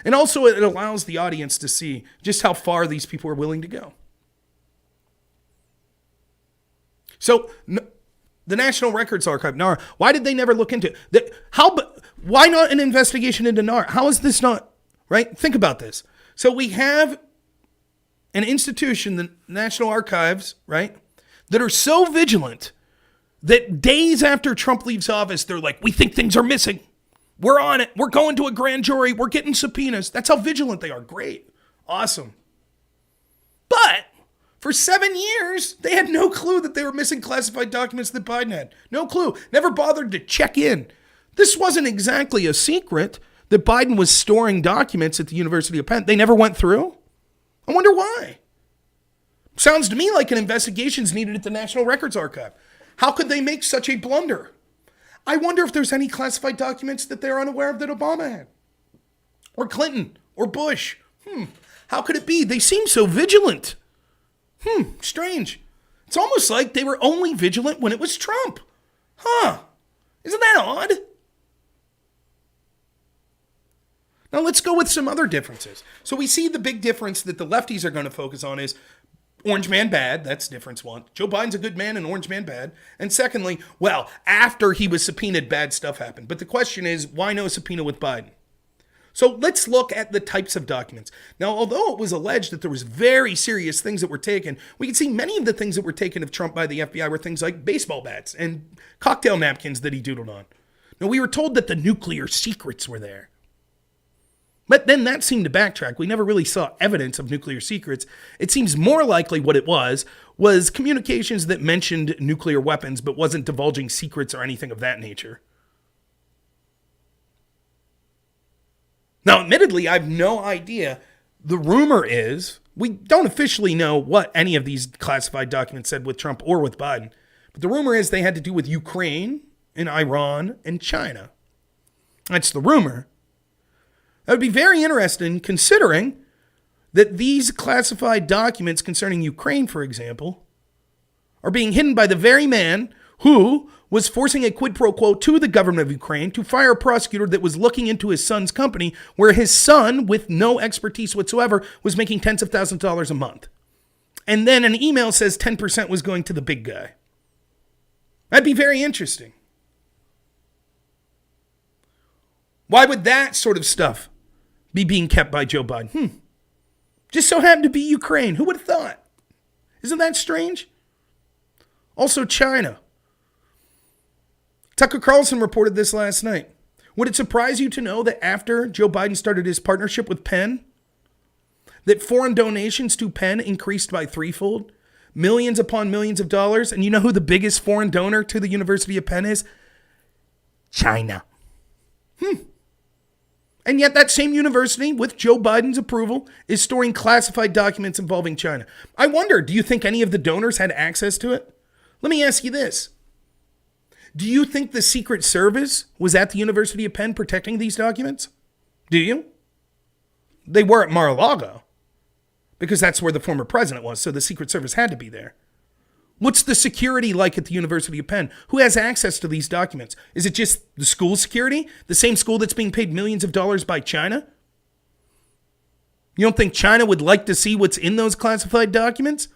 also it allows the audience to see just how far these people are willing to go. So the National Records Archive, NAR, why did they never look into it? Why not an investigation into NAR? How is this not, right? Think about this. So we have an institution, the National Archives, right, that are so vigilant that days after Trump leaves office, they're like, we think things are missing. We're on it. We're going to a grand jury. We're getting subpoenas. That's how vigilant they are. Great. Awesome. But for 7 years, they had no clue that they were missing classified documents that Biden had. No clue. Never bothered to check in. This wasn't exactly a secret that Biden was storing documents at the University of Penn. They never went through. I wonder why. Sounds to me like an investigation's needed at the National Records Archive. How could they make such a blunder? I wonder if there's any classified documents that they're unaware of that Obama had. Or Clinton. Or Bush. How could it be? They seem so vigilant. Strange. It's almost like they were only vigilant when it was Trump. Isn't that odd? Now let's go with some other differences. So we see the big difference that the lefties are going to focus on is Orange Man bad. That's difference one. Joe Biden's a good man and Orange Man bad. And secondly, well, after he was subpoenaed, bad stuff happened. But the question is, why no subpoena with Biden? So let's look at the types of documents. Now, although it was alleged that there was very serious things that were taken, we can see many of the things that were taken of Trump by the FBI were things like baseball bats and cocktail napkins that he doodled on. Now, we were told that the nuclear secrets were there. But then that seemed to backtrack. We never really saw evidence of nuclear secrets. It seems more likely what it was communications that mentioned nuclear weapons but wasn't divulging secrets or anything of that nature. Now, admittedly, I have no idea. The rumor is, we don't officially know what any of these classified documents said with Trump or with Biden, but the rumor is they had to do with Ukraine and Iran and China. That's the rumor. That would be very interesting considering that these classified documents concerning Ukraine, for example, are being hidden by the very man who was forcing a quid pro quo to the government of Ukraine to fire a prosecutor that was looking into his son's company where his son, with no expertise whatsoever, was making tens of thousands of dollars a month. And then an email says 10% was going to the big guy. That'd be very interesting. Why would that sort of stuff be being kept by Joe Biden? Just so happened to be Ukraine. Who would have thought? Isn't that strange? Also, China. Tucker Carlson reported this last night. Would it surprise you to know that after Joe Biden started his partnership with Penn, that foreign donations to Penn increased by threefold? Millions upon millions of dollars. And you know who the biggest foreign donor to the University of Penn is? China. And yet that same university, with Joe Biden's approval, is storing classified documents involving China. I wonder, do you think any of the donors had access to it? Let me ask you this. Do you think the Secret Service was at the University of Penn protecting these documents? Do you? They were at Mar-a-Lago, because that's where the former president was, so the Secret Service had to be there. What's the security like at the University of Penn? Who has access to these documents? Is it just the school security? The same school that's being paid millions of dollars by China? You don't think China would like to see what's in those classified documents?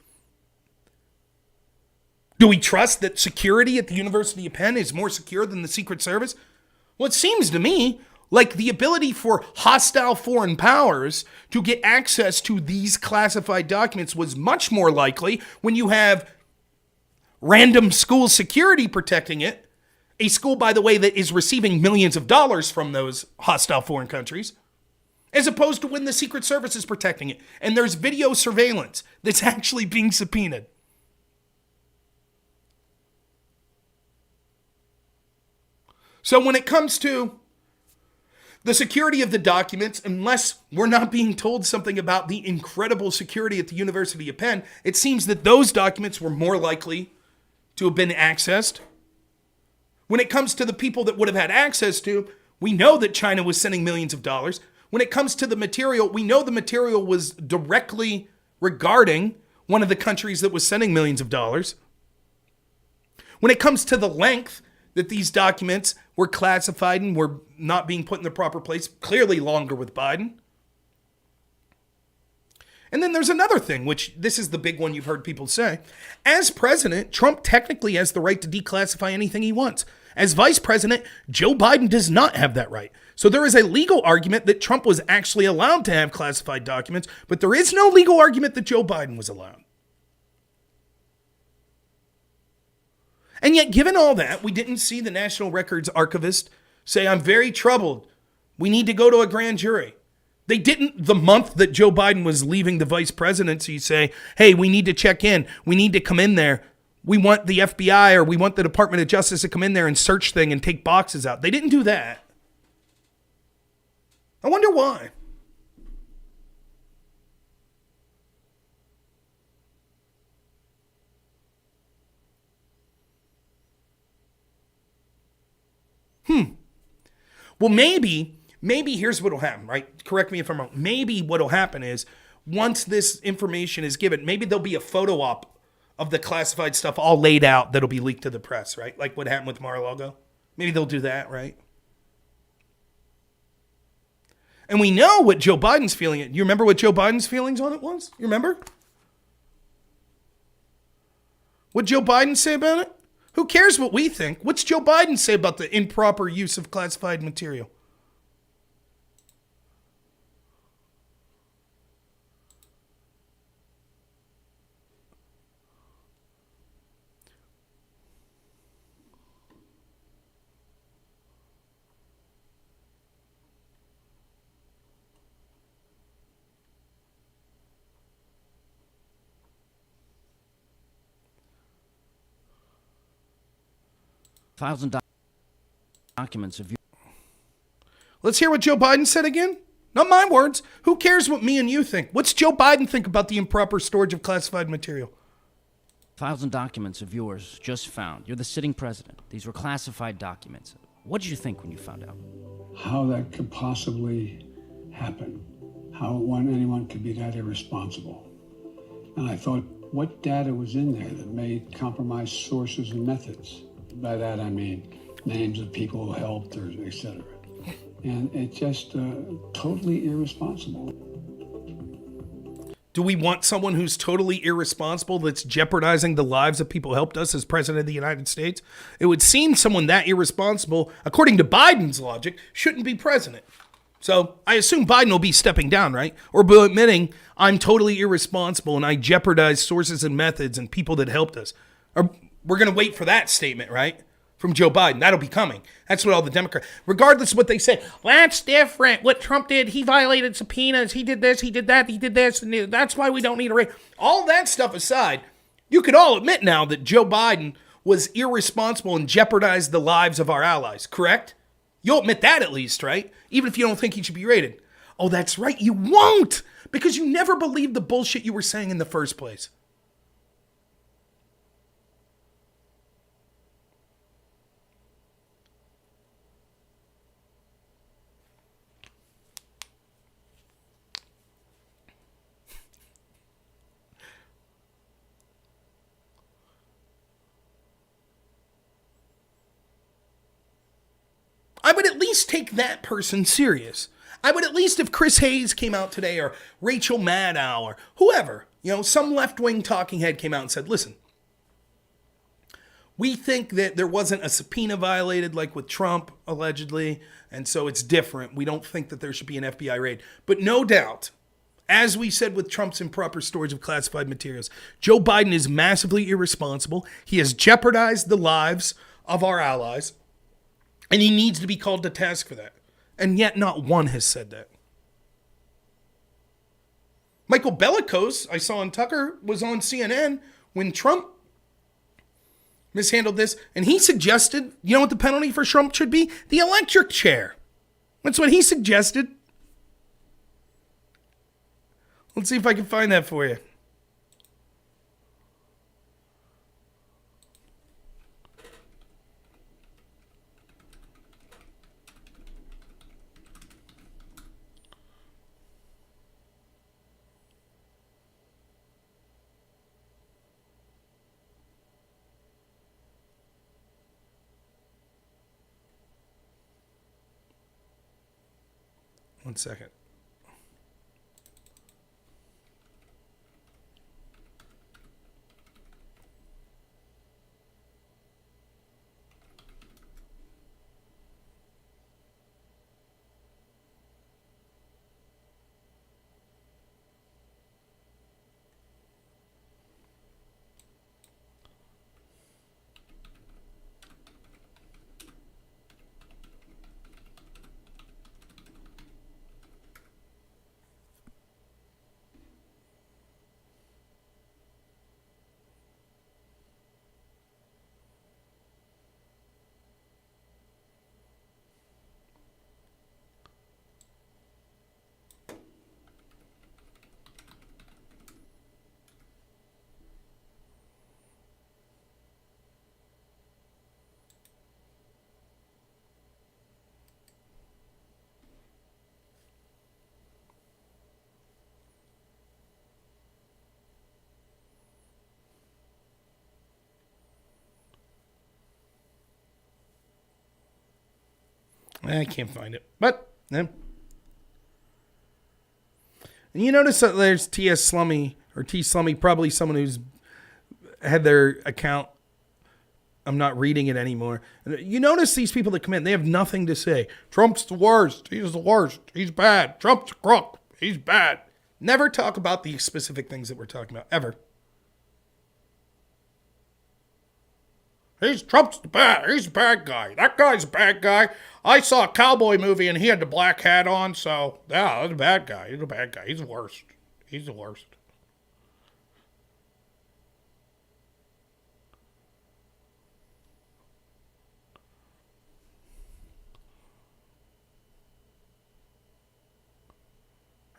Do we trust that security at the University of Penn is more secure than the Secret Service? Well, it seems to me like the ability for hostile foreign powers to get access to these classified documents was much more likely when you have random school security protecting it. A school, by the way, that is receiving millions of dollars from those hostile foreign countries, as opposed to when the Secret Service is protecting it. And there's video surveillance that's actually being subpoenaed. So when it comes to the security of the documents, unless we're not being told something about the incredible security at the University of Penn, it seems that those documents were more likely to have been accessed. When it comes to the people that would have had access to, we know that China was sending millions of dollars. When it comes to the material, we know the material was directly regarding one of the countries that was sending millions of dollars. When it comes to the length that these documents were classified and were not being put in the proper place, clearly longer with Biden. And then there's another thing, which this is the big one you've heard people say. As president, Trump technically has the right to declassify anything he wants. As vice president, Joe Biden does not have that right. So there is a legal argument that Trump was actually allowed to have classified documents, but there is no legal argument that Joe Biden was allowed. And yet, given all that, we didn't see the National Records archivist say, I'm very troubled. We need to go to a grand jury. They didn't, the month that Joe Biden was leaving the vice presidency, say, hey, we need to check in. We need to come in there. We want the FBI or we want the Department of Justice to come in there and search things and take boxes out. They didn't do that. I wonder why. Well, maybe here's what'll happen, right? Correct me if I'm wrong. Maybe what'll happen is once this information is given, maybe there'll be a photo op of the classified stuff all laid out that'll be leaked to the press, right? Like what happened with Mar-a-Lago. Maybe they'll do that, right? And we know what Joe Biden's feeling. You remember what Joe Biden's feelings on it was? You remember? What Joe Biden say about it? Who cares what we think? What's Joe Biden say about the improper use of classified material? Documents of you. Let's hear what Joe Biden said again. Not my words. Who cares what me and you think? What's Joe Biden think about the improper storage of classified material? Files and documents of yours just found. You're the sitting president. These were classified documents. What did you think when you found out? How that could possibly happen. How anyone could be that irresponsible. And I thought, what data was in there that may compromise sources and methods? By that I mean names of people who helped or et cetera. And it's just totally irresponsible. Do we want someone who's totally irresponsible that's jeopardizing the lives of people who helped us as president of the United States? It would seem someone that irresponsible, according to Biden's logic, shouldn't be president. So I assume Biden will be stepping down, right? Or be admitting, I'm totally irresponsible and I jeopardize sources and methods and people that helped us. Or we're going to wait for that statement, right? From Joe Biden. That'll be coming. That's what all the Democrats, regardless of what they say, well, that's different. What Trump did, he violated subpoenas. He did this, he did that, he did this. And that's why we don't need a raid. All that stuff aside, you could all admit now that Joe Biden was irresponsible and jeopardized the lives of our allies, correct? You'll admit that at least, right? Even if you don't think he should be raided. Oh, that's right. You won't, because you never believed the bullshit you were saying in the first place. I would at least take that person serious. I would at least, if Chris Hayes came out today or Rachel Maddow or whoever, some left-wing talking head came out and said, listen, we think that there wasn't a subpoena violated like with Trump, allegedly, and so it's different. We don't think that there should be an FBI raid. But no doubt, as we said with Trump's improper storage of classified materials, Joe Biden is massively irresponsible. He has jeopardized the lives of our allies. And he needs to be called to task for that. And yet not one has said that. Michael Bellicose, I saw on Tucker, was on CNN when Trump mishandled this. And he suggested, you know what the penalty for Trump should be? The electric chair. That's what he suggested. Let's see if I can find that for you. One second. I can't find it. But, And you notice that there's T.S. Slummy, or T. Slummy, probably someone who's had their account. I'm not reading it anymore. You notice these people that come in, they have nothing to say. Trump's the worst. He's the worst. He's bad. Trump's a crook. He's bad. Never talk about the specific things that we're talking about, ever. Trump's bad. He's a bad guy. That guy's a bad guy. I saw a cowboy movie and he had the black hat on, so yeah, that's a bad guy. He's a bad guy. He's the worst. He's the worst.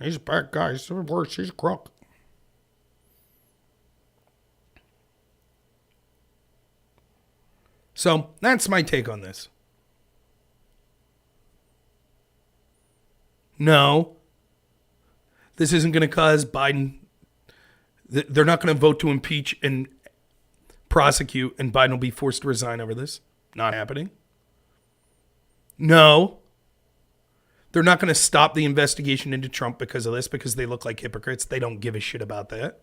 He's a bad guy. He's the worst. He's a crook. So that's my take on this. No, this isn't going to cause Biden. They're not going to vote to impeach and prosecute, and Biden will be forced to resign over this. Not happening. No, they're not going to stop the investigation into Trump because of this, because they look like hypocrites. They don't give a shit about that.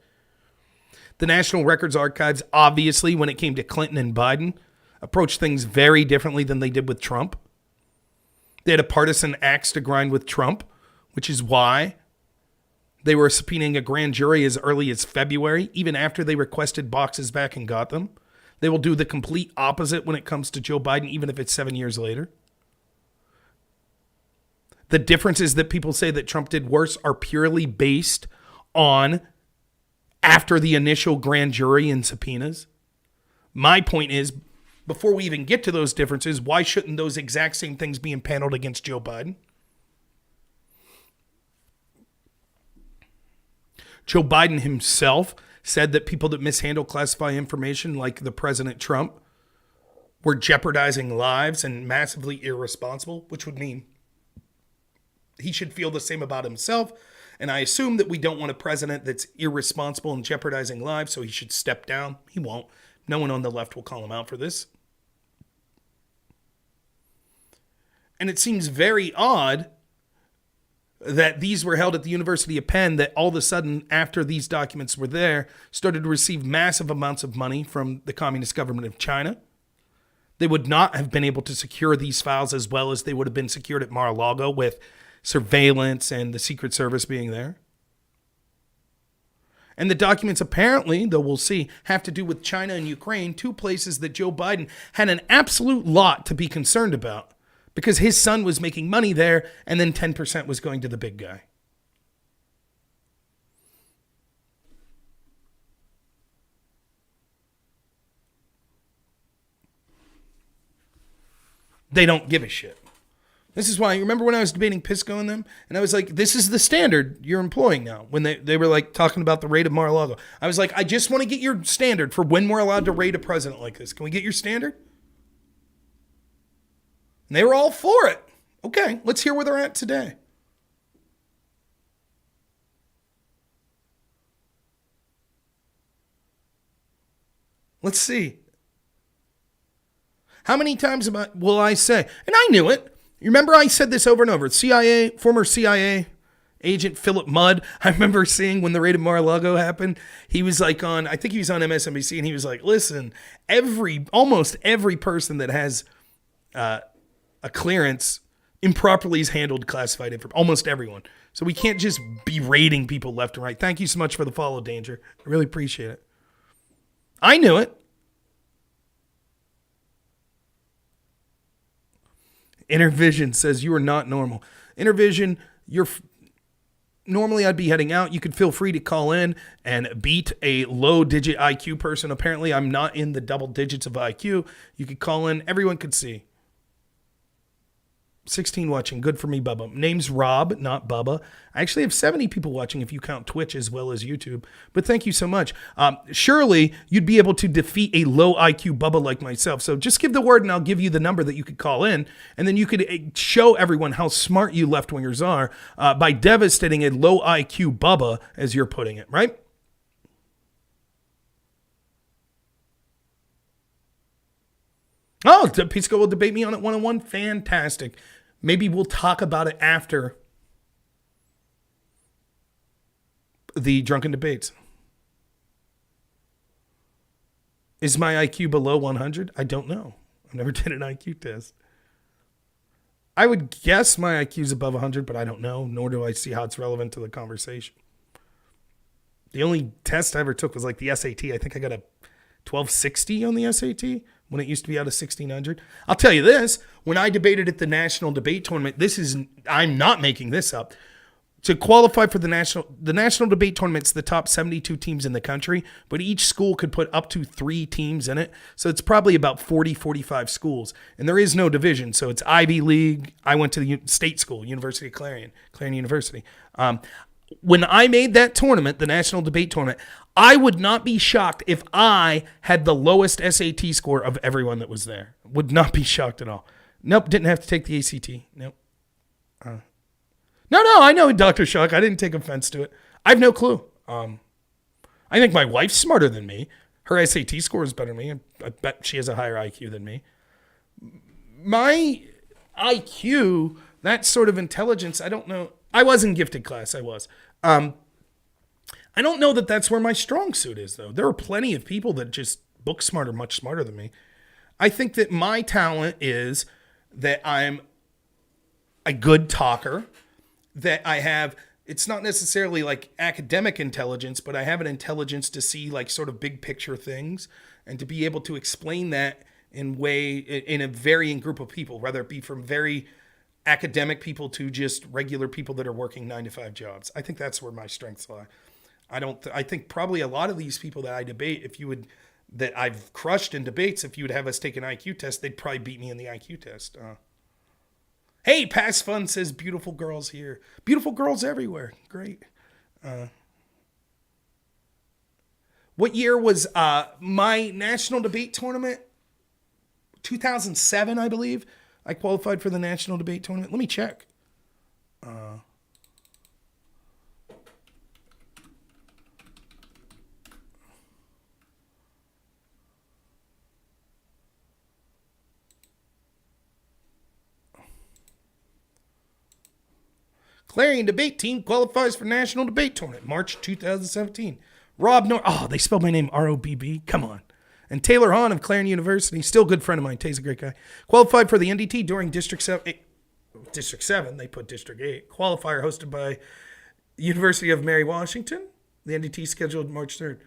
The National Records Archives, obviously, when it came to Clinton and Biden, approached things very differently than they did with Trump. They had a partisan axe to grind with Trump, which is why they were subpoenaing a grand jury as early as February, even after they requested boxes back and got them. They will do the complete opposite when it comes to Joe Biden, even if it's 7 years later. The differences that people say that Trump did worse are purely based on after the initial grand jury and subpoenas. My point is, before we even get to those differences, why shouldn't those exact same things be impaneled against Joe Biden? Joe Biden himself said that people that mishandle classified information, like the President Trump, were jeopardizing lives and massively irresponsible, which would mean he should feel the same about himself. And I assume that we don't want a president that's irresponsible and jeopardizing lives, so he should step down. He won't. No one on the left will call him out for this. And it seems very odd that these were held at the University of Penn, that all of a sudden, after these documents were there, started to receive massive amounts of money from the Communist government of China. They would not have been able to secure these files as well as they would have been secured at Mar-a-Lago with surveillance and the Secret Service being there. And the documents apparently, though we'll see, have to do with China and Ukraine, two places that Joe Biden had an absolute lot to be concerned about, because his son was making money there, and then 10% was going to the big guy. They don't give a shit. This is why, you remember when I was debating Pisco and them? And I was like, this is the standard you're employing now. When they were like talking about the raid of Mar-a-Lago. I was like, I just want to get your standard for when we're allowed to raid a president like this. Can we get your standard? And they were all for it. Okay, let's hear where they're at today. Let's see. How many times will I say, and I knew it. You remember I said this over and over. Former CIA agent Philip Mudd, I remember seeing when the raid of Mar-a-Lago happened, he was like I think he was on MSNBC, and he was like, listen, almost every person that has a clearance improperly has handled classified information. Almost everyone. So we can't just be raiding people left and right. Thank you so much for the follow, Danger. I really appreciate it. I knew it. Intervision says you are not normal. Intervision, normally I'd be heading out. You could feel free to call in and beat a low digit IQ person. Apparently I'm not in the double digits of IQ. You could call in. Everyone could see. 16 watching. Good for me, Bubba. Name's Rob, not Bubba. I actually have 70 people watching if you count Twitch as well as YouTube. But thank you so much. Surely you'd be able to defeat a low IQ Bubba like myself. So just give the word and I'll give you the number that you could call in. And then you could show everyone how smart you left-wingers are by devastating a low IQ Bubba, as you're putting it, right? Oh, Pisco will debate me on it one-on-one. Fantastic. Maybe we'll talk about it after the drunken debates. Is my IQ below 100? I don't know. I never did an IQ test. I would guess my IQ is above 100, but I don't know, nor do I see how it's relevant to the conversation. The only test I ever took was like the SAT. I think I got a 1260 on the SAT when it used to be out of 1600. I'll tell you this, when I debated at the national debate tournament, I'm not making this up. To qualify for the national debate tournament's the top 72 teams in the country, but each school could put up to 3 teams in it. So it's probably about 40, 45 schools. And there is no division. So it's Ivy League. I went to the state school, University of Clarion University. When I made that tournament, the national debate tournament, I would not be shocked if I had the lowest SAT score of everyone that was there. Would not be shocked at all. Nope, didn't have to take the ACT. Nope. No, I know, Dr. Shock. I didn't take offense to it. I have no clue. I think my wife's smarter than me. Her SAT score is better than me. I bet she has a higher IQ than me. My IQ, that sort of intelligence, I don't know. I was in gifted class. I was. I don't know that that's where my strong suit is, though. There are plenty of people that just book smart are much smarter than me. I think that my talent is that I'm a good talker, that I have, it's not necessarily like academic intelligence, but I have an intelligence to see like sort of big picture things and to be able to explain that in a varying group of people, whether it be from very academic people to just regular people that are working 9-to-5 jobs. I think that's where my strengths lie. I think probably a lot of these people that I debate, that I've crushed in debates, if you would have us take an IQ test, they'd probably beat me in the IQ test. Hey, Past Fun says beautiful girls here. Beautiful girls everywhere. Great. What year was my national debate tournament? 2007, I believe. I qualified for the national debate tournament. Let me check. Clarion debate team qualifies for national debate tournament, March 2017. robnoerr. Oh, they spelled my name R-O-B-B. Come on. And Taylor Hahn of Clarion University, still a good friend of mine. Tay's a great guy. Qualified for the NDT during District 7. District 7, they put District 8. Qualifier hosted by University of Mary Washington. The NDT scheduled March 3rd.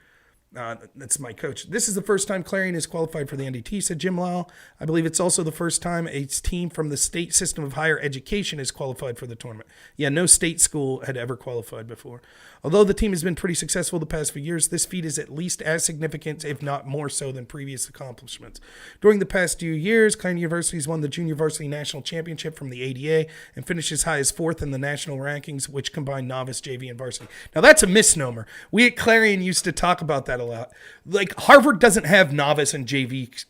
That's my coach. This is the first time Clarion is qualified for the NDT, said Jim Lyle. I believe it's also the first time a team from the state system of higher education is qualified for the tournament. Yeah, no state school had ever qualified before. Although the team has been pretty successful the past few years, this feat is at least as significant, if not more so, than previous accomplishments. During the past few years, Clarion University has won the Junior Varsity National Championship from the ADA and finished as high as 4th in the national rankings, which combine novice, JV, and varsity. Now, that's a misnomer. We at Clarion used to talk about that a lot. Like, Harvard doesn't have novice and JV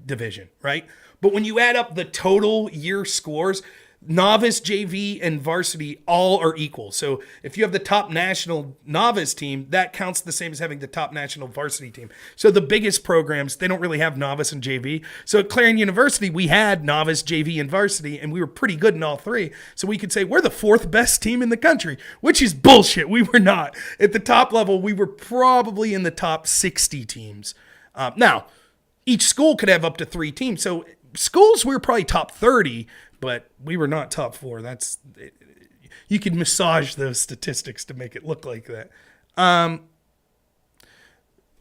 division, right? But when you add up the total year scores, novice, JV, and varsity all are equal. So if you have the top national novice team, that counts the same as having the top national varsity team. So the biggest programs, they don't really have novice and JV. So at Clarion University, we had novice, JV, and varsity, and we were pretty good in all three. So we could say we're the 4th best team in the country, which is bullshit. We were not. At the top level, we were probably in the top 60 teams. Now, each school could have up to 3 teams. So schools, we were probably top 30, but we were not top 4. You could massage those statistics to make it look like that.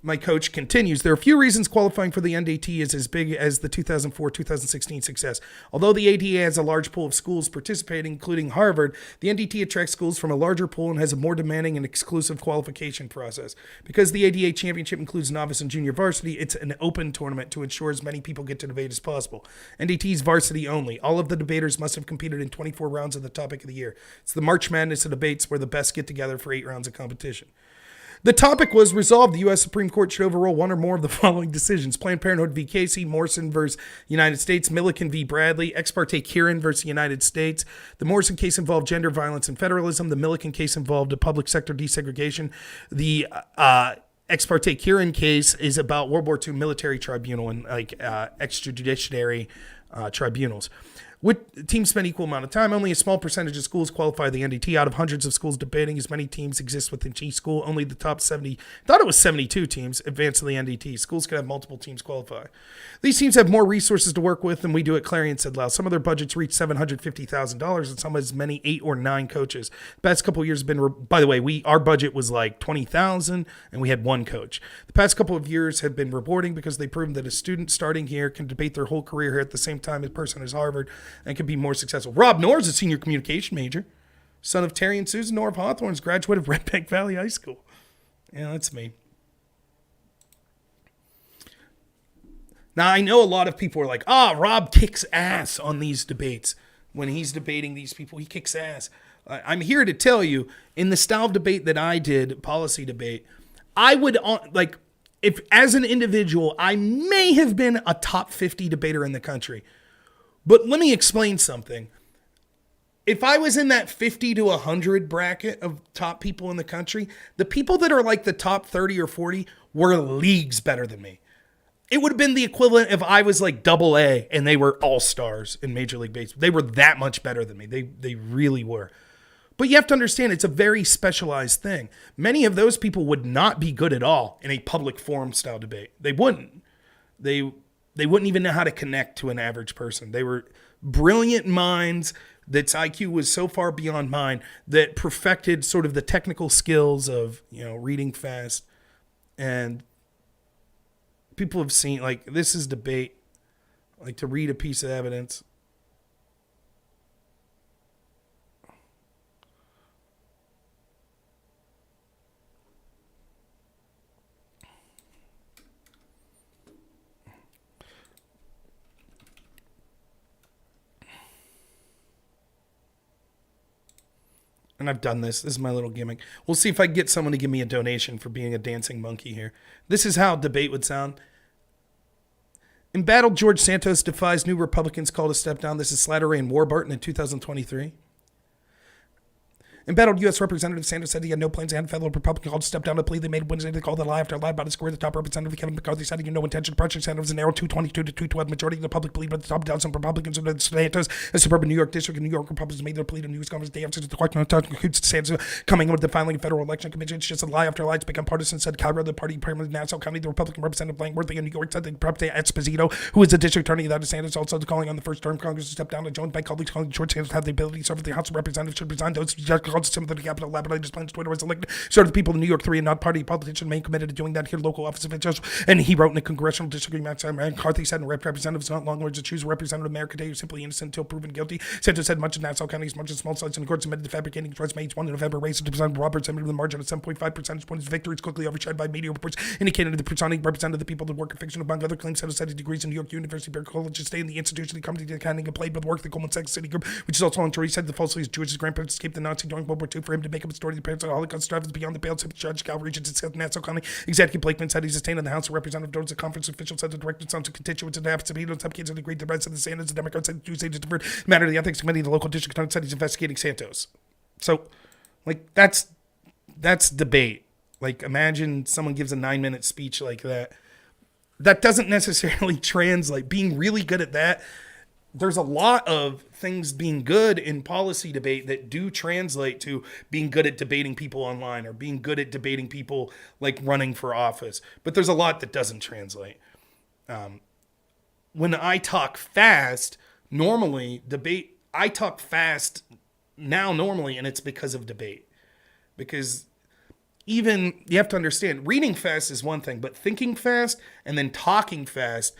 My coach continues, there are a few reasons qualifying for the NDT is as big as the 2004-2016 success. Although the ADA has a large pool of schools participating, including Harvard, the NDT attracts schools from a larger pool and has a more demanding and exclusive qualification process. Because the ADA championship includes novice and junior varsity, it's an open tournament to ensure as many people get to debate as possible. NDT is varsity only. All of the debaters must have competed in 24 rounds of the topic of the year. It's the March Madness of debates where the best get together for 8 rounds of competition. The topic was resolved. The U.S. Supreme Court should overrule one or more of the following decisions. Planned Parenthood v. Casey, Morrison versus United States, Milliken v. Bradley, Ex parte Kieran versus United States. The Morrison case involved gender violence and federalism. The Milliken case involved a public sector desegregation. The Ex parte Kieran case is about World War II military tribunal and extrajudiciary tribunals. Would teams spend equal amount of time? Only a small percentage of schools qualify the NDT. Out of hundreds of schools debating, as many teams exist within each school. Only the top 70, thought it was 72 teams advance to the NDT. Schools could have multiple teams qualify. These teams have more resources to work with than we do at Clarion, said Lau. Some of their budgets reach $750,000 and some as many 8 or 9 coaches. The past couple of years have been, by the way, our budget was like $20,000 and we had 1 coach. The past couple of years have been rewarding because they've proven that a student starting here can debate their whole career here at the same time as a person at Harvard and can be more successful. Robnoerr is a senior communication major, son of Terry and Susan Noor of Hawthorne's, graduate of Red Bank Valley High School. Yeah, that's me. Now, I know a lot of people are like, Rob kicks ass on these debates. When he's debating these people, he kicks ass. I'm here to tell you, in the style of debate that I did, policy debate, I would, if as an individual, I may have been a top 50 debater in the country. But let me explain something. If I was in that 50 to 100 bracket of top people in the country, the people that are like the top 30 or 40 were leagues better than me. It would have been the equivalent if I was like double A and they were all-stars in Major League Baseball. They were that much better than me. They really were. But you have to understand, it's a very specialized thing. Many of those people would not be good at all in a public forum style debate. They wouldn't. They wouldn't even know how to connect to an average person. They were brilliant minds that's IQ was so far beyond mine that perfected sort of the technical skills of, reading fast. And people have seen, this is debate, to read a piece of evidence. And I've done this. This is my little gimmick. We'll see if I can get someone to give me a donation for being a dancing monkey here. This is how debate would sound. Embattled George Santos defies new Republicans call to step down. This is Slattery and Warburton in 2023. Embattled U.S. Representative Sanders said he had no plans to have fellow Republican called to step down to plea they made Wednesday. They called the lie after a lie about a square. The top representative Kevin McCarthy said he had no intention to pressure Sanders a narrow 222 to 212 majority of the public believed, but the top down some Republicans in the Santos, a suburban New York district, and New York Republicans made their plea to news conference day after the question on Sanders coming in with the filing of federal election commission. It's just a lie after a lie. It's become partisan, said Cairo, the party premier of Nassau County. The Republican Representative Langworthy in New York said that Esposito, who is the district attorney of Sanders, also calling on the first term Congress to step down and joined by colleagues calling George Sanders have the ability to serve as the House of Representatives should resign. Those called some of the Capitol Labrador plans Twitter was elected. Started the people in New York 3 and not party politicians remain committed to doing that here local office officials. And he wrote in a congressional district, McCarthy said, representatives not long words to choose a representative of America Day who's simply innocent until proven guilty. Sanders said much of Nassau County is much of small sites and the courts admitted to fabricating resume each 1 November race to President Roberts and the margin of 7.5 percentage points. Victory is quickly overshadowed by media reports indicating that the presiding representative of the people that work in fiction among other claims Sanders said his degrees in New York University Berkeley College to stay in the institution the company accounting and played with work the Goldman Sachs City Group, which is also on jury, said the falsely his Jewish grandparents escaped the Nazi during World War II for him to make up a story the parents of the Holocaust is beyond the bail. Judge Cal Regents in Nassau County Executive Blakeman said he's sustained in the House of Representatives. During the conference, officials said the director sons of constituents and Esposito and some kids had agreed to the rest of the Sanders. The Democrats said Tuesday to defer the matter to the ethics committee. The local district attorney said he's investigating Santos. So, that's debate. Imagine someone gives a 9-minute speech like that. That doesn't necessarily translate. Being really good at that. There's a lot of things being good in policy debate that do translate to being good at debating people online or being good at debating people running for office. But there's a lot that doesn't translate. When I talk fast, I talk fast now normally, and it's because of debate. Because you have to understand, reading fast is one thing, but thinking fast and then talking fast.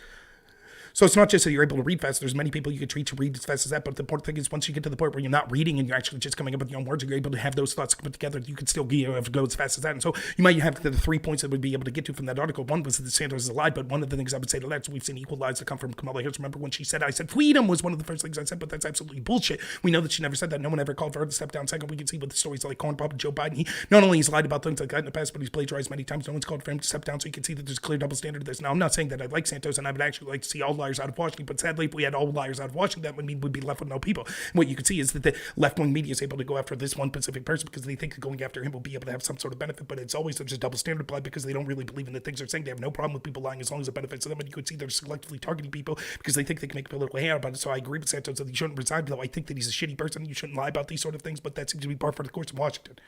So it's not just that you're able to read fast. There's many people you could treat to read as fast as that. But the important thing is once you get to the point where you're not reading and you're actually just coming up with your own words, you're able to have those thoughts put together. You can still go as fast as that. And so you might have the 3 points that we'd be able to get to from that article. One was that Sanders is a lie. But one of the things I would say to that is we've seen equal lies that come from Kamala Harris. Remember when she said, I said freedom was one of the first things I said, but that's absolutely bullshit. We know that she never said that. No one ever called for her to step down. Second, we can see with the stories like Corn Pop and Joe Biden. He not only has lied about things like that in the past, but he's plagiarized many times. No one's called for him to step down. So you can see that there's a clear double standard of this. Now, I'm not saying that I like Santos and I would actually like to see all liars out of Washington. But sadly, if we had all liars out of Washington, that would mean we'd be left with no people. And what you can see is that the left-wing media is able to go after this one specific person because they think that going after him will be able to have some sort of benefit. But it's always just double standard applied because they don't really believe in the things they're saying. They have no problem with people lying as long as it benefits them. And you could see they're selectively targeting people because they think they can make political hay out about it. So I agree with Santos that he shouldn't resign, though I think that he's a shitty person. You shouldn't lie about these sort of things, but that seems to be par for the course in Washington.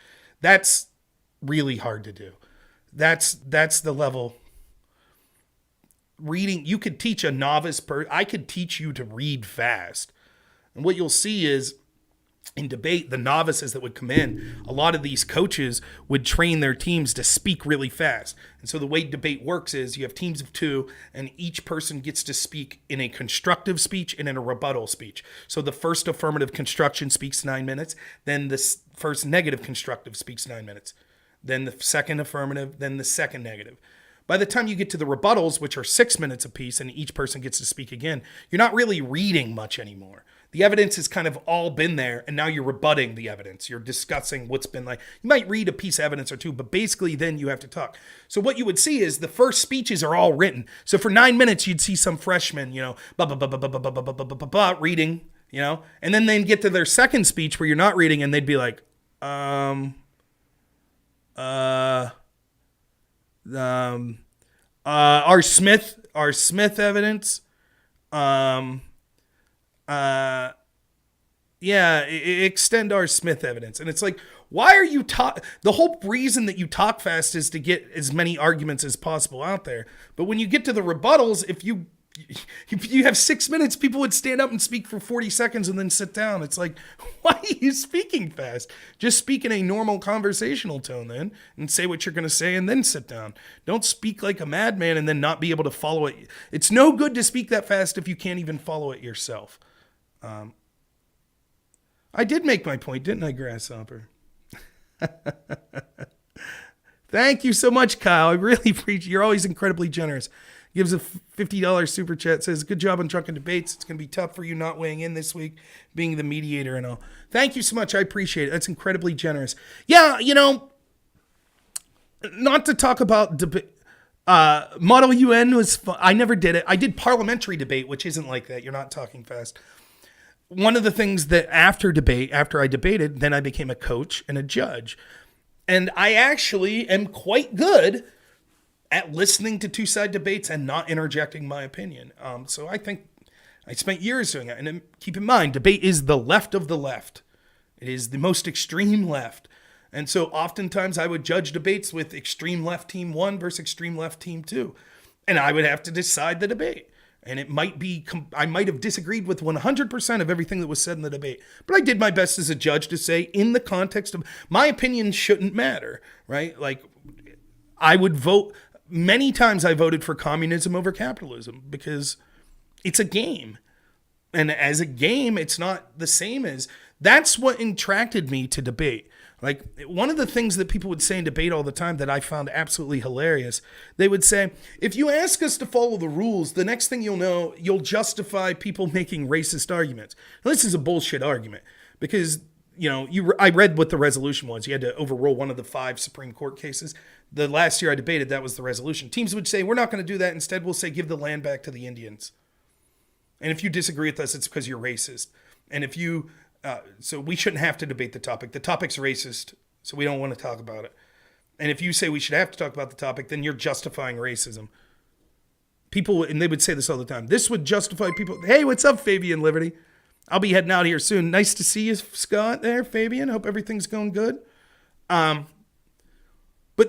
That's really hard to do. That's the level. Reading, you could teach a novice I could teach you to read fast. And what you'll see is in debate, the novices that would come in, a lot of these coaches would train their teams to speak really fast. And so the way debate works is you have teams of 2 and each person gets to speak in a constructive speech and in a rebuttal speech. So the first affirmative construction speaks 9 minutes, then the first negative constructive speaks 9 minutes, then the second affirmative, then the second negative. By the time you get to the rebuttals, which are 6 minutes apiece, and each person gets to speak again, you're not really reading much anymore. The evidence has kind of all been there, and now you're rebutting the evidence. You're discussing what's been like. You might read a piece of evidence or two, but basically then you have to talk. So what you would see is the first speeches are all written. So for 9 minutes, you'd see some freshman, reading, and then they'd get to their second speech where you're not reading, and they'd be like, our Smith evidence, extend our Smith evidence. And it's like, why are you the whole reason that you talk fast is to get as many arguments as possible out there. But when you get to the rebuttals, if you have 6 minutes, people would stand up and speak for 40 seconds and then sit down. It's like, why are you speaking fast? Just speak in a normal conversational tone then and say what you're going to say and then sit down. Don't speak like a madman and then not be able to follow it. It's no good to speak that fast if you can't even follow it yourself. I did make my point, didn't I, Grasshopper? Thank you so much, Kyle. I really appreciate you're always incredibly generous. Gives a $50 super chat, says, good job on Drunken Debates. It's going to be tough for you not weighing in this week, being the mediator and all. Thank you so much. I appreciate it. That's incredibly generous. Yeah, not to talk about debate. Model UN was fun. I never did it. I did parliamentary debate, which isn't like that. You're not talking fast. One of the things that after I debated, then I became a coach and a judge. And I actually am quite good at listening to two-side debates and not interjecting my opinion. So I think I spent years doing it. And keep in mind, debate is the left of the left. It is the most extreme left. And so oftentimes I would judge debates with extreme left team 1 versus extreme left team 2. And I would have to decide the debate. And it might be, I might have disagreed with 100% of everything that was said in the debate. But I did my best as a judge to say, in the context of, my opinion shouldn't matter, right? Like, I would vote, many times I voted for communism over capitalism because it's a game. And as a game, it's not the same as, that's what attracted me to debate. Like, one of the things that people would say in debate all the time that I found absolutely hilarious, they would say, if you ask us to follow the rules, the next thing you'll know, you'll justify people making racist arguments. Now, this is a bullshit argument because, I read what the resolution was. You had to overrule one of the 5 Supreme Court cases. The last year I debated, that was the resolution. Teams would say, we're not going to do that. Instead, we'll say, give the land back to the Indians. And if you disagree with us, it's because you're racist. And if you... so we shouldn't have to debate the topic. The topic's racist, so we don't want to talk about it. And if you say we should have to talk about the topic, then you're justifying racism. People, and they would say this all the time, this would justify people. Hey, what's up, Fabian Liberty? I'll be heading out here soon. Nice to see you, Scott, there, Fabian. Hope everything's going good. But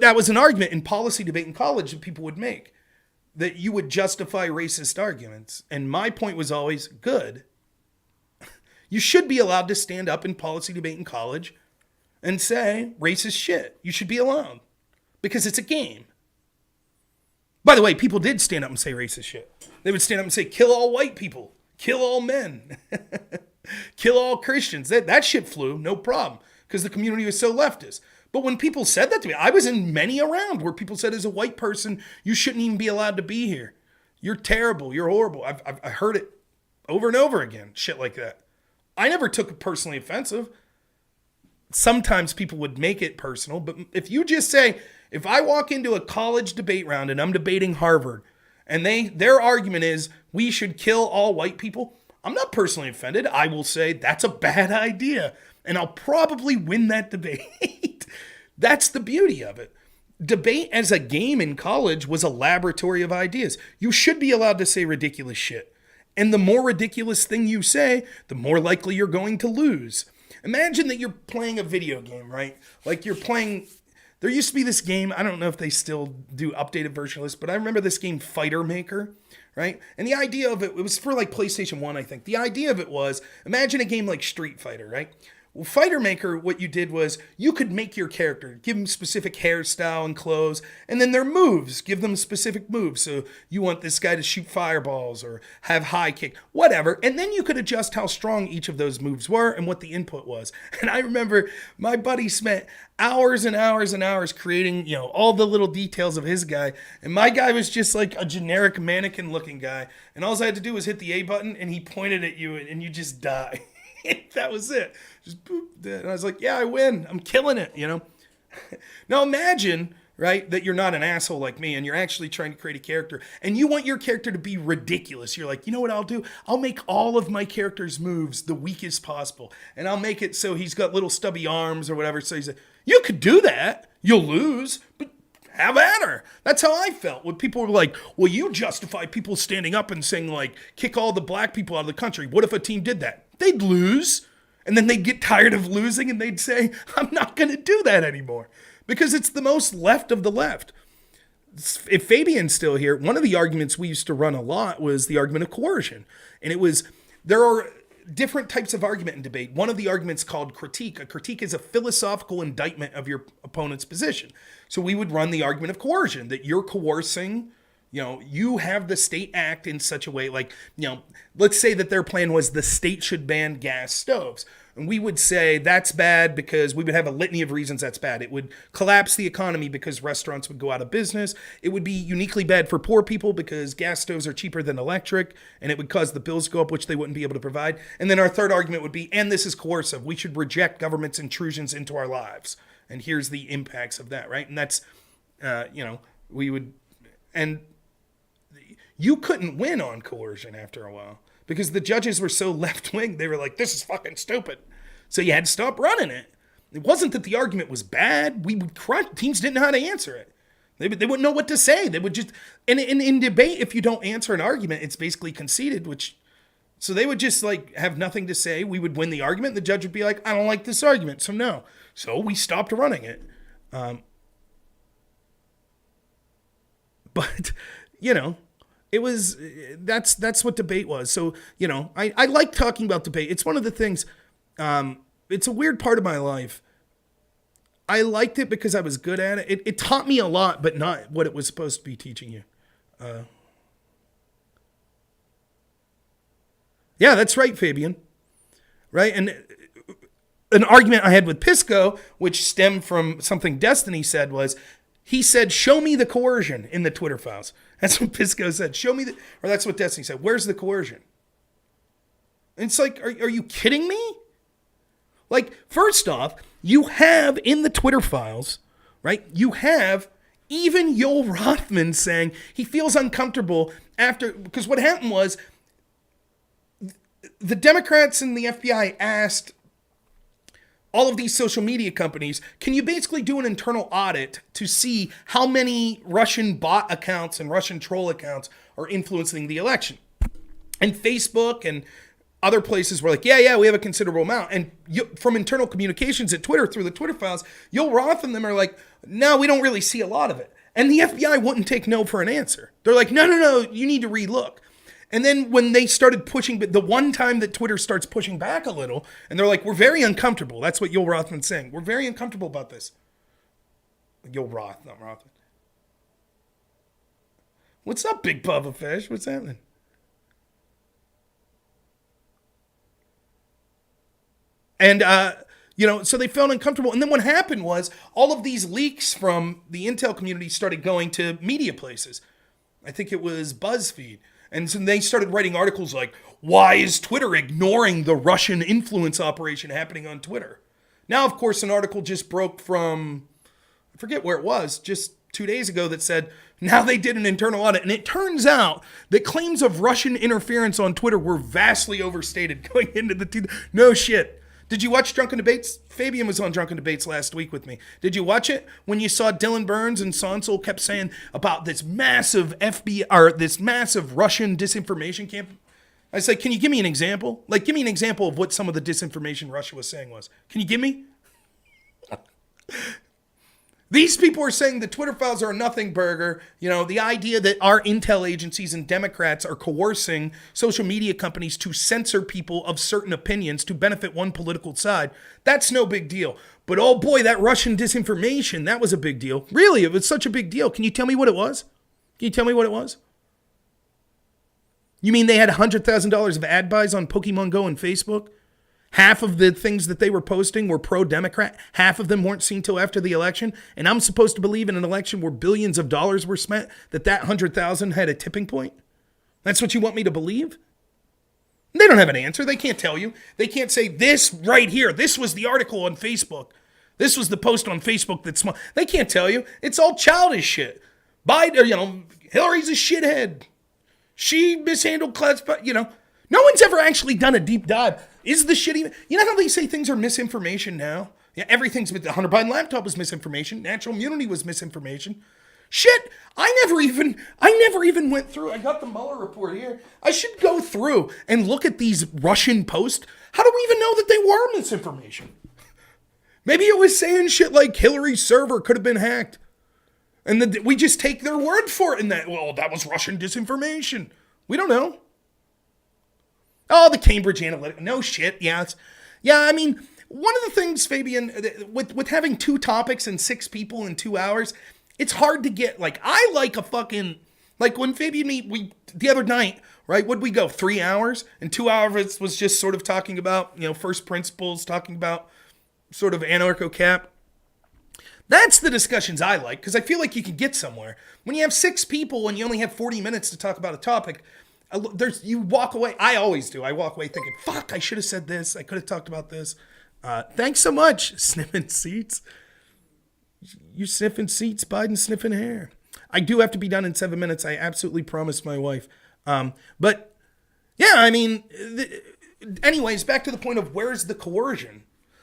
that was an argument in policy debate in college that people would make, that you would justify racist arguments. And my point was always, good. You should be allowed to stand up in policy debate in college and say racist shit. You should be allowed because it's a game. By the way, people did stand up and say racist shit. They would stand up and say, kill all white people, kill all men, kill all Christians. That shit flew, no problem, because the community was so leftist. But when people said that to me, I was in many around where people said, as a white person, you shouldn't even be allowed to be here. You're terrible. You're horrible. I've heard it over and over again, shit like that. I never took it personally offensive. Sometimes people would make it personal, but if you just say, if I walk into a college debate round and I'm debating Harvard, and their argument is, we should kill all white people. I'm not personally offended. I will say that's a bad idea. And I'll probably win that debate. That's the beauty of it. Debate as a game in college was a laboratory of ideas. You should be allowed to say ridiculous shit. And the more ridiculous thing you say, the more likely you're going to lose. Imagine that you're playing a video game, right? Like you're playing... There used to be this game, I don't know if they still do updated version of this, but I remember this game Fighter Maker, right? And the idea of it was for like PlayStation 1, I think. The idea of it was, imagine a game like Street Fighter, right? Well, Fighter Maker, what you did was you could make your character, give them specific hairstyle and clothes, and then their moves, give them specific moves. So you want this guy to shoot fireballs or have high kick, whatever. And then you could adjust how strong each of those moves were and what the input was. And I remember my buddy spent hours and hours and hours creating, all the little details of his guy. And my guy was just like a generic mannequin looking guy. And all I had to do was hit the A button and he pointed at you and you just die. That was it. Just boop. And I was like, yeah, I win. I'm killing it, Now imagine, right, that you're not an asshole like me and you're actually trying to create a character and you want your character to be ridiculous. You're like, you know what I'll do? I'll make all of my character's moves the weakest possible. And I'll make it so he's got little stubby arms or whatever. So he's like, you could do that. You'll lose, but have at her. That's how I felt when people were like, well, you justify people standing up and saying like, kick all the black people out of the country. What if a team did that? They'd lose. And then they'd get tired of losing and they'd say, I'm not going to do that anymore. Because it's the most left of the left. If Fabian's still here, one of the arguments we used to run a lot was the argument of coercion. And it was, there are different types of argument in debate. One of the arguments called critique. A critique is a philosophical indictment of your opponent's position. So we would run the argument of coercion, that you're coercing, you have the state act in such a way, like, let's say that their plan was the state should ban gas stoves. And we would say that's bad because we would have a litany of reasons that's bad. It would collapse the economy because restaurants would go out of business. It would be uniquely bad for poor people because gas stoves are cheaper than electric, and it would cause the bills to go up, which they wouldn't be able to provide. And then our third argument would be, and this is coercive. We should reject government's intrusions into our lives. And here's the impacts of that, right? And that's, we would, and you couldn't win on coercion after a while because the judges were so left-wing. They were like, this is fucking stupid. So you had to stop running it. It wasn't that the argument was bad. We would crunch. Teams didn't know how to answer it. They wouldn't know what to say. They would just, and in debate, if you don't answer an argument, it's basically conceded, so they would just like have nothing to say. We would win the argument. The judge would be like, I don't like this argument. So no. So we stopped running it. But, it was, that's what debate was. So, I like talking about debate. It's one of the things, it's a weird part of my life. I liked it because I was good at it. It taught me a lot, but not what it was supposed to be teaching you. Yeah, that's right, Fabian. Right? And an argument I had with Pisco, which stemmed from something Destiny said, was he said, show me the coercion in the Twitter files. That's what Pisco said. Show me or that's what Destiny said. Where's the coercion? And it's like, are you kidding me? Like, first off, you have in the Twitter files, right? You have even Yoel Rothman saying he feels uncomfortable because what happened was the Democrats and the FBI asked all of these social media companies, can you basically do an internal audit to see how many Russian bot accounts and Russian troll accounts are influencing the election? And Facebook and other places were like, yeah, we have a considerable amount. And from internal communications at Twitter through the Twitter files, Yoel Roth and them are like, no, we don't really see a lot of it. And the FBI wouldn't take no for an answer. They're like, no, you need to relook. And then when they started pushing, but the one time that Twitter starts pushing back a little, and they're like, we're very uncomfortable. That's what Yoel Rothman's saying. We're very uncomfortable about this. Yoel Roth, not Rothman. What's up, Big Puffa Fish? What's happening? And, so they felt uncomfortable. And then what happened was all of these leaks from the intel community started going to media places. I think it was BuzzFeed. And so they started writing articles like, why is Twitter ignoring the Russian influence operation happening on Twitter? Now, of course, an article just broke from, I forget where it was, just 2 days ago that said now they did an internal audit. And it turns out that claims of Russian interference on Twitter were vastly overstated going into the no shit. Did you watch Drunken Debates? Fabian was on Drunken Debates last week with me. Did you watch it? When you saw Dylan Burns and Sonsol kept saying about this massive FBI or this massive Russian disinformation camp. I said, can you give me an example? Like, give me an example of what some of the disinformation Russia was saying was. Can you give me? These people are saying the Twitter files are a nothing burger. You know, the idea that our intel agencies and Democrats are coercing social media companies to censor people of certain opinions to benefit one political side, that's no big deal. But oh boy, that Russian disinformation, that was a big deal. Really, it was such a big deal. Can you tell me what it was? Can you tell me what it was? You mean they had $100,000 of ad buys on Pokemon Go and Facebook? Half of the things that they were posting were pro-Democrat. Half of them weren't seen till after the election. And I'm supposed to believe in an election where billions of dollars were spent, that 100,000 had a tipping point? That's what you want me to believe? They don't have an answer. They can't tell you. They can't say this right here. This was the article on Facebook. This was the post on Facebook that's small. They can't tell you. It's all childish shit. Biden, Hillary's a shithead. She mishandled class, but no one's ever actually done a deep dive. Is the shit even, you know how they say things are misinformation now? Yeah, everything's, the Hunter Biden laptop was misinformation. Natural immunity was misinformation. Shit, I never even went through. I got the Mueller report here. I should go through and look at these Russian posts. How do we even know that they were misinformation? Maybe it was saying shit like Hillary's server could have been hacked. And then we just take their word for it. And that was Russian disinformation. We don't know. Oh, the Cambridge Analytica. No shit. Yeah. I mean, one of the things, Fabian, with having 2 topics and 6 people in 2 hours, it's hard to get, I like a fucking, when Fabian and me, the other night, right, would we go 3 hours? And 2 hours was just sort of talking about, first principles, talking about sort of anarcho-cap. That's the discussions I like, because I feel like you can get somewhere. When you have 6 people and you only have 40 minutes to talk about a topic, you walk away. I always do. I walk away thinking, fuck, I should have said this. I could have talked about this. Thanks so much, sniffing seats. You sniffing seats, Biden sniffing hair. I do have to be done in 7 minutes. I absolutely promised my wife. But yeah, I mean, anyways, back to the point of where's the coercion?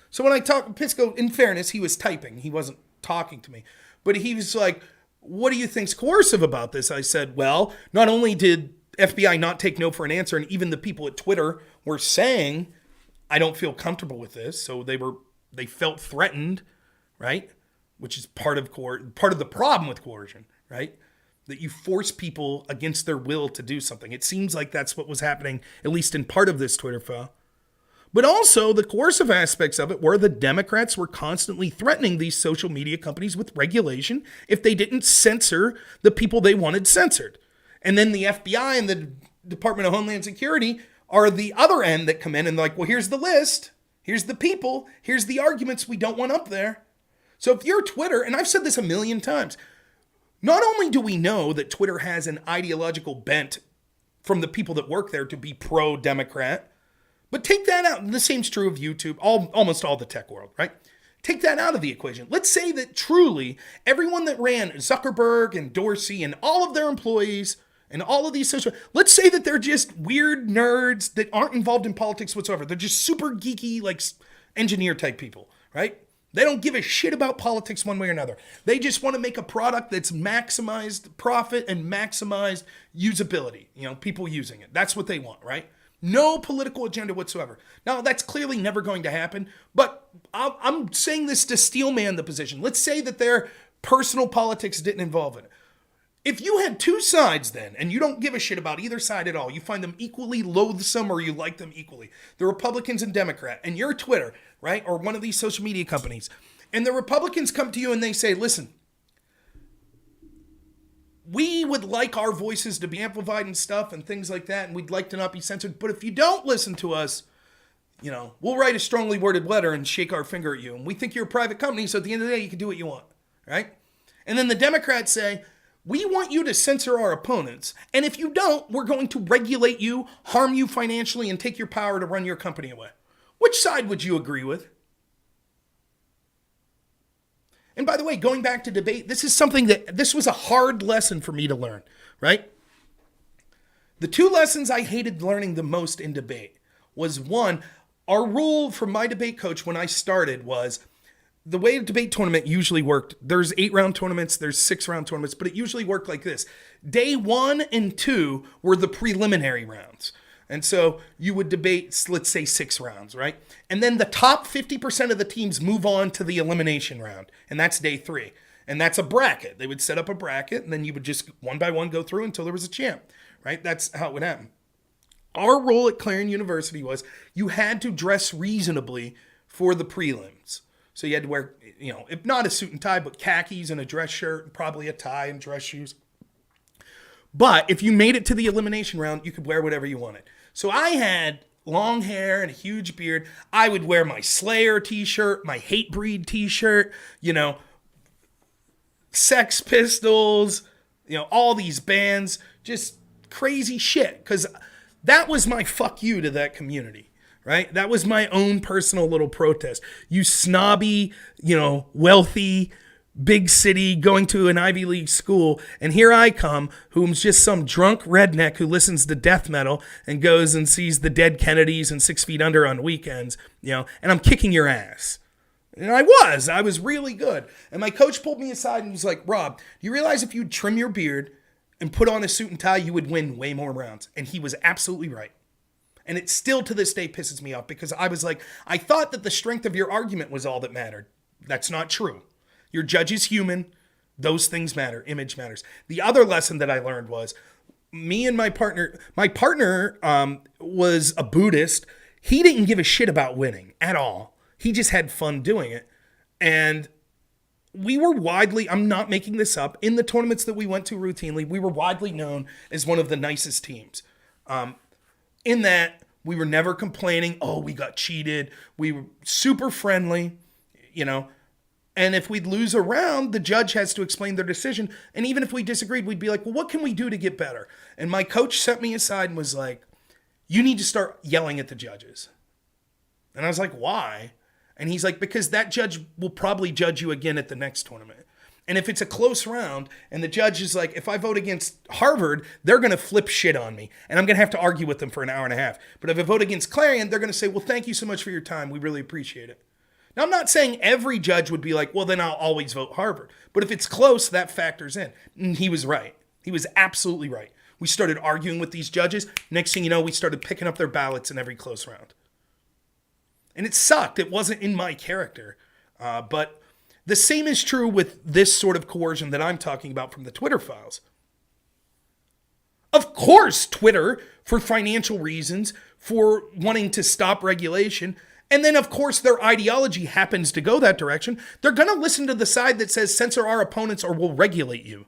So when I talked, Pisco, in fairness, he was typing. He wasn't talking to me. But he was like, what do you think's coercive about this? I said, well, not only did FBI not take no for an answer, and even the people at Twitter were saying, I don't feel comfortable with this. So they felt threatened, right? Which is part of the problem with coercion, right? That you force people against their will to do something. It seems like that's what was happening, at least in part of this Twitter file. But also the coercive aspects of it were the Democrats were constantly threatening these social media companies with regulation if they didn't censor the people they wanted censored. And then the FBI and the Department of Homeland Security are the other end that come in and like, well, here's the list. Here's the people. Here's the arguments we don't want up there. So if you're Twitter, and I've said this a million times, not only do we know that Twitter has an ideological bent from the people that work there to be pro-Democrat, but take that out. The same's true of YouTube, almost all the tech world, right? Take that out of the equation. Let's say that truly everyone that ran Zuckerberg and Dorsey and all of their employees and all of these let's say that they're just weird nerds that aren't involved in politics whatsoever. They're just super geeky, engineer type people, right? They don't give a shit about politics one way or another. They just want to make a product that's maximized profit and maximized usability. People using it. That's what they want, right? No political agenda whatsoever. Now, that's clearly never going to happen, but I'm saying this to steelman the position. Let's say that their personal politics didn't involve it. If you had 2 sides then, and you don't give a shit about either side at all, you find them equally loathsome or you like them equally, the Republicans and Democrat, and you're Twitter, right, or one of these social media companies, and the Republicans come to you and they say, listen, we would like our voices to be amplified and stuff and things like that, and we'd like to not be censored. But if you don't listen to us, we'll write a strongly worded letter and shake our finger at you. And we think you're a private company, so at the end of the day, you can do what you want, right? And then the Democrats say, we want you to censor our opponents. And if you don't, we're going to regulate you, harm you financially, and take your power to run your company away. Which side would you agree with? And by the way, going back to debate, this was a hard lesson for me to learn, right? The two lessons I hated learning the most in debate was, one, our rule from my debate coach when I started was the way a debate tournament usually worked. There's 8-round tournaments, there's 6-round tournaments, but it usually worked like this. Day 1 and 2 were the preliminary rounds. And so you would debate, let's say 6 rounds, right? And then the top 50% of the teams move on to the elimination round. And that's day 3. And that's a bracket. They would set up a bracket and then you would just one by one go through until there was a champ, right? That's how it would happen. Our rule at Clarion University was you had to dress reasonably for the prelims. So you had to wear, if not a suit and tie, but khakis and a dress shirt, and probably a tie and dress shoes. But if you made it to the elimination round, you could wear whatever you wanted. So I had long hair and a huge beard. I would wear my Slayer t-shirt, my Hatebreed t-shirt, Sex Pistols, all these bands, just crazy shit. Because that was my fuck you to that community, right? That was my own personal little protest. You snobby, wealthy, big city, going to an Ivy League school, and here I come, who's just some drunk redneck who listens to death metal and goes and sees the Dead Kennedys and 6 Feet Under on weekends, and I'm kicking your ass. And I was really good. And my coach pulled me aside and was like, Rob, do you realize if you'd trim your beard and put on a suit and tie, you would win way more rounds? And he was absolutely right. And it still to this day pisses me off because I was like, I thought that the strength of your argument was all that mattered. That's not true. Your judge is human. Those things matter. Image matters. The other lesson that I learned was me and my partner was a Buddhist. He didn't give a shit about winning at all. He just had fun doing it. And we were widely, I'm not making this up, in the tournaments that we went to routinely, we were widely known as one of the nicest teams. In that we were never complaining, oh, we got cheated. We were super friendly, And if we'd lose a round, the judge has to explain their decision. And even if we disagreed, we'd be like, well, what can we do to get better? And my coach set me aside and was like, you need to start yelling at the judges. And I was like, why? And he's like, because that judge will probably judge you again at the next tournament. And if it's a close round and the judge is like, if I vote against Harvard, they're going to flip shit on me. And I'm going to have to argue with them for an hour and a half. But if I vote against Clarion, they're going to say, well, thank you so much for your time. We really appreciate it. Now, I'm not saying every judge would be like, well, then I'll always vote Harvard. But if it's close, that factors in. And he was right. He was absolutely right. We started arguing with these judges. Next thing you know, we started picking up their ballots in every close round. And it sucked. It wasn't in my character. But the same is true with this sort of coercion that I'm talking about from the Twitter files. Of course, Twitter, for financial reasons, for wanting to stop regulation, and then, of course, their ideology happens to go that direction. They're going to listen to the side that says censor our opponents or we'll regulate you.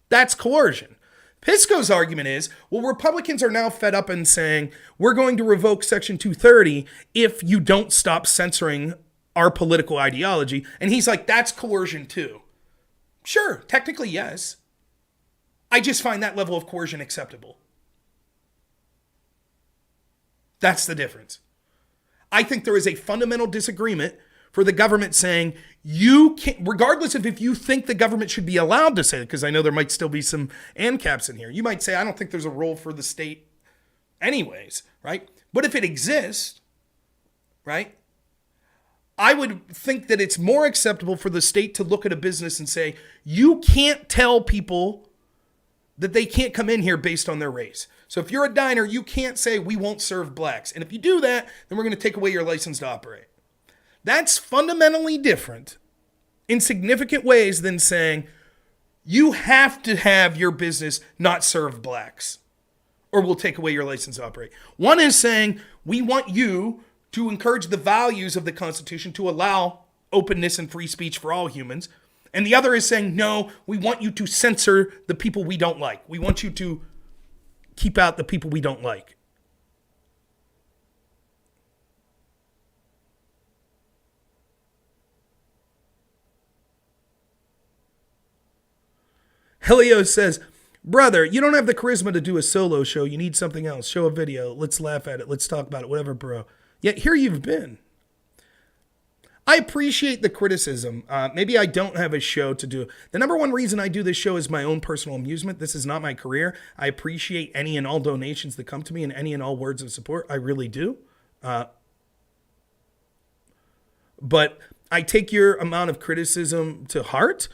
That's coercion. Pisco's argument is, well, Republicans are now fed up and saying, we're going to revoke Section 230 if you don't stop censoring our political ideology. And he's like, that's coercion too. Sure, technically, yes. I just find that level of coercion acceptable. That's the difference. I think there is a fundamental disagreement for the government saying you can't, regardless of if you think the government should be allowed to say it, because I know there might still be some ANCAPs in here. You might say, I don't think there's a role for the state anyways, right? But if it exists, right, I would think that it's more acceptable for the state to look at a business and say, you can't tell people that they can't come in here based on their race. So if you're a diner, you can't say we won't serve blacks. And if you do that, then we're going to take away your license to operate. That's fundamentally different in significant ways than saying you have to have your business not serve blacks or we'll take away your license to operate. One is saying we want you to encourage the values of the Constitution to allow openness and free speech for all humans. And the other is saying, no, we want you to censor the people we don't like. We want you to keep out the people we don't like. Helios says, brother, you don't have the charisma to do a solo show. You need something else. Show a video. Let's laugh at it. Let's talk about it. Whatever, bro. Yet here you've been. I appreciate the criticism. Maybe I don't have a show to do. The number one reason I do this show is my own personal amusement. This is not my career. I appreciate any and all donations that come to me and any and all words of support. I really do. But I take your amount of criticism to heart.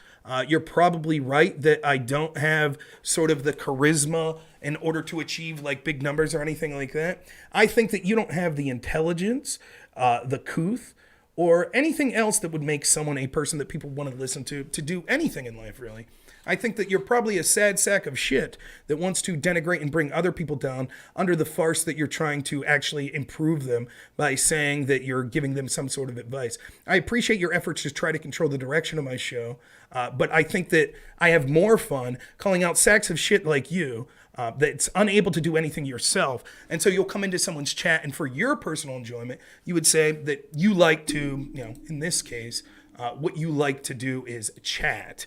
You're probably right that I don't have sort of the charisma in order to achieve like big numbers or anything like that. I think that you don't have the intelligence, the couth, or anything else that would make someone a person that people want to listen to do anything in life, really. I think that you're probably a sad sack of shit that wants to denigrate and bring other people down under the farce that you're trying to actually improve them by saying that you're giving them some sort of advice. I appreciate your efforts to try to control the direction of my show, but I think that I have more fun calling out sacks of shit like you that's unable to do anything yourself. And so you'll come into someone's chat, and for your personal enjoyment, you would say that you like to, in this case, what you like to do is chat.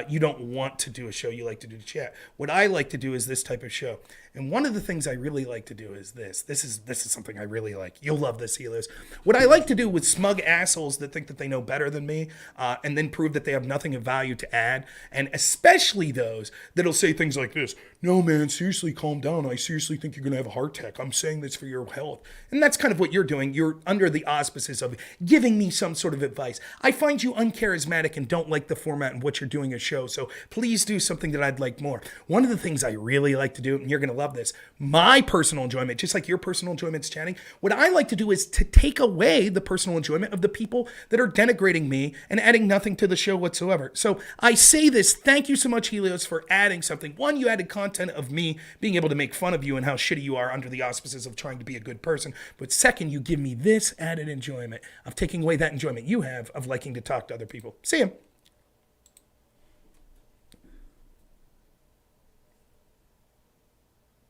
You don't want to do a show, you like to do the chat. What I like to do is this type of show. And one of the things I really like to do is this. This is something I really like. You'll love this, Helios. What I like to do with smug assholes that think that they know better than me, and then prove that they have nothing of value to add, and especially those that'll say things like this: no, man, seriously, calm down. I seriously think you're going to have a heart attack. I'm saying this for your health. And that's kind of what you're doing. You're under the auspices of giving me some sort of advice. I find you uncharismatic and don't like the format and what you're doing a show, so please do something that I'd like more. One of the things I really like to do, and you're going to love this, my personal enjoyment, just like your personal enjoyment's chatting, what I like to do is to take away the personal enjoyment of the people that are denigrating me and adding nothing to the show whatsoever. So I say this, thank you so much, Helios, for adding something. One, you added content of me being able to make fun of you and how shitty you are under the auspices of trying to be a good person. But second, you give me this added enjoyment of taking away that enjoyment you have of liking to talk to other people. See ya.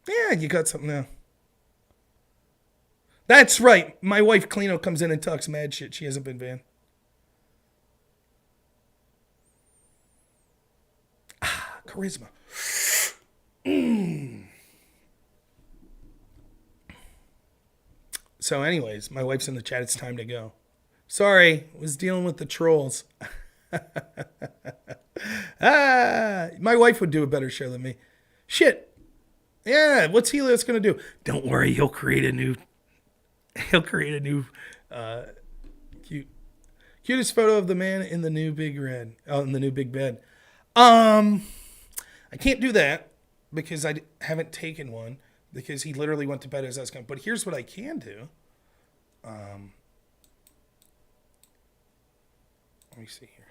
Yeah, you got something now. That's right. My wife, Cleano, comes in and talks mad shit. She hasn't been banned. Charisma. So anyways, my wife's in the chat. It's time to go. Sorry, was dealing with the trolls. My wife would do a better show than me. Shit. Yeah, what's Helios gonna do? Don't worry, he'll create a new cutest photo of the man in the new big red. Oh, in the new big bed. I can't do that because I haven't taken one because he literally went to bed as I was going. But here's what I can do. Let me see here.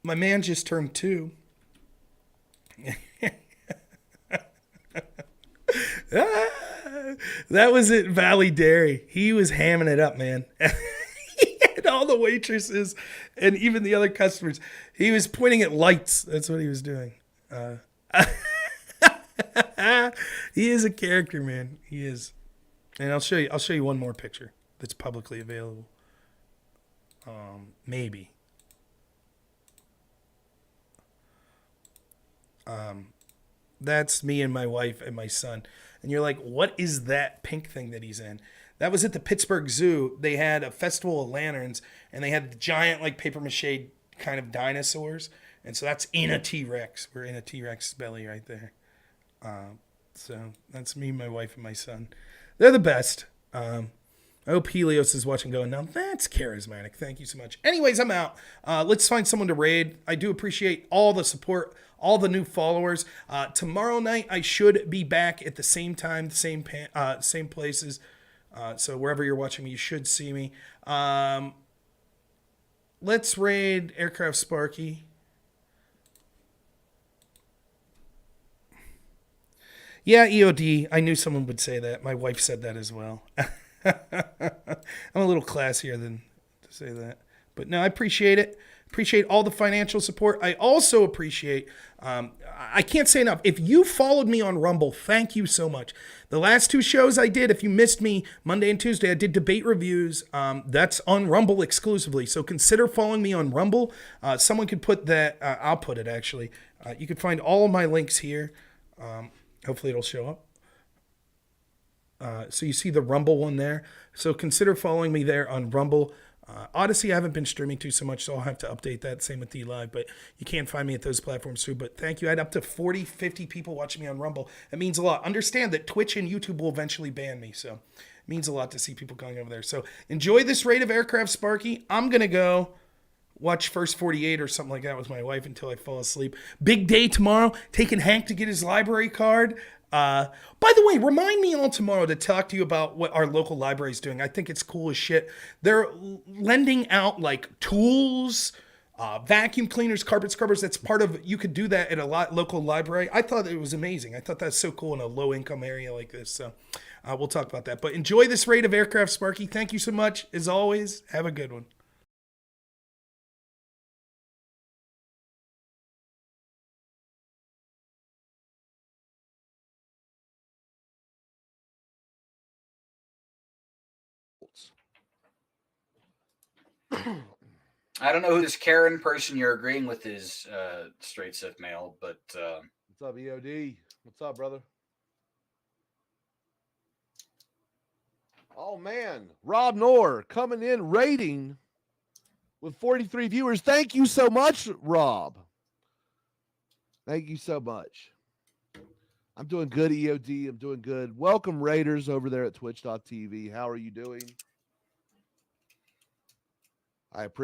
My man just turned 2. That was at Valley Dairy. He was hamming it up, man. He had all the waitresses and even the other customers. He was pointing at lights. That's what he was doing. He is a character, man. He is. And I'll show you one more picture that's publicly available. Maybe. That's me and my wife and my son. And you're like, what is that pink thing that he's in? That was at the Pittsburgh Zoo. They had a festival of lanterns, and they had giant, like, paper mache kind of dinosaurs. And so that's in a T-Rex. We're in a T-Rex belly right there. So that's me, my wife, and my son. They're the best. I hope Helios is watching going, now that's charismatic. Thank you so much. Anyways, I'm out. Let's find someone to raid. I do appreciate all the support, all the new followers. Tomorrow night, I should be back at the same time, the same places. So wherever you're watching me, you should see me. Let's raid Aircraft Sparky. Yeah, EOD. I knew someone would say that. My wife said that as well. I'm a little classier than to say that. But no, I appreciate it. Appreciate all the financial support. I also appreciate, I can't say enough. If you followed me on Rumble, thank you so much. The last 2 shows I did, if you missed me, Monday and Tuesday, I did debate reviews. That's on Rumble exclusively. So consider following me on Rumble. Someone could put that, I'll put it actually. You can find all of my links here. Hopefully it'll show up. So you see the Rumble one there. So consider following me there on Rumble. Odyssey, I haven't been streaming to so much, so I'll have to update that. Same with DLive, but you can find me at those platforms too. But thank you. I had up to 40, 50 people watching me on Rumble. It means a lot. Understand that Twitch and YouTube will eventually ban me, so it means a lot to see people going over there. So enjoy this raid of Aircraft Sparky. I'm going to go watch First 48 or something like that with my wife until I fall asleep. Big day tomorrow. Taking Hank to get his library card. By the way, remind me all tomorrow to talk to you about what our local library is doing. I think it's cool as shit. They're lending out like tools, vacuum cleaners, carpet scrubbers. That's part of, you could do that at a local library. I thought it was amazing. I thought that's so cool in a low income area like this. So we'll talk about that. But enjoy this raid of Aircraft Sparky. Thank you so much. As always, have a good one. I don't know who this Karen person you're agreeing with is, straight Sith male, but what's up, EOD? What's up, brother? Oh man, robnoerr coming in rating with 43 viewers. Thank you so much, Rob. Thank you so much. I'm doing good, EOD. I'm doing good. Welcome, Raiders, over there at twitch.tv. How are you doing? I appreciate